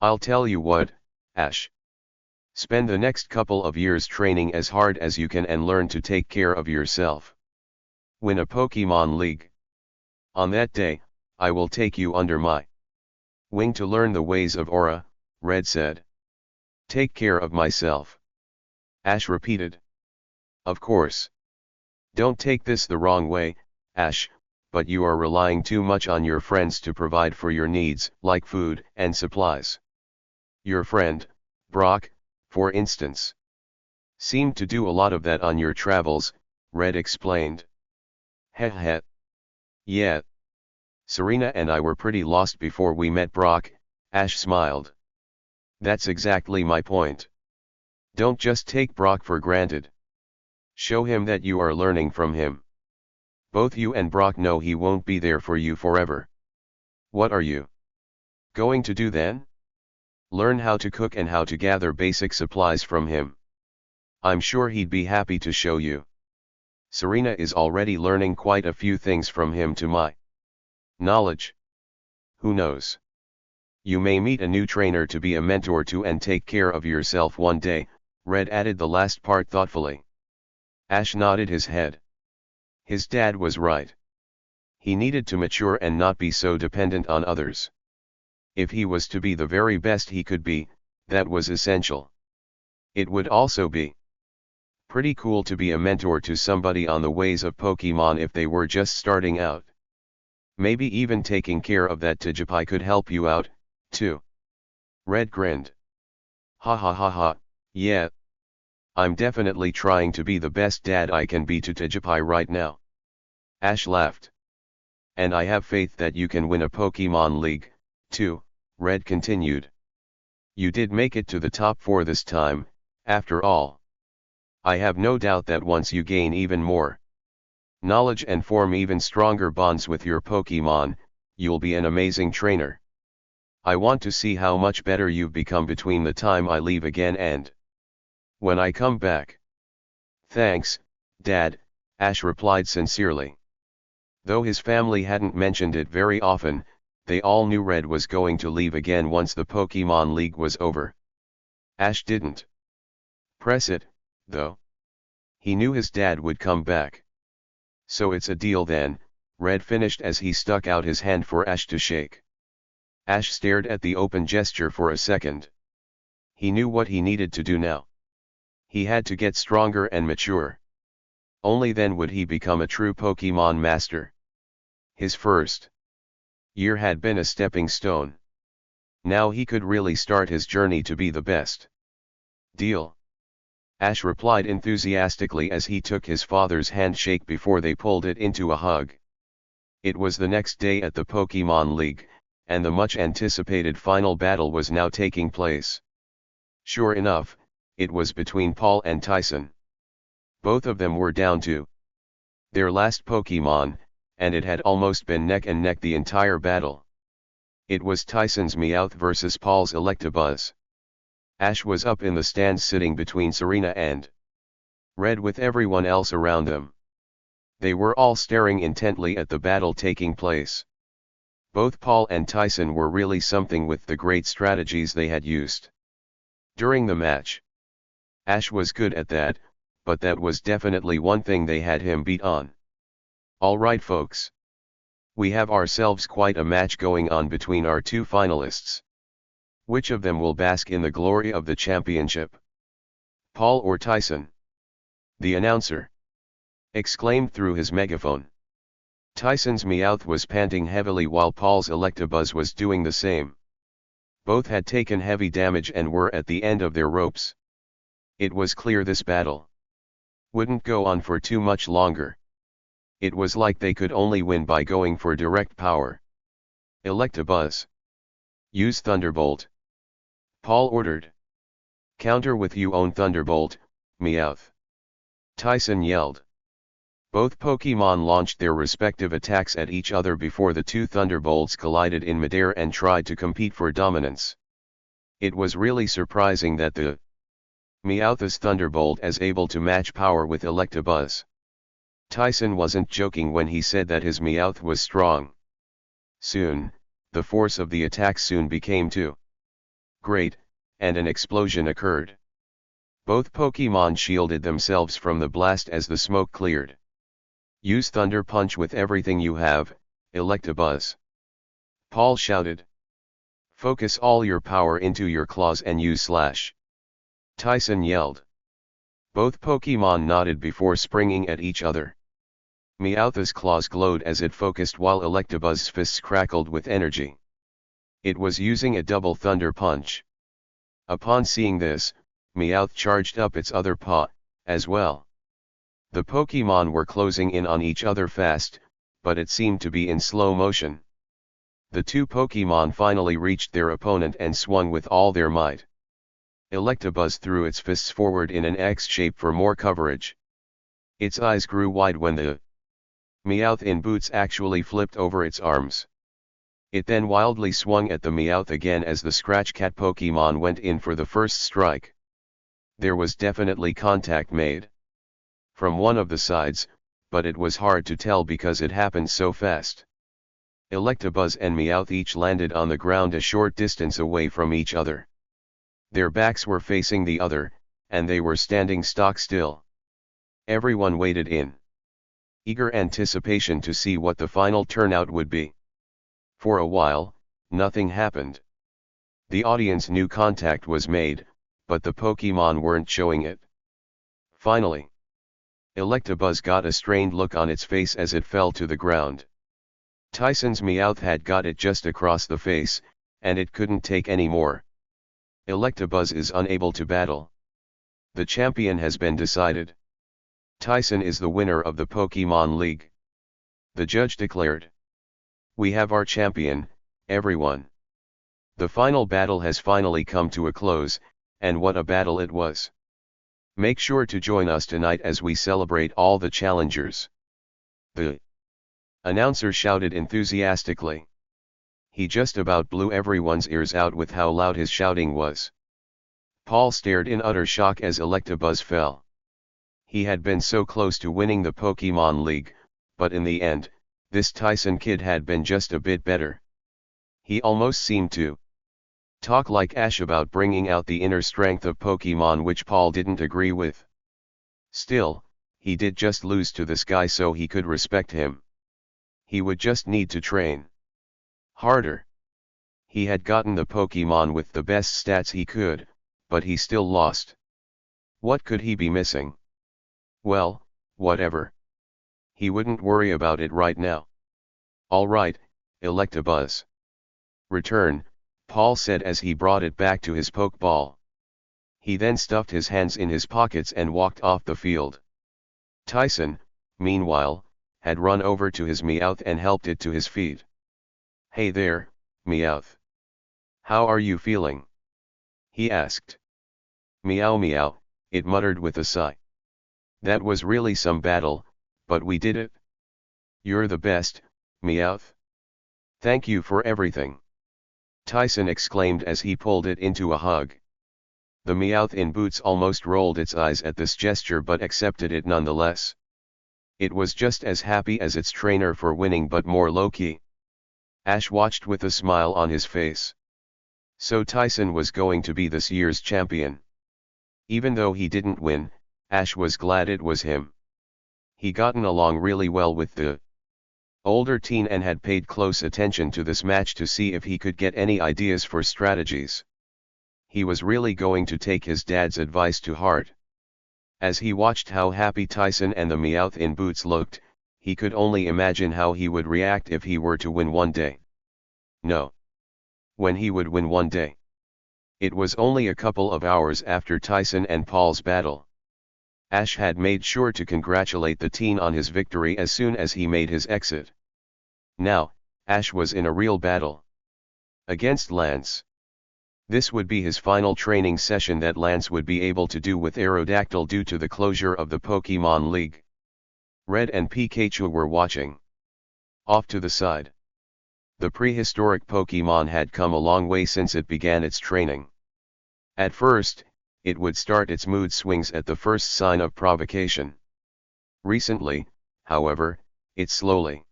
I'll tell you what, Ash. Spend the next couple of years training as hard as you can and learn to take care of yourself. Win a Pokemon League. On that day, I will take you under my wing to learn the ways of aura, Red said. Take care of myself. Ash repeated. Of course. Don't take this the wrong way, Ash, but you are relying too much on your friends to provide for your needs, like food and supplies. Your friend, Brock, for instance, seemed to do a lot of that on your travels, Red explained. Heh heh. Yeah. Serena and I were pretty lost before we met Brock, Ash smiled. That's exactly my point. Don't just take Brock for granted. Show him that you are learning from him. Both you and Brock know he won't be there for you forever. What are you going to do then? Learn how to cook and how to gather basic supplies from him. I'm sure he'd be happy to show you. Serena is already learning quite a few things from him to my knowledge. Who knows? You may meet a new trainer to be a mentor to and take care of yourself one day. Red added the last part thoughtfully. Ash nodded his head. His dad was right. He needed to mature and not be so dependent on others. If he was to be the very best he could be, that was essential. It would also be pretty cool to be a mentor to somebody on the ways of Pokemon if they were just starting out. Maybe even taking care of that Tijipai could help you out, too. Red grinned. Ha ha ha ha, yeah. I'm definitely trying to be the best dad I can be to Tijipai right now. Ash laughed. And I have faith that you can win a Pokemon League, too, Red continued. You did make it to the top 4 this time, after all. I have no doubt that once you gain even more knowledge and form even stronger bonds with your Pokemon, you'll be an amazing trainer. I want to see how much better you've become between the time I leave again and when I come back. Thanks, Dad, Ash replied sincerely. Though his family hadn't mentioned it very often, they all knew Red was going to leave again once the Pokemon League was over. Ash didn't press it, though. He knew his dad would come back. So it's a deal then, Red finished as he stuck out his hand for Ash to shake. Ash stared at the open gesture for a second. He knew what he needed to do now. He had to get stronger and mature. Only then would he become a true Pokemon master. His first year had been a stepping stone. Now he could really start his journey to be the best. Deal. Ash replied enthusiastically as he took his father's handshake before they pulled it into a hug. It was the next day at the Pokemon League, and the much-anticipated final battle was now taking place. Sure enough, it was between Paul and Tyson. Both of them were down to their last Pokemon, and it had almost been neck and neck the entire battle. It was Tyson's Meowth versus Paul's Electabuzz. Ash was up in the stands sitting between Serena and Red with everyone else around them. They were all staring intently at the battle taking place. Both Paul and Tyson were really something with the great strategies they had used during the match. Ash was good at that, but that was definitely one thing they had him beat on. Alright folks. We have ourselves quite a match going on between our two finalists. Which of them will bask in the glory of the championship? Paul or Tyson? The announcer exclaimed through his megaphone. Tyson's Meowth was panting heavily while Paul's Electabuzz was doing the same. Both had taken heavy damage and were at the end of their ropes. It was clear this battle wouldn't go on for too much longer. It was like they could only win by going for direct power. Electabuzz. Use Thunderbolt. Paul ordered. Counter with your own Thunderbolt, Meowth. Tyson yelled. Both Pokemon launched their respective attacks at each other before the two Thunderbolts collided in midair and tried to compete for dominance. It was really surprising that the Meowth's Thunderbolt is able to match power with Electabuzz. Tyson wasn't joking when he said that his Meowth was strong. Soon, the force of the attack soon became too great, and an explosion occurred. Both Pokemon shielded themselves from the blast as the smoke cleared. Use Thunder Punch with everything you have, Electabuzz. Paul shouted. Focus all your power into your claws and use Slash. Tyson yelled. Both Pokemon nodded before springing at each other. Meowth's claws glowed as it focused while Electabuzz's fists crackled with energy. It was using a double Thunder Punch. Upon seeing this, Meowth charged up its other paw, as well. The Pokemon were closing in on each other fast, but it seemed to be in slow motion. The two Pokemon finally reached their opponent and swung with all their might. Electabuzz threw its fists forward in an X shape for more coverage. Its eyes grew wide when the Meowth in boots actually flipped over its arms. It then wildly swung at the Meowth again as the Scratch Cat Pokémon went in for the first strike. There was definitely contact made from one of the sides, but it was hard to tell because it happened so fast. Electabuzz and Meowth each landed on the ground a short distance away from each other. Their backs were facing the other, and they were standing stock still. Everyone waited in eager anticipation to see what the final turnout would be. For a while, nothing happened. The audience knew contact was made, but the Pokémon weren't showing it. Finally, Electabuzz got a strained look on its face as it fell to the ground. Tyson's Meowth had got it just across the face, and it couldn't take any more. Electabuzz is unable to battle. The champion has been decided. Tyson is the winner of the Pokémon League. The judge declared. We have our champion, everyone. The final battle has finally come to a close, and what a battle it was. Make sure to join us tonight as we celebrate all the challengers. The announcer shouted enthusiastically. He just about blew everyone's ears out with how loud his shouting was. Paul stared in utter shock as Electabuzz fell. He had been so close to winning the Pokémon League, but in the end, this Tyson kid had been just a bit better. He almost seemed to talk like Ash about bringing out the inner strength of Pokémon, which Paul didn't agree with. Still, he did just lose to this guy, so he could respect him. He would just need to train harder. He had gotten the Pokémon with the best stats he could, but he still lost. What could he be missing? Well, whatever. He wouldn't worry about it right now. All right, Electabuzz. Return, Paul said as he brought it back to his Pokeball. He then stuffed his hands in his pockets and walked off the field. Tyson, meanwhile, had run over to his Meowth and helped it to his feet. Hey there, Meowth. How are you feeling? He asked. Meow meow, it muttered with a sigh. That was really some battle, but we did it. You're the best, Meowth. Thank you for everything. Tyson exclaimed as he pulled it into a hug. The Meowth in boots almost rolled its eyes at this gesture but accepted it nonetheless. It was just as happy as its trainer for winning, but more low-key. Ash watched with a smile on his face. So Tyson was going to be this year's champion. Even though he didn't win, Ash was glad it was him. He gotten along really well with the older teen and had paid close attention to this match to see if he could get any ideas for strategies. He was really going to take his dad's advice to heart. As he watched how happy Tyson and the Meowth in boots looked, he could only imagine how he would react if he were to win one day. No. When he would win one day. It was only a couple of hours after Tyson and Paul's battle. Ash had made sure to congratulate the teen on his victory as soon as he made his exit. Now, Ash was in a real battle against Lance. This would be his final training session that Lance would be able to do with Aerodactyl due to the closure of the Pokémon League. Red and Pikachu were watching. Off to the side. The prehistoric Pokémon had come a long way since it began its training. At first, it would start its mood swings at the first sign of provocation. Recently, however, it slowly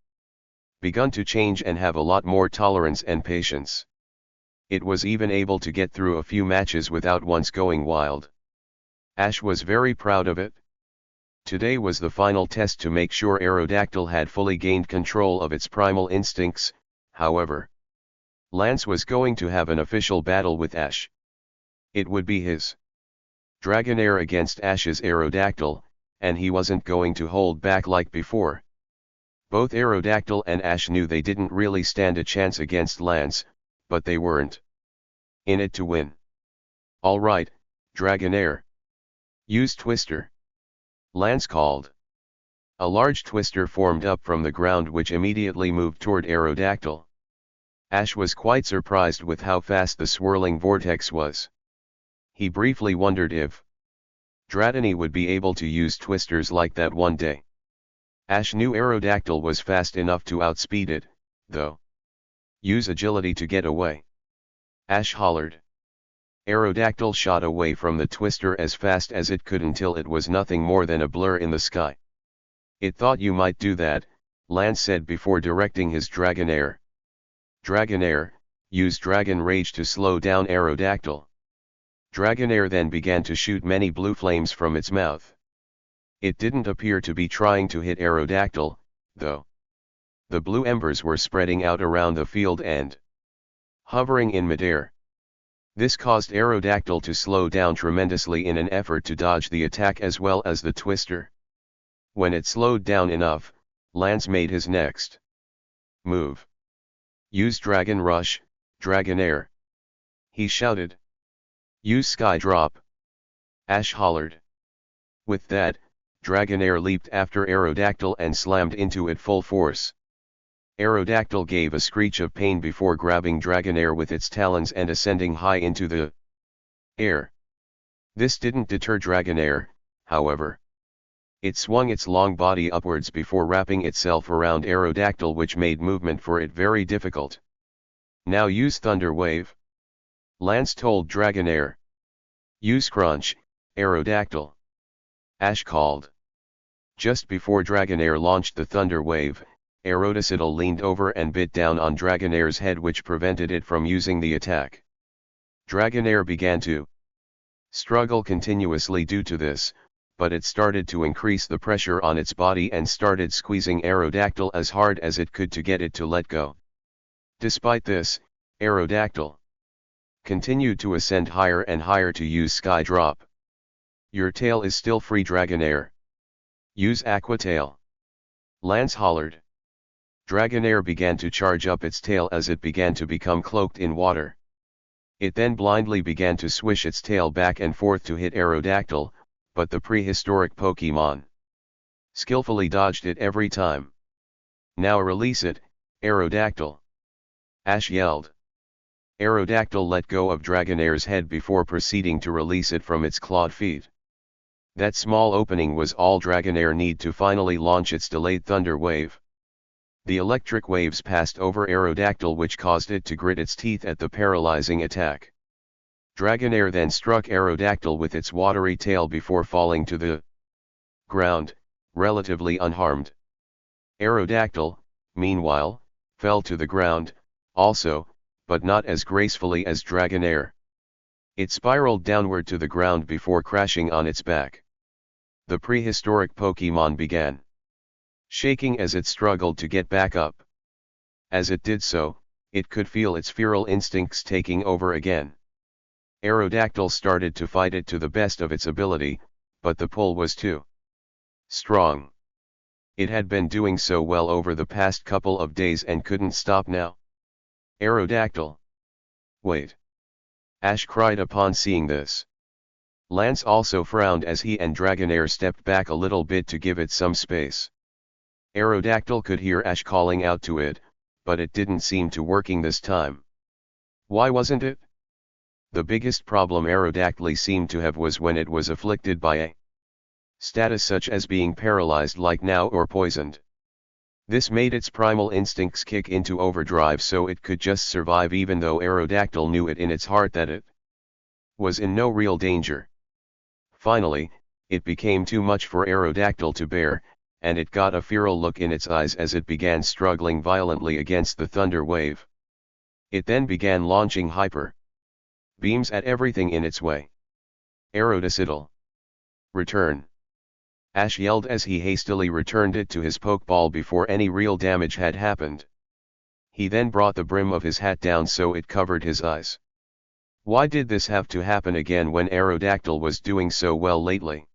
begun to change and have a lot more tolerance and patience. It was even able to get through a few matches without once going wild. Ash was very proud of it. Today was the final test to make sure Aerodactyl had fully gained control of its primal instincts. However, Lance was going to have an official battle with Ash. It would be his Dragonair against Ash's Aerodactyl, and he wasn't going to hold back like before. Both Aerodactyl and Ash knew they didn't really stand a chance against Lance, but they weren't in it to win. All right, Dragonair. Use Twister. Lance called. A large twister formed up from the ground which immediately moved toward Aerodactyl. Ash was quite surprised with how fast the swirling vortex was. He briefly wondered if Dratini would be able to use twisters like that one day. Ash knew Aerodactyl was fast enough to outspeed it, though. Use agility to get away. Ash hollered. Aerodactyl shot away from the twister as fast as it could until it was nothing more than a blur in the sky. It thought you might do that, Lance said before directing his Dragonair. Dragonair, use Dragon Rage to slow down Aerodactyl. Dragonair then began to shoot many blue flames from its mouth. It didn't appear to be trying to hit Aerodactyl, though. The blue embers were spreading out around the field and hovering in midair. This caused Aerodactyl to slow down tremendously in an effort to dodge the attack as well as the twister. When it slowed down enough, Lance made his next move. Use Dragon Rush, Dragonair. He shouted. Use Sky Drop. Ash hollered. With that, Dragonair leaped after Aerodactyl and slammed into it full force. Aerodactyl gave a screech of pain before grabbing Dragonair with its talons and ascending high into the air. This didn't deter Dragonair, however. It swung its long body upwards before wrapping itself around Aerodactyl, which made movement for it very difficult. Now use Thunder Wave. Lance told Dragonair. Use Crunch, Aerodactyl. Ash called. Just before Dragonair launched the Thunder Wave, Aerodactyl leaned over and bit down on Dragonair's head, which prevented it from using the attack. Dragonair began to struggle continuously due to this, but it started to increase the pressure on its body and started squeezing Aerodactyl as hard as it could to get it to let go. Despite this, Aerodactyl continued to ascend higher and higher to use Sky Drop. Your tail is still free, Dragonair. Use Aqua Tail. Lance hollered. Dragonair began to charge up its tail as it began to become cloaked in water. It then blindly began to swish its tail back and forth to hit Aerodactyl, but the prehistoric Pokemon skillfully dodged it every time. Now release it, Aerodactyl. Ash yelled. Aerodactyl let go of Dragonair's head before proceeding to release it from its clawed feet. That small opening was all Dragonair needed to finally launch its delayed Thunder Wave. The electric waves passed over Aerodactyl, which caused it to grit its teeth at the paralyzing attack. Dragonair then struck Aerodactyl with its watery tail before falling to the ground, relatively unharmed. Aerodactyl, meanwhile, fell to the ground, also, but not as gracefully as Dragonair. It spiraled downward to the ground before crashing on its back. The prehistoric Pokemon began shaking as it struggled to get back up. As it did so, it could feel its feral instincts taking over again. Aerodactyl started to fight it to the best of its ability, but the pull was too strong. It had been doing so well over the past couple of days and couldn't stop now. Aerodactyl. Wait. Ash cried upon seeing this. Lance also frowned as he and Dragonair stepped back a little bit to give it some space. Aerodactyl could hear Ash calling out to it, but it didn't seem to working this time. Why wasn't it? The biggest problem Aerodactyl seemed to have was when it was afflicted by a status such as being paralyzed like now or poisoned. This made its primal instincts kick into overdrive so it could just survive, even though Aerodactyl knew it in its heart that it was in no real danger. Finally, it became too much for Aerodactyl to bear, and it got a feral look in its eyes as it began struggling violently against the Thunder Wave. It then began launching hyper beams at everything in its way. Aerodactyl. Return. Ash yelled as he hastily returned it to his Pokeball before any real damage had happened. He then brought the brim of his hat down so it covered his eyes. Why did this have to happen again when Aerodactyl was doing so well lately?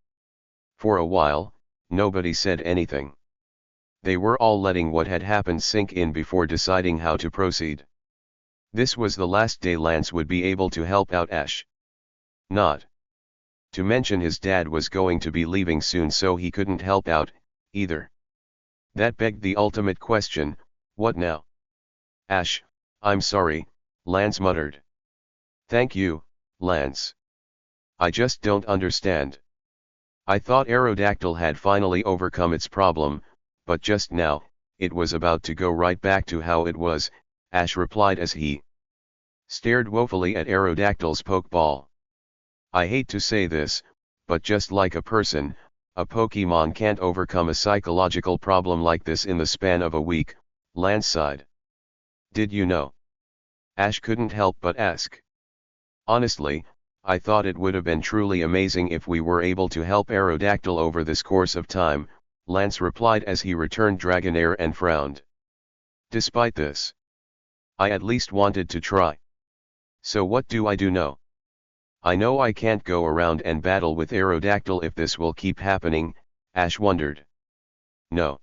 For a while, nobody said anything. They were all letting what had happened sink in before deciding how to proceed. This was the last day Lance would be able to help out Ash. Not to mention his dad was going to be leaving soon, so he couldn't help out, either. That begged the ultimate question, what now? Ash, I'm sorry, Lance muttered. Thank you, Lance. I just don't understand. I thought Aerodactyl had finally overcome its problem, but just now, it was about to go right back to how it was, Ash replied as he stared woefully at Aerodactyl's pokeball. I hate to say this, but just like a person, a Pokemon can't overcome a psychological problem like this in the span of a week, Lance sighed. Did you know? Ash couldn't help but ask. Honestly, I thought it would have been truly amazing if we were able to help Aerodactyl over this course of time, Lance replied as he returned Dragonair and frowned. Despite this, I at least wanted to try. So what do I do now? I know I can't go around and battle with Aerodactyl if this will keep happening, Ash wondered. No.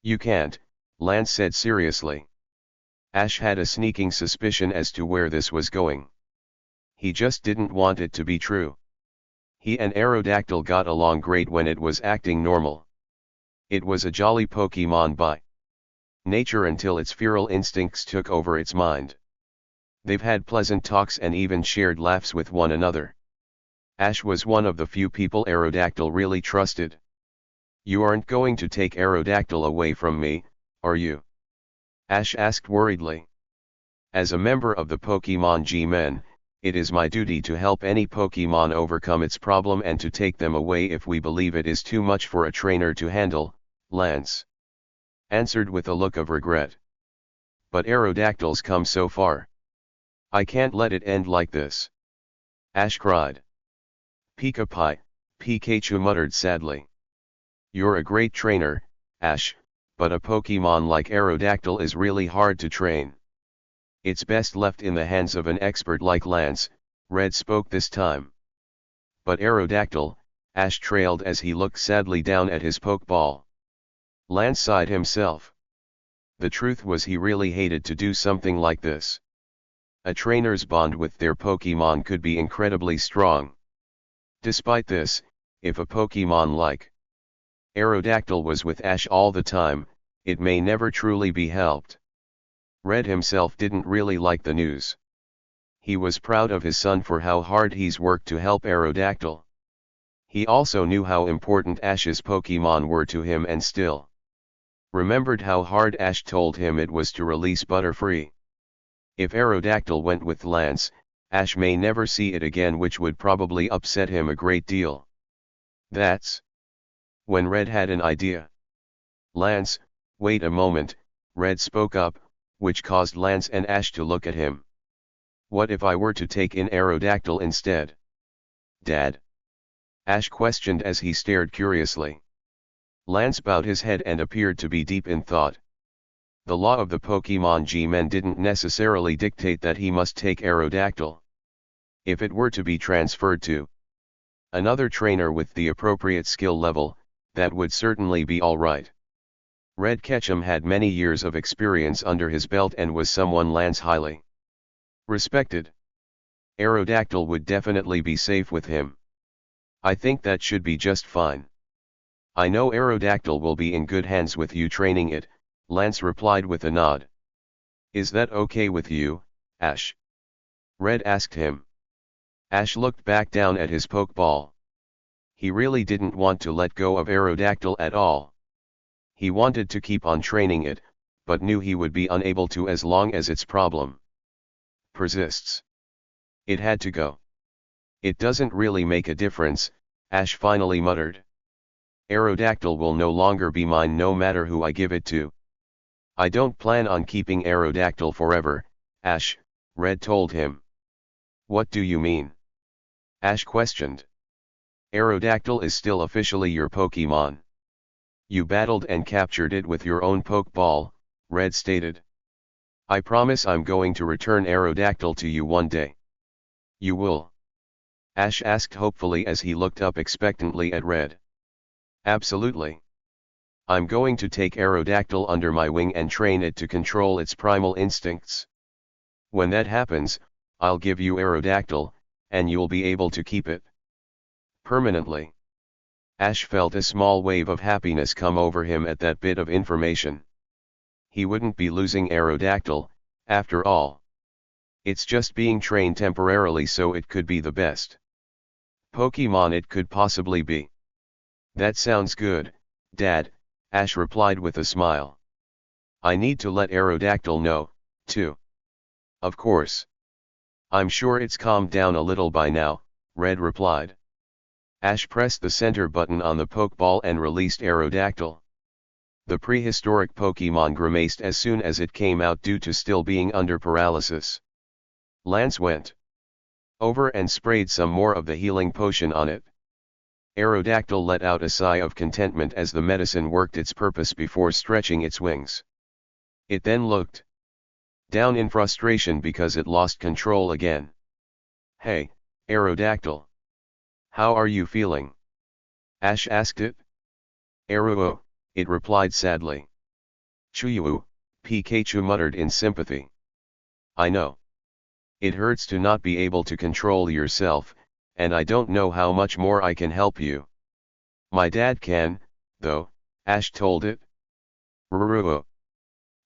You can't, Lance said seriously. Ash had a sneaking suspicion as to where this was going. He just didn't want it to be true. He and Aerodactyl got along great when it was acting normal. It was a jolly Pokemon by nature until its feral instincts took over its mind. They've had pleasant talks and even shared laughs with one another. Ash was one of the few people Aerodactyl really trusted. You aren't going to take Aerodactyl away from me, are you? Ash asked worriedly. As a member of the Pokemon G-Men, it is my duty to help any Pokemon overcome its problem and to take them away if we believe it is too much for a trainer to handle, Lance answered with a look of regret. But Aerodactyl's come so far. I can't let it end like this. Ash cried. Pika-Pie, Pikachu muttered sadly. You're a great trainer, Ash, but a Pokemon like Aerodactyl is really hard to train. It's best left in the hands of an expert like Lance, Red spoke this time. But Aerodactyl, Ash trailed as he looked sadly down at his Pokeball. Lance sighed himself. The truth was he really hated to do something like this. A trainer's bond with their Pokemon could be incredibly strong. Despite this, if a Pokemon like Aerodactyl was with Ash all the time, it may never truly be helped. Red himself didn't really like the news. He was proud of his son for how hard he's worked to help Aerodactyl. He also knew how important Ash's Pokemon were to him and still remembered how hard Ash told him it was to release Butterfree. If Aerodactyl went with Lance, Ash may never see it again, which would probably upset him a great deal. That's when Red had an idea. Lance, wait a moment, Red spoke up, which caused Lance and Ash to look at him. What if I were to take in Aerodactyl instead? Dad? Ash questioned as he stared curiously. Lance bowed his head and appeared to be deep in thought. The law of the Pokemon G-Men didn't necessarily dictate that he must take Aerodactyl. If it were to be transferred to another trainer with the appropriate skill level, that would certainly be alright. Red Ketchum had many years of experience under his belt and was someone Lance highly respected. Aerodactyl would definitely be safe with him. I think that should be just fine. I know Aerodactyl will be in good hands with you training it, Lance replied with a nod. Is that okay with you, Ash? Red asked him. Ash looked back down at his Pokeball. He really didn't want to let go of Aerodactyl at all. He wanted to keep on training it, but knew he would be unable to as long as its problem persists. It had to go. It doesn't really make a difference, Ash finally muttered. Aerodactyl will no longer be mine no matter who I give it to. I don't plan on keeping Aerodactyl forever, Ash, Red told him. What do you mean? Ash questioned. Aerodactyl is still officially your Pokemon. You battled and captured it with your own Pokeball, Red stated. I promise I'm going to return Aerodactyl to you one day. You will? Ash asked hopefully as he looked up expectantly at Red. Absolutely. I'm going to take Aerodactyl under my wing and train it to control its primal instincts. When that happens, I'll give you Aerodactyl, and you'll be able to keep it permanently. Ash felt a small wave of happiness come over him at that bit of information. He wouldn't be losing Aerodactyl, after all. It's just being trained temporarily so it could be the best Pokemon it could possibly be. That sounds good, Dad, Ash replied with a smile. I need to let Aerodactyl know, too. Of course. I'm sure it's calmed down a little by now, Red replied. Ash pressed the center button on the Pokeball and released Aerodactyl. The prehistoric Pokemon grimaced as soon as it came out due to still being under paralysis. Lance went over and sprayed some more of the healing potion on it. Aerodactyl let out a sigh of contentment as the medicine worked its purpose before stretching its wings. It then looked down in frustration because it lost control again. Hey, Aerodactyl. How are you feeling? Ash asked it. Aero, it replied sadly. Chuyu, Pikachu muttered in sympathy. I know. It hurts to not be able to control yourself, and I don't know how much more I can help you. My dad can, though, Ash told it. Ruruo.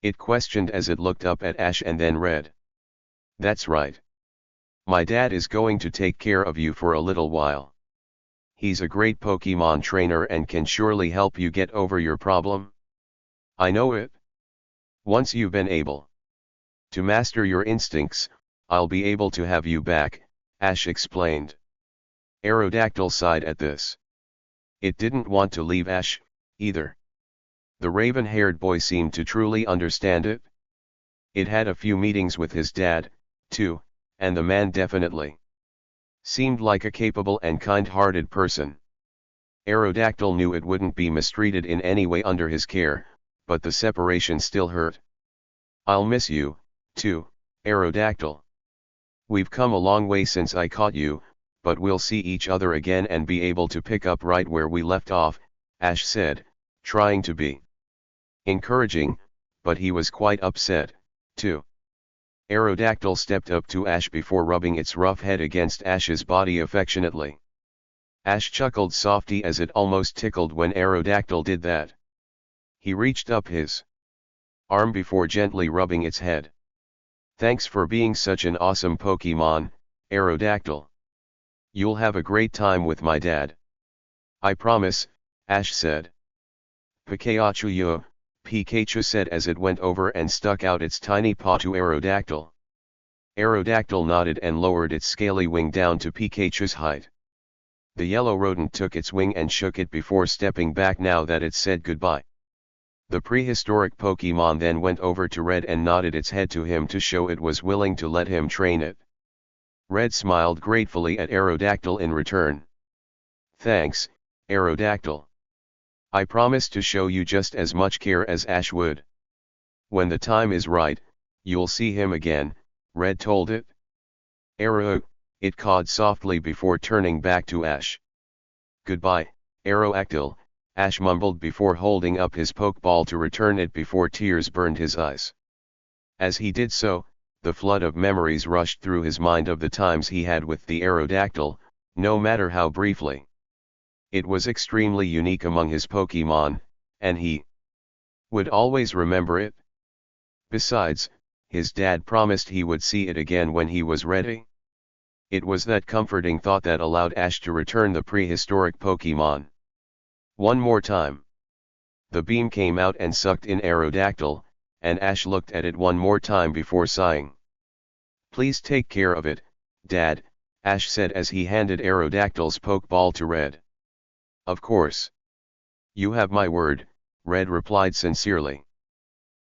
It questioned as it looked up at Ash and then read. That's right. My dad is going to take care of you for a little while. He's a great Pokemon trainer and can surely help you get over your problem. I know it. Once you've been able to master your instincts, I'll be able to have you back, Ash explained. Aerodactyl sighed at this. It didn't want to leave Ash, either. The raven-haired boy seemed to truly understand it. It had a few meetings with his dad, too, and the man definitely seemed like a capable and kind-hearted person. Aerodactyl knew it wouldn't be mistreated in any way under his care, but the separation still hurt. I'll miss you, too, Aerodactyl. We've come a long way since I caught you, but we'll see each other again and be able to pick up right where we left off, Ash said, trying to be encouraging, but he was quite upset, too. Aerodactyl stepped up to Ash before rubbing its rough head against Ash's body affectionately. Ash chuckled softly as it almost tickled when Aerodactyl did that. He reached up his arm before gently rubbing its head. Thanks for being such an awesome Pokemon, Aerodactyl. You'll have a great time with my dad. I promise, Ash said. Pikachu, Pikachu said as it went over and stuck out its tiny paw to Aerodactyl. Aerodactyl nodded and lowered its scaly wing down to Pikachu's height. The yellow rodent took its wing and shook it before stepping back now that it said goodbye. The prehistoric Pokemon then went over to Red and nodded its head to him to show it was willing to let him train it. Red smiled gratefully at Aerodactyl in return. Thanks, Aerodactyl. I promise to show you just as much care as Ash would. When the time is right, you'll see him again, Red told it. Aero, it cawed softly before turning back to Ash. Goodbye, Aerodactyl, Ash mumbled before holding up his Pokeball to return it before tears burned his eyes. As he did so, the flood of memories rushed through his mind of the times he had with the Aerodactyl, no matter how briefly. It was extremely unique among his Pokemon, and he would always remember it. Besides, his dad promised he would see it again when he was ready. It was that comforting thought that allowed Ash to return the prehistoric Pokemon. One more time. The beam came out and sucked in Aerodactyl, and Ash looked at it one more time before sighing. Please take care of it, Dad, Ash said as he handed Aerodactyl's Pokeball to Red. Of course. You have my word, Red replied sincerely.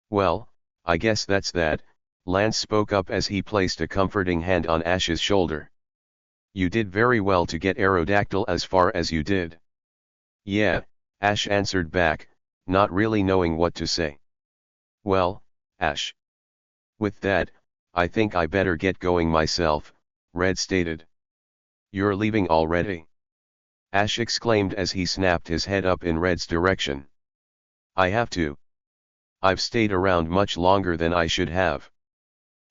Well, I guess that's that, Lance spoke up as he placed a comforting hand on Ash's shoulder. You did very well to get Aerodactyl as far as you did. Yeah, Ash answered back, not really knowing what to say. Well, Ash. With that, I think I better get going myself, Red stated. You're leaving already? Ash exclaimed as he snapped his head up in Red's direction. I have to. I've stayed around much longer than I should have.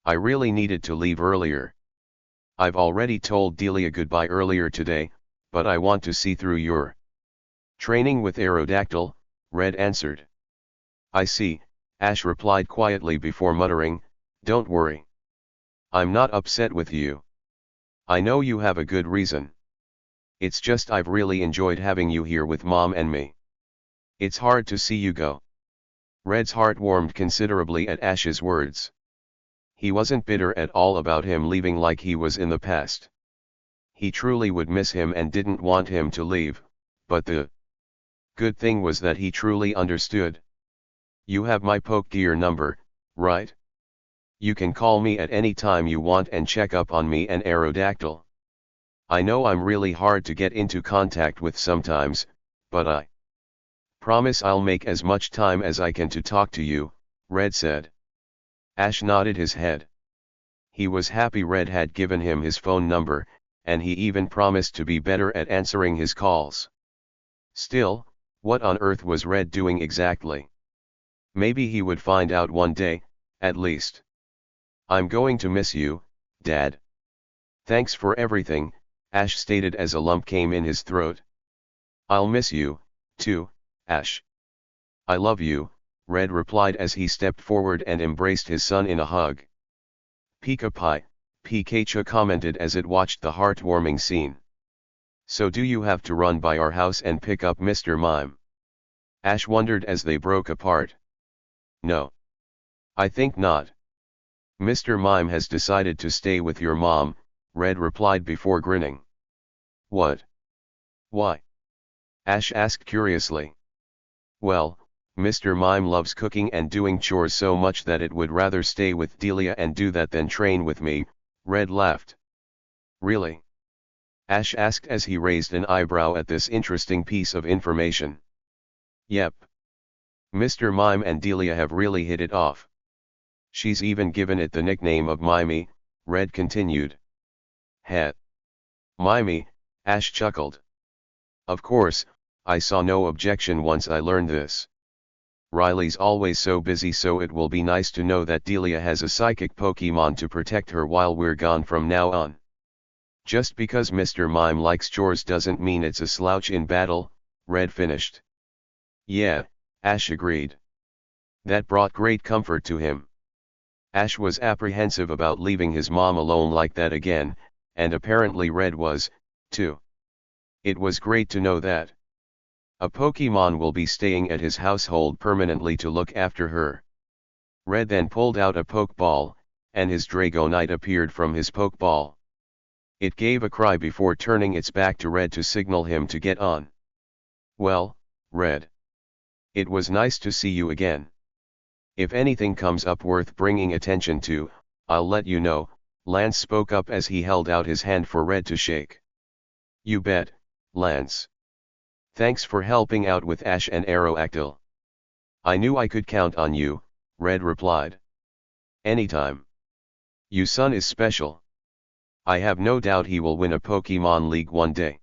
I really needed to leave earlier. I've already told Delia goodbye earlier today, but I want to see through your training with Aerodactyl, Red answered. I see, Ash replied quietly before muttering, don't worry. I'm not upset with you. I know you have a good reason. It's just I've really enjoyed having you here with Mom and me. It's hard to see you go. Red's heart warmed considerably at Ash's words. He wasn't bitter at all about him leaving like he was in the past. He truly would miss him and didn't want him to leave, but the good thing was that he truly understood. You have my Poke Gear number, right? You can call me at any time you want and check up on me and Aerodactyl. I know I'm really hard to get into contact with sometimes, but I promise I'll make as much time as I can to talk to you, Red said. Ash nodded his head. He was happy Red had given him his phone number, and he even promised to be better at answering his calls. Still, what on earth was Red doing exactly? Maybe he would find out one day, at least. I'm going to miss you, Dad. Thanks for everything, Ash stated as a lump came in his throat. I'll miss you, too, Ash. I love you, Red replied as he stepped forward and embraced his son in a hug. Pika Pie, Pikachu commented as it watched the heartwarming scene. So do you have to run by our house and pick up Mr. Mime? Ash wondered as they broke apart. No. I think not. Mr. Mime has decided to stay with your mom, Red replied before grinning. What? Why? Ash asked curiously. Well, Mr. Mime loves cooking and doing chores so much that it would rather stay with Delia and do that than train with me, Red laughed. Really? Ash asked as he raised an eyebrow at this interesting piece of information. Yep. Mr. Mime and Delia have really hit it off. She's even given it the nickname of Mimey, Red continued. Heh. Mimey, Ash chuckled. Of course, I saw no objection once I learned this. Riley's always so busy, so it will be nice to know that Delia has a psychic Pokemon to protect her while we're gone from now on. Just because Mr. Mime likes chores doesn't mean it's a slouch in battle, Red finished. Yeah, Ash agreed. That brought great comfort to him. Ash was apprehensive about leaving his mom alone like that again, and apparently Red was, too. It was great to know that a Pokemon will be staying at his household permanently to look after her. Red then pulled out a Pokeball, and his Dragonite appeared from his Pokeball. It gave a cry before turning its back to Red to signal him to get on. Well, Red. It was nice to see you again. If anything comes up worth bringing attention to, I'll let you know, Lance spoke up as he held out his hand for Red to shake. You bet, Lance. Thanks for helping out with Ash and Aerodactyl. I knew I could count on you, Red replied. Anytime. You son is special. I have no doubt he will win a Pokemon League one day.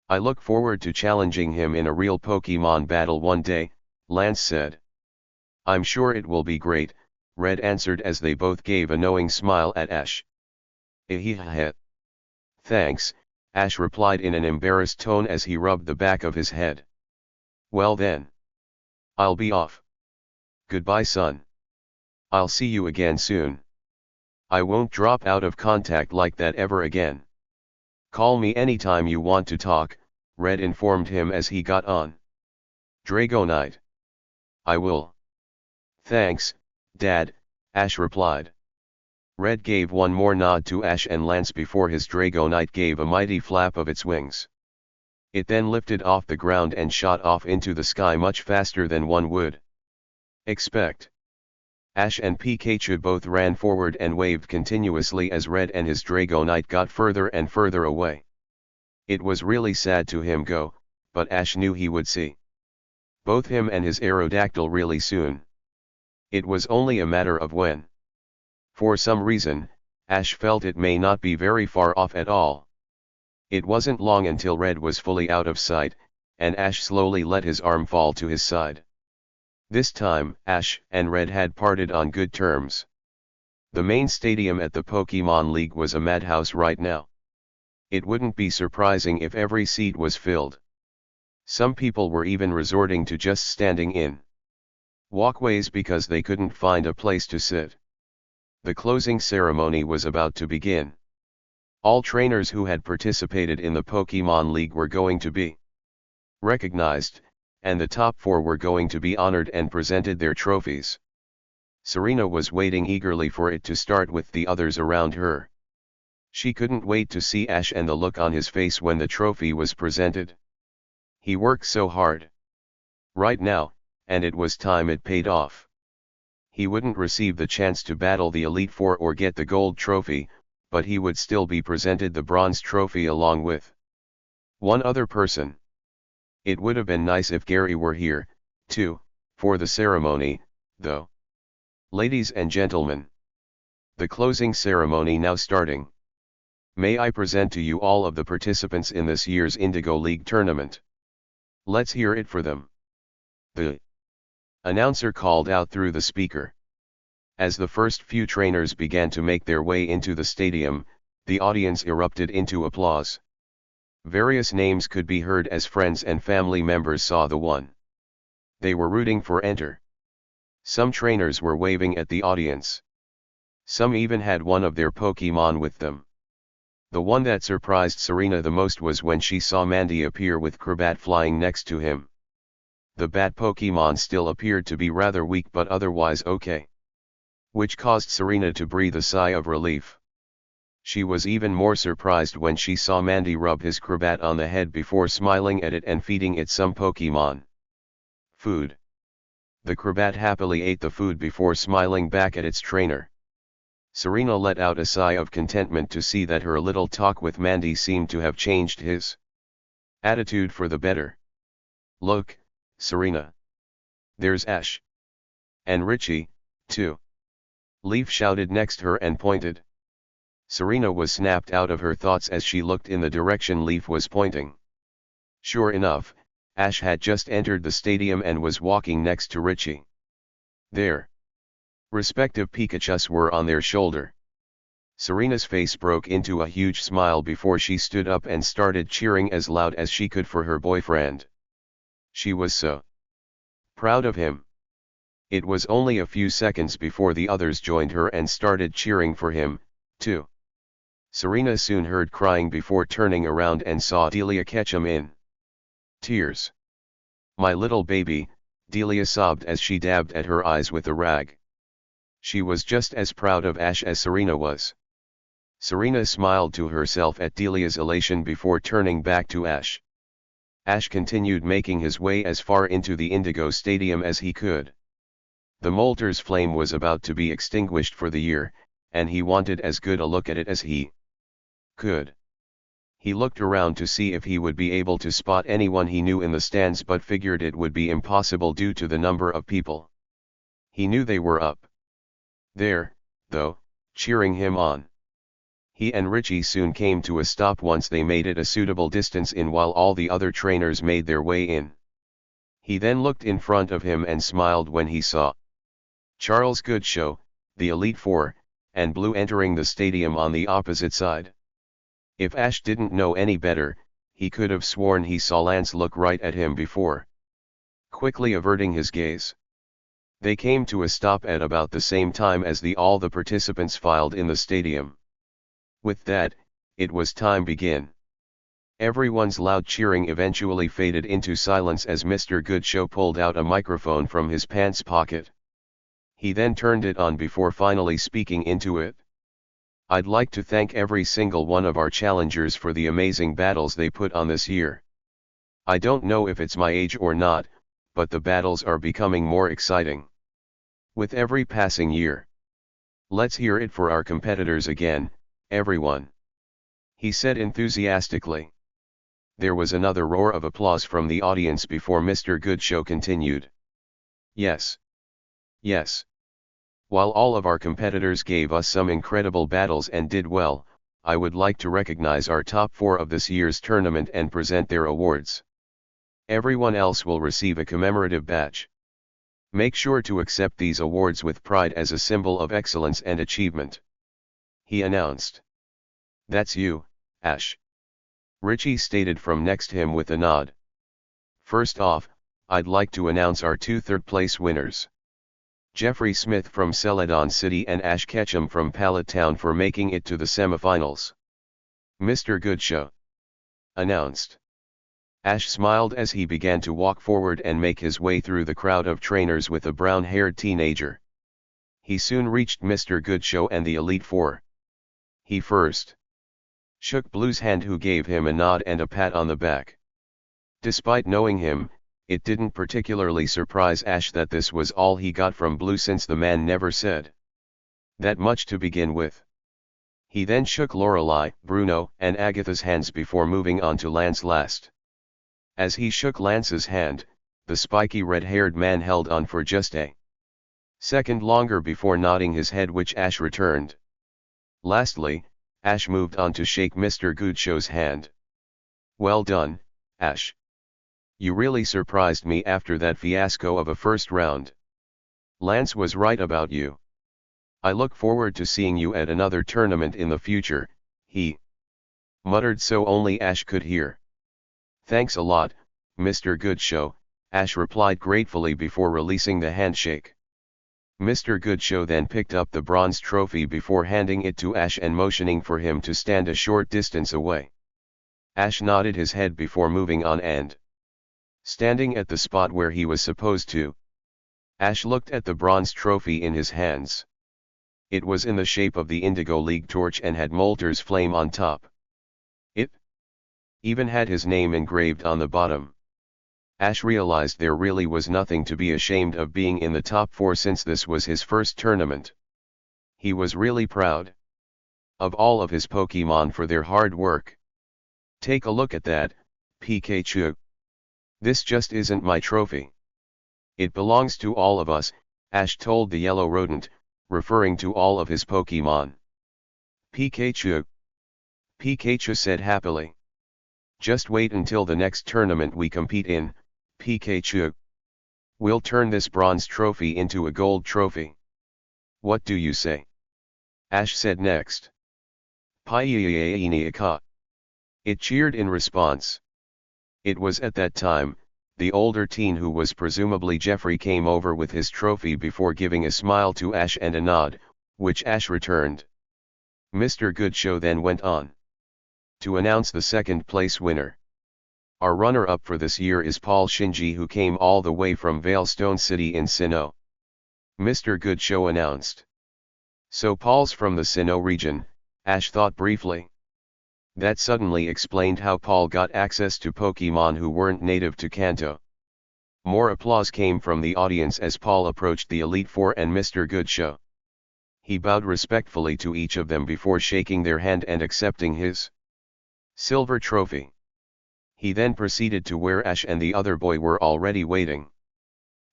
I look forward to challenging him in a real Pokemon battle one day, Lance said. I'm sure it will be great, Red answered as they both gave a knowing smile at Ash. Ehehehe. Thanks, Ash replied in an embarrassed tone as he rubbed the back of his head. Well then. I'll be off. Goodbye son. I'll see you again soon. I won't drop out of contact like that ever again. Call me anytime you want to talk, Red informed him as he got on. Dragonite. I will. Thanks, Dad, Ash replied. Red gave one more nod to Ash and Lance before his Dragonite gave a mighty flap of its wings. It then lifted off the ground and shot off into the sky much faster than one would expect. Ash and Pikachu both ran forward and waved continuously as Red and his Dragonite got further and further away. It was really sad to him go, but Ash knew he would see both him and his Aerodactyl really soon. It was only a matter of when. For some reason, Ash felt it may not be very far off at all. It wasn't long until Red was fully out of sight, and Ash slowly let his arm fall to his side. This time, Ash and Red had parted on good terms. The main stadium at the Pokemon League was a madhouse right now. It wouldn't be surprising if every seat was filled. Some people were even resorting to just standing in walkways because they couldn't find a place to sit. The closing ceremony was about to begin. All trainers who had participated in the Pokemon League were going to be recognized, and the top 4 were going to be honored and presented their trophies. Serena was waiting eagerly for it to start with the others around her. She couldn't wait to see Ash and the look on his face when the trophy was presented. He worked so hard. Right now, and it was time it paid off. He wouldn't receive the chance to battle the Elite Four or get the gold trophy, but he would still be presented the bronze trophy along with one other person. It would have been nice if Gary were here, too, for the ceremony, though. Ladies and gentlemen, the closing ceremony now starting. May I present to you all of the participants in this year's Indigo League tournament. Let's hear it for them. The announcer called out through the speaker. As the first few trainers began to make their way into the stadium, the audience erupted into applause. Various names could be heard as friends and family members saw the one they were rooting for enter. Some trainers were waving at the audience. Some even had one of their Pokemon with them. The one that surprised Serena the most was when she saw Mandy appear with Crobat flying next to him. The bat Pokemon still appeared to be rather weak but otherwise okay, which caused Serena to breathe a sigh of relief. She was even more surprised when she saw Mandy rub his Crobat on the head before smiling at it and feeding it some Pokemon food. The Crobat happily ate the food before smiling back at its trainer. Serena let out a sigh of contentment to see that her little talk with Mandy seemed to have changed his attitude for the better. Look, Serena. There's Ash. And Richie, too. Leaf shouted next her and pointed. Serena was snapped out of her thoughts as she looked in the direction Leaf was pointing. Sure enough, Ash had just entered the stadium and was walking next to Richie. Their respective Pikachus were on their shoulder. Serena's face broke into a huge smile before she stood up and started cheering as loud as she could for her boyfriend. She was so proud of him. It was only a few seconds before the others joined her and started cheering for him, too. Serena soon heard crying before turning around and saw Delia Ketchum in tears. My little baby, Delia sobbed as she dabbed at her eyes with a rag. She was just as proud of Ash as Serena was. Serena smiled to herself at Delia's elation before turning back to Ash. Ash continued making his way as far into the Indigo Stadium as he could. The Molter's flame was about to be extinguished for the year, and he wanted as good a look at it as he could. He looked around to see if he would be able to spot anyone he knew in the stands but figured it would be impossible due to the number of people. He knew they were up there, though, cheering him on. He and Richie soon came to a stop once they made it a suitable distance in while all the other trainers made their way in. He then looked in front of him and smiled when he saw Charles Goodshow, the Elite Four, and Blue entering the stadium on the opposite side. If Ash didn't know any better, he could have sworn he saw Lance look right at him before quickly averting his gaze. They came to a stop at about the same time as all the participants filed in the stadium. With that, it was time begin. Everyone's loud cheering eventually faded into silence as Mr. Goodshow pulled out a microphone from his pants pocket. He then turned it on before finally speaking into it. I'd like to thank every single one of our challengers for the amazing battles they put on this year. I don't know if it's my age or not, but the battles are becoming more exciting with every passing year. Let's hear it for our competitors again, everyone, he said enthusiastically. There was another roar of applause from the audience before Mr. Goodshow continued. Yes. Yes. While all of our competitors gave us some incredible battles and did well, I would like to recognize our top 4 of this year's tournament and present their awards. Everyone else will receive a commemorative badge. Make sure to accept these awards with pride as a symbol of excellence and achievement, he announced. That's you, Ash, Richie stated from next to him with a nod. First off, I'd like to announce our 2 third-place winners. Jeffrey Smith from Celadon City and Ash Ketchum from Pallet Town for making it to the semifinals. Mr. Goodshow announced. Ash smiled as he began to walk forward and make his way through the crowd of trainers with a brown-haired teenager. He soon reached Mr. Goodshow and the Elite Four. He first shook Blue's hand, who gave him a nod and a pat on the back. Despite knowing him, it didn't particularly surprise Ash that this was all he got from Blue, since the man never said that much to begin with. He then shook Lorelei, Bruno, and Agatha's hands before moving on to Lance last. As he shook Lance's hand, the spiky red-haired man held on for just a second longer before nodding his head, which Ash returned. Lastly, Ash moved on to shake Mr. Goodshow's hand. "Well done, Ash. You really surprised me after that fiasco of a first round. Lance was right about you. I look forward to seeing you at another tournament in the future," he muttered so only Ash could hear. "Thanks a lot, Mr. Goodshow," Ash replied gratefully before releasing the handshake. Mr. Goodshow then picked up the bronze trophy before handing it to Ash and motioning for him to stand a short distance away. Ash nodded his head before moving on and standing at the spot where he was supposed to. Ash looked at the bronze trophy in his hands. It was in the shape of the Indigo League torch and had Molter's flame on top. It even had his name engraved on the bottom. Ash realized there really was nothing to be ashamed of being in the top 4, since this was his first tournament. He was really proud of all of his Pokemon for their hard work. "Take a look at that, Pikachu. This just isn't my trophy. It belongs to all of us," Ash told the yellow rodent, referring to all of his Pokemon. "Pikachu," Pikachu said happily. "Just wait until the next tournament we compete in, Pikachu. We'll turn this bronze trophy into a gold trophy. What do you say?" Ash said next. "Paiiaiainika." It cheered in response. It was at that time, the older teen, who was presumably Jeffrey, came over with his trophy before giving a smile to Ash and a nod, which Ash returned. Mr. Goodshow then went on to announce the second place winner. "Our runner-up for this year is Paul Shinji, who came all the way from Veilstone City in Sinnoh," Mr. Goodshow announced. "So Paul's from the Sinnoh region," Ash thought briefly. That suddenly explained how Paul got access to Pokemon who weren't native to Kanto. More applause came from the audience as Paul approached the Elite Four and Mr. Goodshow. He bowed respectfully to each of them before shaking their hand and accepting his silver trophy. He then proceeded to where Ash and the other boy were already waiting.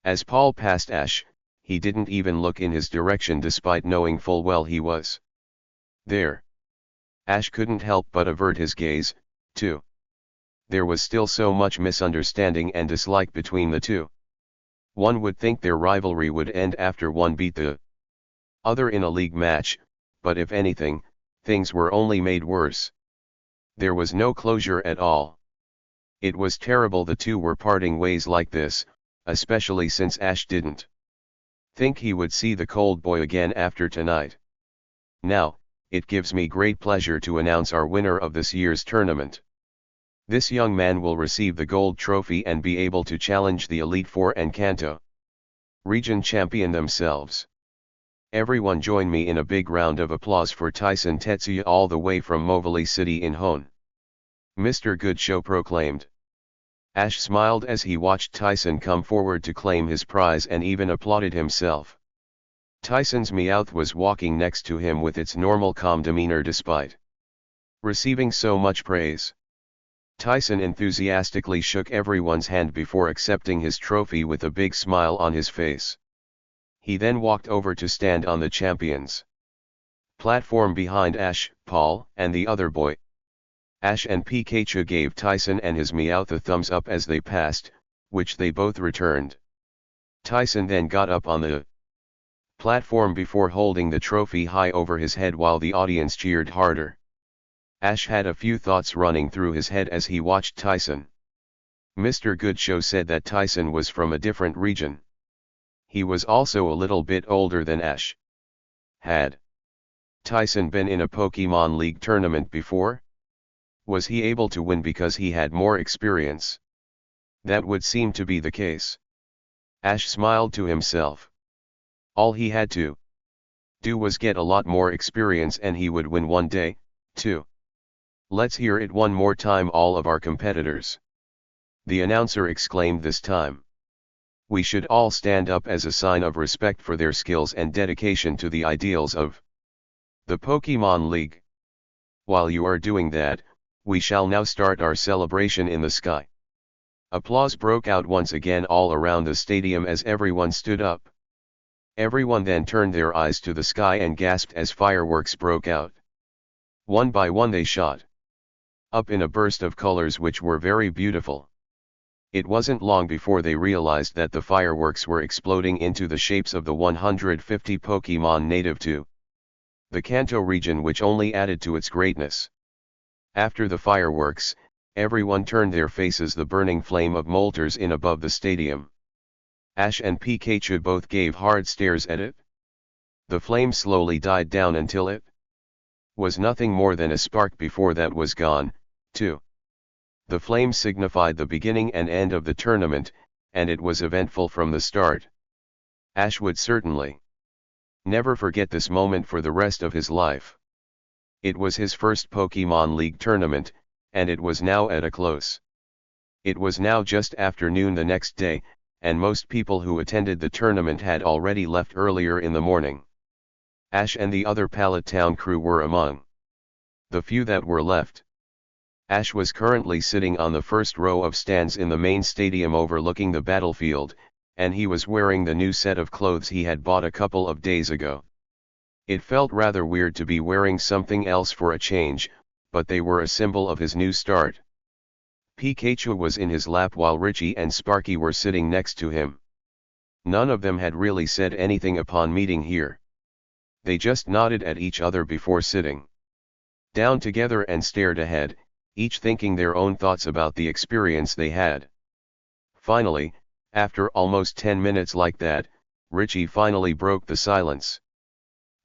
As Paul passed Ash, he didn't even look in his direction despite knowing full well he was there. Ash couldn't help but avert his gaze, too. There was still so much misunderstanding and dislike between the two. One would think their rivalry would end after one beat the other in a league match, but if anything, things were only made worse. There was no closure at all. It was terrible the two were parting ways like this, especially since Ash didn't think he would see the cold boy again after tonight. "Now, it gives me great pleasure to announce our winner of this year's tournament. This young man will receive the gold trophy and be able to challenge the Elite Four and Kanto region champion themselves. Everyone join me in a big round of applause for Tyson Tetsuya, all the way from Movali City in Hone," Mr. Goodshow proclaimed. Ash smiled as he watched Tyson come forward to claim his prize and even applauded himself. Tyson's Meowth was walking next to him with its normal calm demeanor despite receiving so much praise. Tyson enthusiastically shook everyone's hand before accepting his trophy with a big smile on his face. He then walked over to stand on the champion's platform behind Ash, Paul, and the other boy. Ash and Pikachu gave Tyson and his Meowth a thumbs up as they passed, which they both returned. Tyson then got up on the platform before holding the trophy high over his head while the audience cheered harder. Ash had a few thoughts running through his head as he watched Tyson. Mr. Goodshow said that Tyson was from a different region. He was also a little bit older than Ash. Had Tyson been in a Pokemon League tournament before? Was he able to win because he had more experience? That would seem to be the case. Ash smiled to himself. All he had to do was get a lot more experience and he would win one day, too. Let's hear it one more time, all of our competitors. The announcer exclaimed this time. We should all stand up as a sign of respect for their skills and dedication to the ideals of the Pokemon League. While you are doing that, we shall now start our celebration in the sky. Applause broke out once again all around the stadium as everyone stood up. Everyone then turned their eyes to the sky and gasped as fireworks broke out. One by one they shot up in a burst of colors which were very beautiful. It wasn't long before they realized that the fireworks were exploding into the shapes of the 150 Pokemon native to the Kanto region, which only added to its greatness. After the fireworks, everyone turned their faces the burning flame of Moltres in above the stadium. Ash and Pikachu both gave hard stares at it. The flame slowly died down until it was nothing more than a spark before that was gone, too. The flame signified the beginning and end of the tournament, and it was eventful from the start. Ash would certainly never forget this moment for the rest of his life. It was his first Pokemon League tournament, and it was now at a close. It was now just after noon the next day, and most people who attended the tournament had already left earlier in the morning. Ash and the other Pallet Town crew were among the few that were left. Ash was currently sitting on the first row of stands in the main stadium overlooking the battlefield, and he was wearing the new set of clothes he had bought a couple of days ago. It felt rather weird to be wearing something else for a change, but they were a symbol of his new start. Pikachu was in his lap while Richie and Sparky were sitting next to him. None of them had really said anything upon meeting here. They just nodded at each other before sitting down together and stared ahead, each thinking their own thoughts about the experience they had. Finally, after almost 10 minutes like that, Richie finally broke the silence.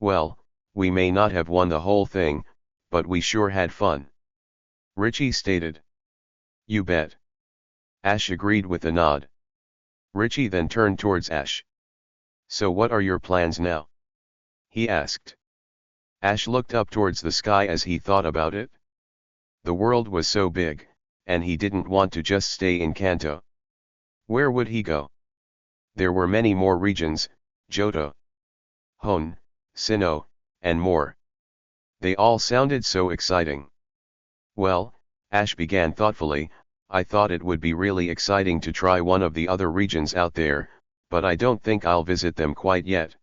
Well, we may not have won the whole thing, but we sure had fun, Richie stated. You bet. Ash agreed with a nod. Richie then turned towards Ash. So what are your plans now? He asked. Ash looked up towards the sky as he thought about it. The world was so big, and he didn't want to just stay in Kanto. Where would he go? There were many more regions, Johto, Hon, Sinnoh, and more. They all sounded so exciting. Well, Ash began thoughtfully, I thought it would be really exciting to try one of the other regions out there, but I don't think I'll visit them quite yet.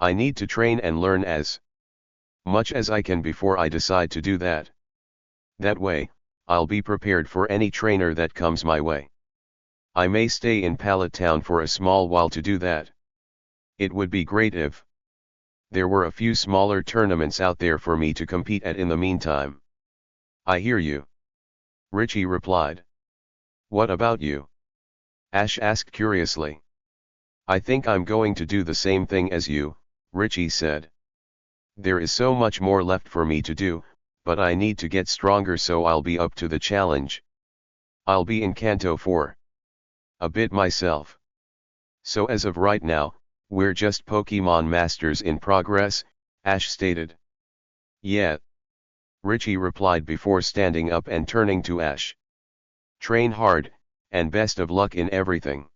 I need to train and learn as much as I can before I decide to do that. That way, I'll be prepared for any trainer that comes my way. I may stay in Pallet Town for a small while to do that. It would be great if there were a few smaller tournaments out there for me to compete at in the meantime. I hear you, Richie replied. What about you? Ash asked curiously. I think I'm going to do the same thing as you, Richie said. There is so much more left for me to do, but I need to get stronger so I'll be up to the challenge. I'll be in Kanto for a bit myself. So as of right now, we're just Pokemon Masters in progress, Ash stated. Yeah, Richie replied before standing up and turning to Ash. Train hard, and best of luck in everything.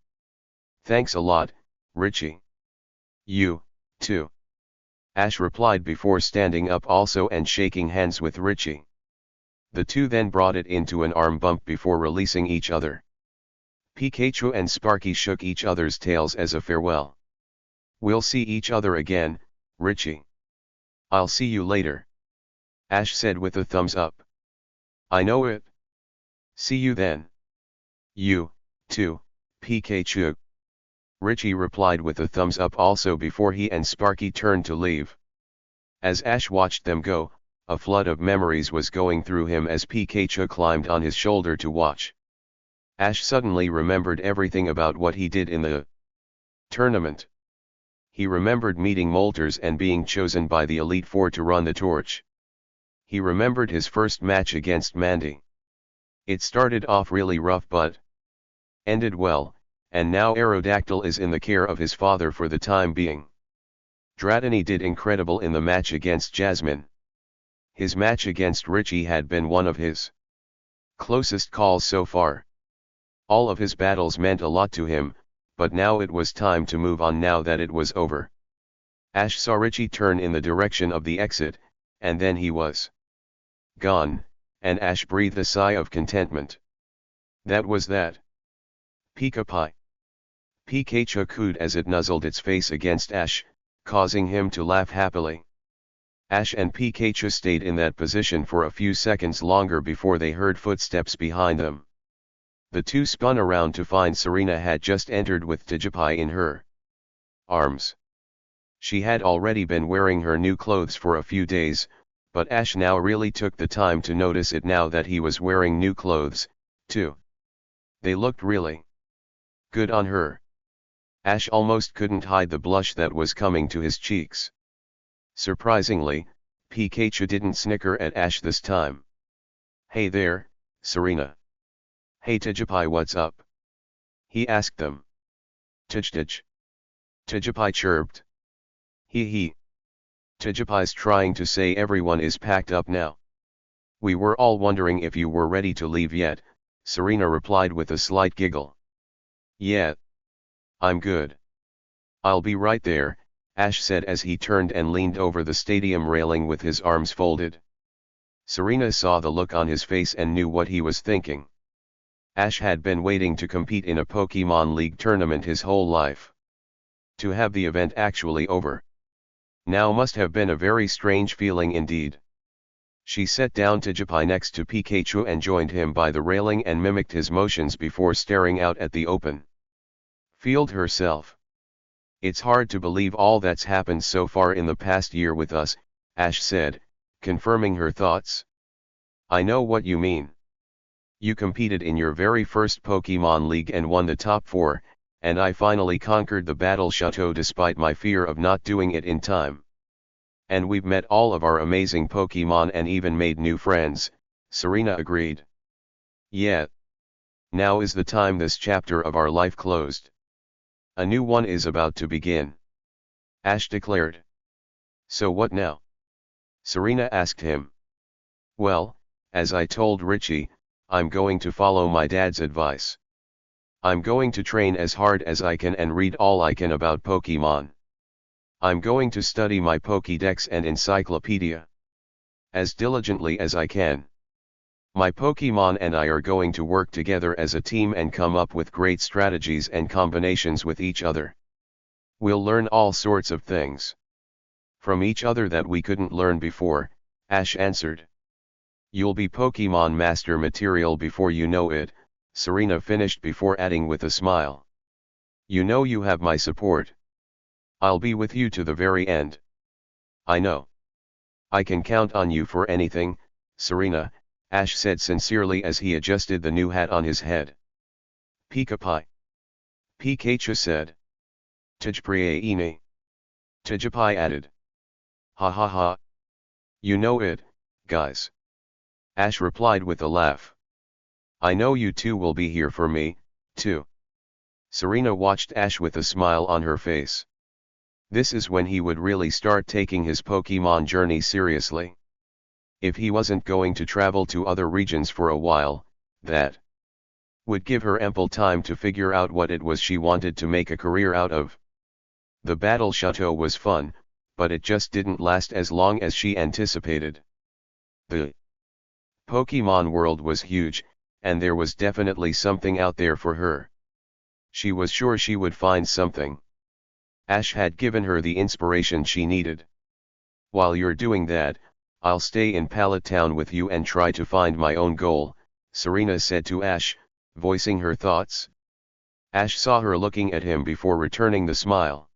Thanks a lot, Richie. You, too. Ash replied before standing up also and shaking hands with Richie. The two then brought it into an arm bump before releasing each other. Pikachu and Sparky shook each other's tails as a farewell. We'll see each other again, Richie. I'll see you later, Ash said with a thumbs up. I know it. See you then. You, too, Pikachu. Richie replied with a thumbs up also before he and Sparky turned to leave. As Ash watched them go, a flood of memories was going through him as Pikachu climbed on his shoulder to watch. Ash suddenly remembered everything about what he did in the tournament. He remembered meeting Moltres and being chosen by the Elite Four to run the torch. He remembered his first match against Mandy. It started off really rough but ended well, and now Aerodactyl is in the care of his father for the time being. Dratini did incredible in the match against Jasmine. His match against Richie had been one of his closest calls so far. All of his battles meant a lot to him, but now it was time to move on now that it was over. Ash saw Richie turn in the direction of the exit, and then he was gone, and Ash breathed a sigh of contentment. That was that. Pika-Pie. Pikachu cooed as it nuzzled its face against Ash, causing him to laugh happily. Ash and Pikachu stayed in that position for a few seconds longer before they heard footsteps behind them. The two spun around to find Serena had just entered with Tijipai in her arms. She had already been wearing her new clothes for a few days, but Ash now really took the time to notice it now that he was wearing new clothes, too. They looked really good on her. Ash almost couldn't hide the blush that was coming to his cheeks. Surprisingly, Pikachu didn't snicker at Ash this time. "Hey there, Serena. Hey Tijipai, what's up?" he asked them. "Tij. Tijipai chirped. He. Tijipai's trying to say everyone is packed up now. We were all wondering if you were ready to leave yet," Serena replied with a slight giggle. "Yeah. I'm good. I'll be right there," Ash said as he turned and leaned over the stadium railing with his arms folded. Serena saw the look on his face and knew what he was thinking. Ash had been waiting to compete in a Pokemon League tournament his whole life. To have the event actually over now must have been a very strange feeling indeed. She set down Tijipai next to Pikachu and joined him by the railing and mimicked his motions before staring out at the open field herself. "It's hard to believe all that's happened so far in the past year with us," Ash said, confirming her thoughts. "I know what you mean. You competed in your very first Pokemon League and won the top 4, and I finally conquered the Battle Chateau despite my fear of not doing it in time. And we've met all of our amazing Pokemon and even made new friends," Serena agreed. "Yeah. Now is the time this chapter of our life closed. A new one is about to begin," Ash declared. "So what now?" Serena asked him. "Well, as I told Richie, I'm going to follow my dad's advice. I'm going to train as hard as I can and read all I can about Pokemon. I'm going to study my Pokédex and encyclopedia as diligently as I can. My Pokemon and I are going to work together as a team and come up with great strategies and combinations with each other. We'll learn all sorts of things from each other that we couldn't learn before," Ash answered. "You'll be Pokemon Master material before you know it," Serena finished before adding with a smile. "You know you have my support. I'll be with you to the very end." "I know. I can count on you for anything, Serena," Ash said sincerely as he adjusted the new hat on his head. "Pika-Pie," Pikachu said. "Tijpriaini," Tijipai added. "Ha ha ha. You know it, guys," Ash replied with a laugh. "I know you two will be here for me, too." Serena watched Ash with a smile on her face. This is when he would really start taking his Pokemon journey seriously. If he wasn't going to travel to other regions for a while, that would give her ample time to figure out what it was she wanted to make a career out of. The Battle Chateau was fun, but it just didn't last as long as she anticipated. The Pokemon world was huge, and there was definitely something out there for her. She was sure she would find something. Ash had given her the inspiration she needed. "While you're doing that, I'll stay in Pallet Town with you and try to find my own goal," Serena said to Ash, voicing her thoughts. Ash saw her looking at him before returning the smile.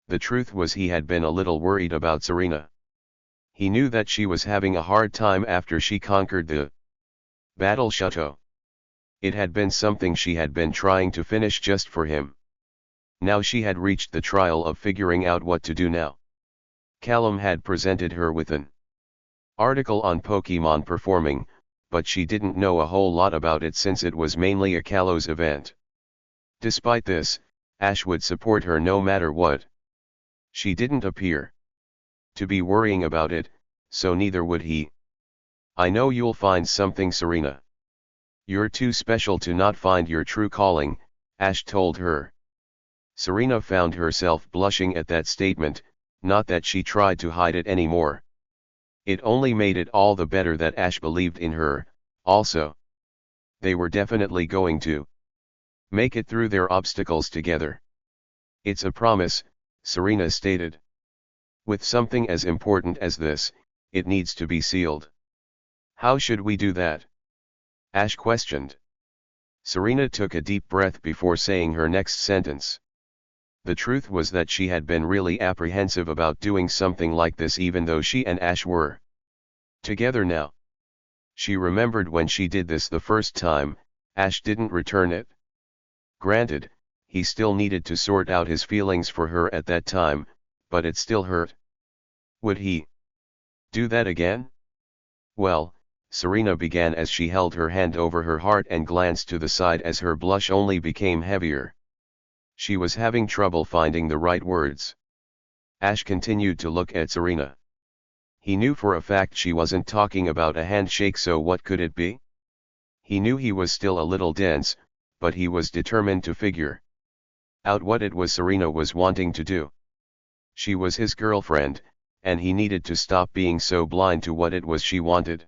The truth was he had been a little worried about Serena. He knew that she was having a hard time after she conquered the Battle Chateau. It had been something she had been trying to finish just for him. Now she had reached the trial of figuring out what to do now. Callum had presented her with an Article on Pokemon performing, but she didn't know a whole lot about it since it was mainly a Kalos event. Despite this, Ash would support her no matter what. She didn't appear to be worrying about it, so neither would he. I know you'll find something, Serena. You're too special to not find your true calling, Ash told her. Serena found herself blushing at that statement, not that she tried to hide it anymore. It only made it all the better that Ash believed in her, also. They were definitely going to make it through their obstacles together. It's a promise, Serena stated. With something as important as this, it needs to be sealed. How should we do that? Ash questioned. Serena took a deep breath before saying her next sentence. The truth was that she had been really apprehensive about doing something like this even though she and Ash were together now. She remembered when she did this the first time, Ash didn't return it. Granted, he still needed to sort out his feelings for her at that time, but it still hurt. Would he do that again? Well, Serena began as she held her hand over her heart and glanced to the side as her blush only became heavier. She was having trouble finding the right words. Ash continued to look at Serena. He knew for a fact she wasn't talking about a handshake, so what could it be? He knew he was still a little dense, but he was determined to figure out what it was Serena was wanting to do. She was his girlfriend, and he needed to stop being so blind to what it was she wanted.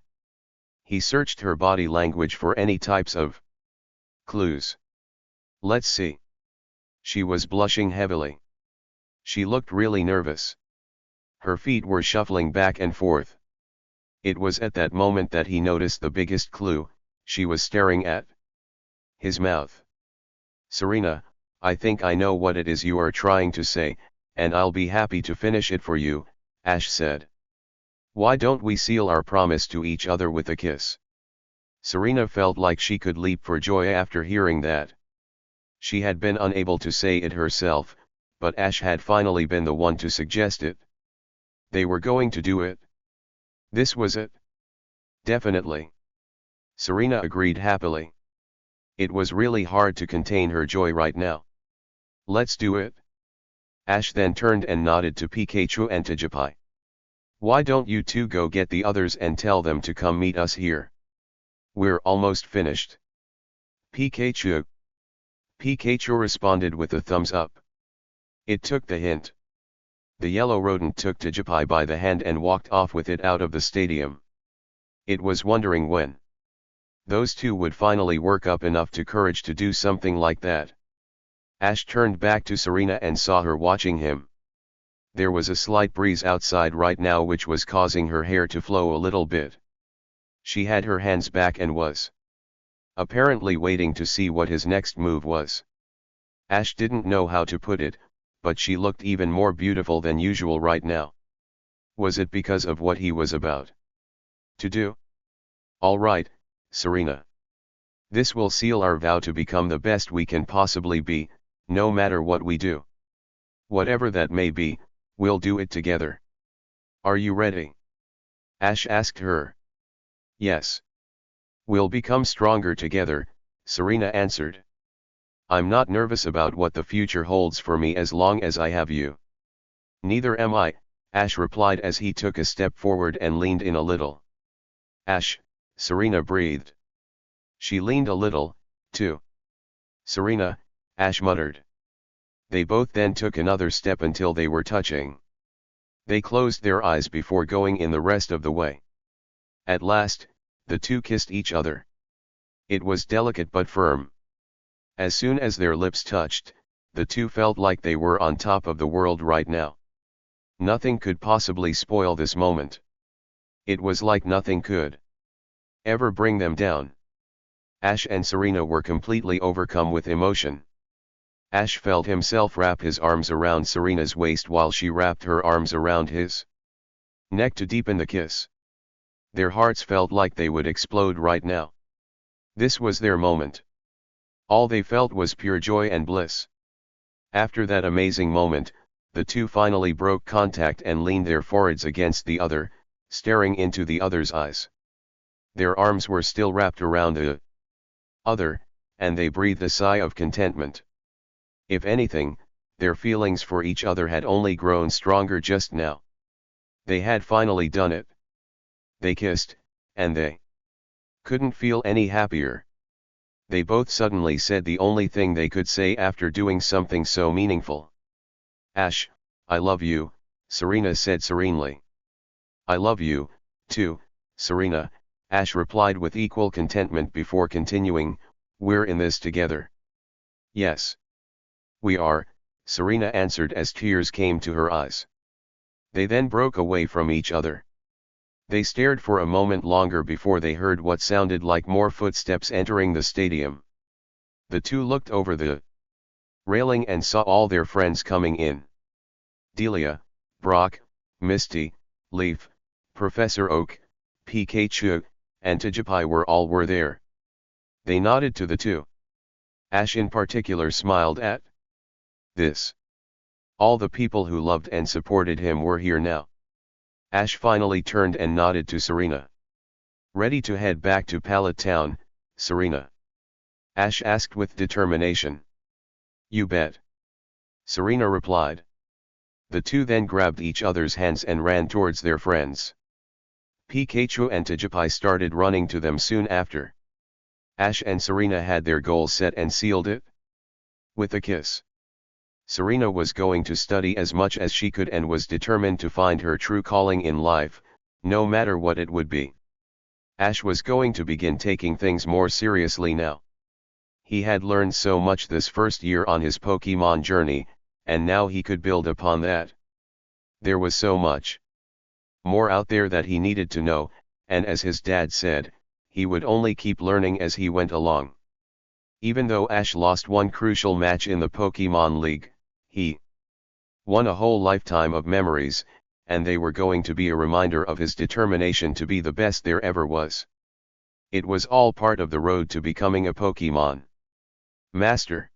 He searched her body language for any types of clues. Let's see. She was blushing heavily. She looked really nervous. Her feet were shuffling back and forth. It was at that moment that he noticed the biggest clue: she was staring at his mouth. Serena, I think I know what it is you are trying to say, and I'll be happy to finish it for you, Ash said. Why don't we seal our promise to each other with a kiss? Serena felt like she could leap for joy after hearing that. She had been unable to say it herself, but Ash had finally been the one to suggest it. They were going to do it. This was it. Definitely. Serena agreed happily. It was really hard to contain her joy right now. Let's do it. Ash then turned and nodded to Pikachu and Tijipai. Why don't you two go get the others and tell them to come meet us here? We're almost finished. Pikachu responded with a thumbs up. It took the hint. The yellow rodent took Tijipai by the hand and walked off with it out of the stadium. It was wondering when those two would finally work up enough courage to do something like that. Ash turned back to Serena and saw her watching him. There was a slight breeze outside right now which was causing her hair to flow a little bit. She had her hands back and was apparently waiting to see what his next move was. Ash didn't know how to put it, but she looked even more beautiful than usual right now. Was it because of what he was about to do? All right, Serena. This will seal our vow to become the best we can possibly be, no matter what we do. Whatever that may be, we'll do it together. Are you ready? Ash asked her. Yes. We'll become stronger together, Serena answered. I'm not nervous about what the future holds for me as long as I have you. Neither am I, Ash replied as he took a step forward and leaned in a little. Ash, Serena breathed. She leaned a little, too. Serena, Ash muttered. They both then took another step until they were touching. They closed their eyes before going in the rest of the way. At last, the two kissed each other. It was delicate but firm. As soon as their lips touched, the two felt like they were on top of the world right now. Nothing could possibly spoil this moment. It was like nothing could ever bring them down. Ash and Serena were completely overcome with emotion. Ash felt himself wrap his arms around Serena's waist while she wrapped her arms around his neck to deepen the kiss. Their hearts felt like they would explode right now. This was their moment. All they felt was pure joy and bliss. After that amazing moment, the two finally broke contact and leaned their foreheads against the other, staring into the other's eyes. Their arms were still wrapped around the other, and they breathed a sigh of contentment. If anything, their feelings for each other had only grown stronger just now. They had finally done it. They kissed, and they couldn't feel any happier. They both suddenly said the only thing they could say after doing something so meaningful. "Ash, I love you," Serena said serenely. "I love you, too, Serena," Ash replied with equal contentment before continuing, "We're in this together." "Yes. We are," Serena answered as tears came to her eyes. They then broke away from each other. They stared for a moment longer before they heard what sounded like more footsteps entering the stadium. The two looked over the railing and saw all their friends coming in. Delia, Brock, Misty, Leaf, Professor Oak, Pikachu, and Tijupai were there. They nodded to the two. Ash in particular smiled at this. All the people who loved and supported him were here now. Ash finally turned and nodded to Serena. "Ready to head back to Pallet Town, Serena?" Ash asked with determination. "You bet," Serena replied. The two then grabbed each other's hands and ran towards their friends. Pikachu and Tijupai started running to them soon after. Ash and Serena had their goal set and sealed it with a kiss. Serena was going to study as much as she could and was determined to find her true calling in life, no matter what it would be. Ash was going to begin taking things more seriously now. He had learned so much this first year on his Pokemon journey, and now he could build upon that. There was so much more out there that he needed to know, and as his dad said, he would only keep learning as he went along. Even though Ash lost one crucial match in the Pokemon League, he won a whole lifetime of memories, and they were going to be a reminder of his determination to be the best there ever was. It was all part of the road to becoming a Pokemon master.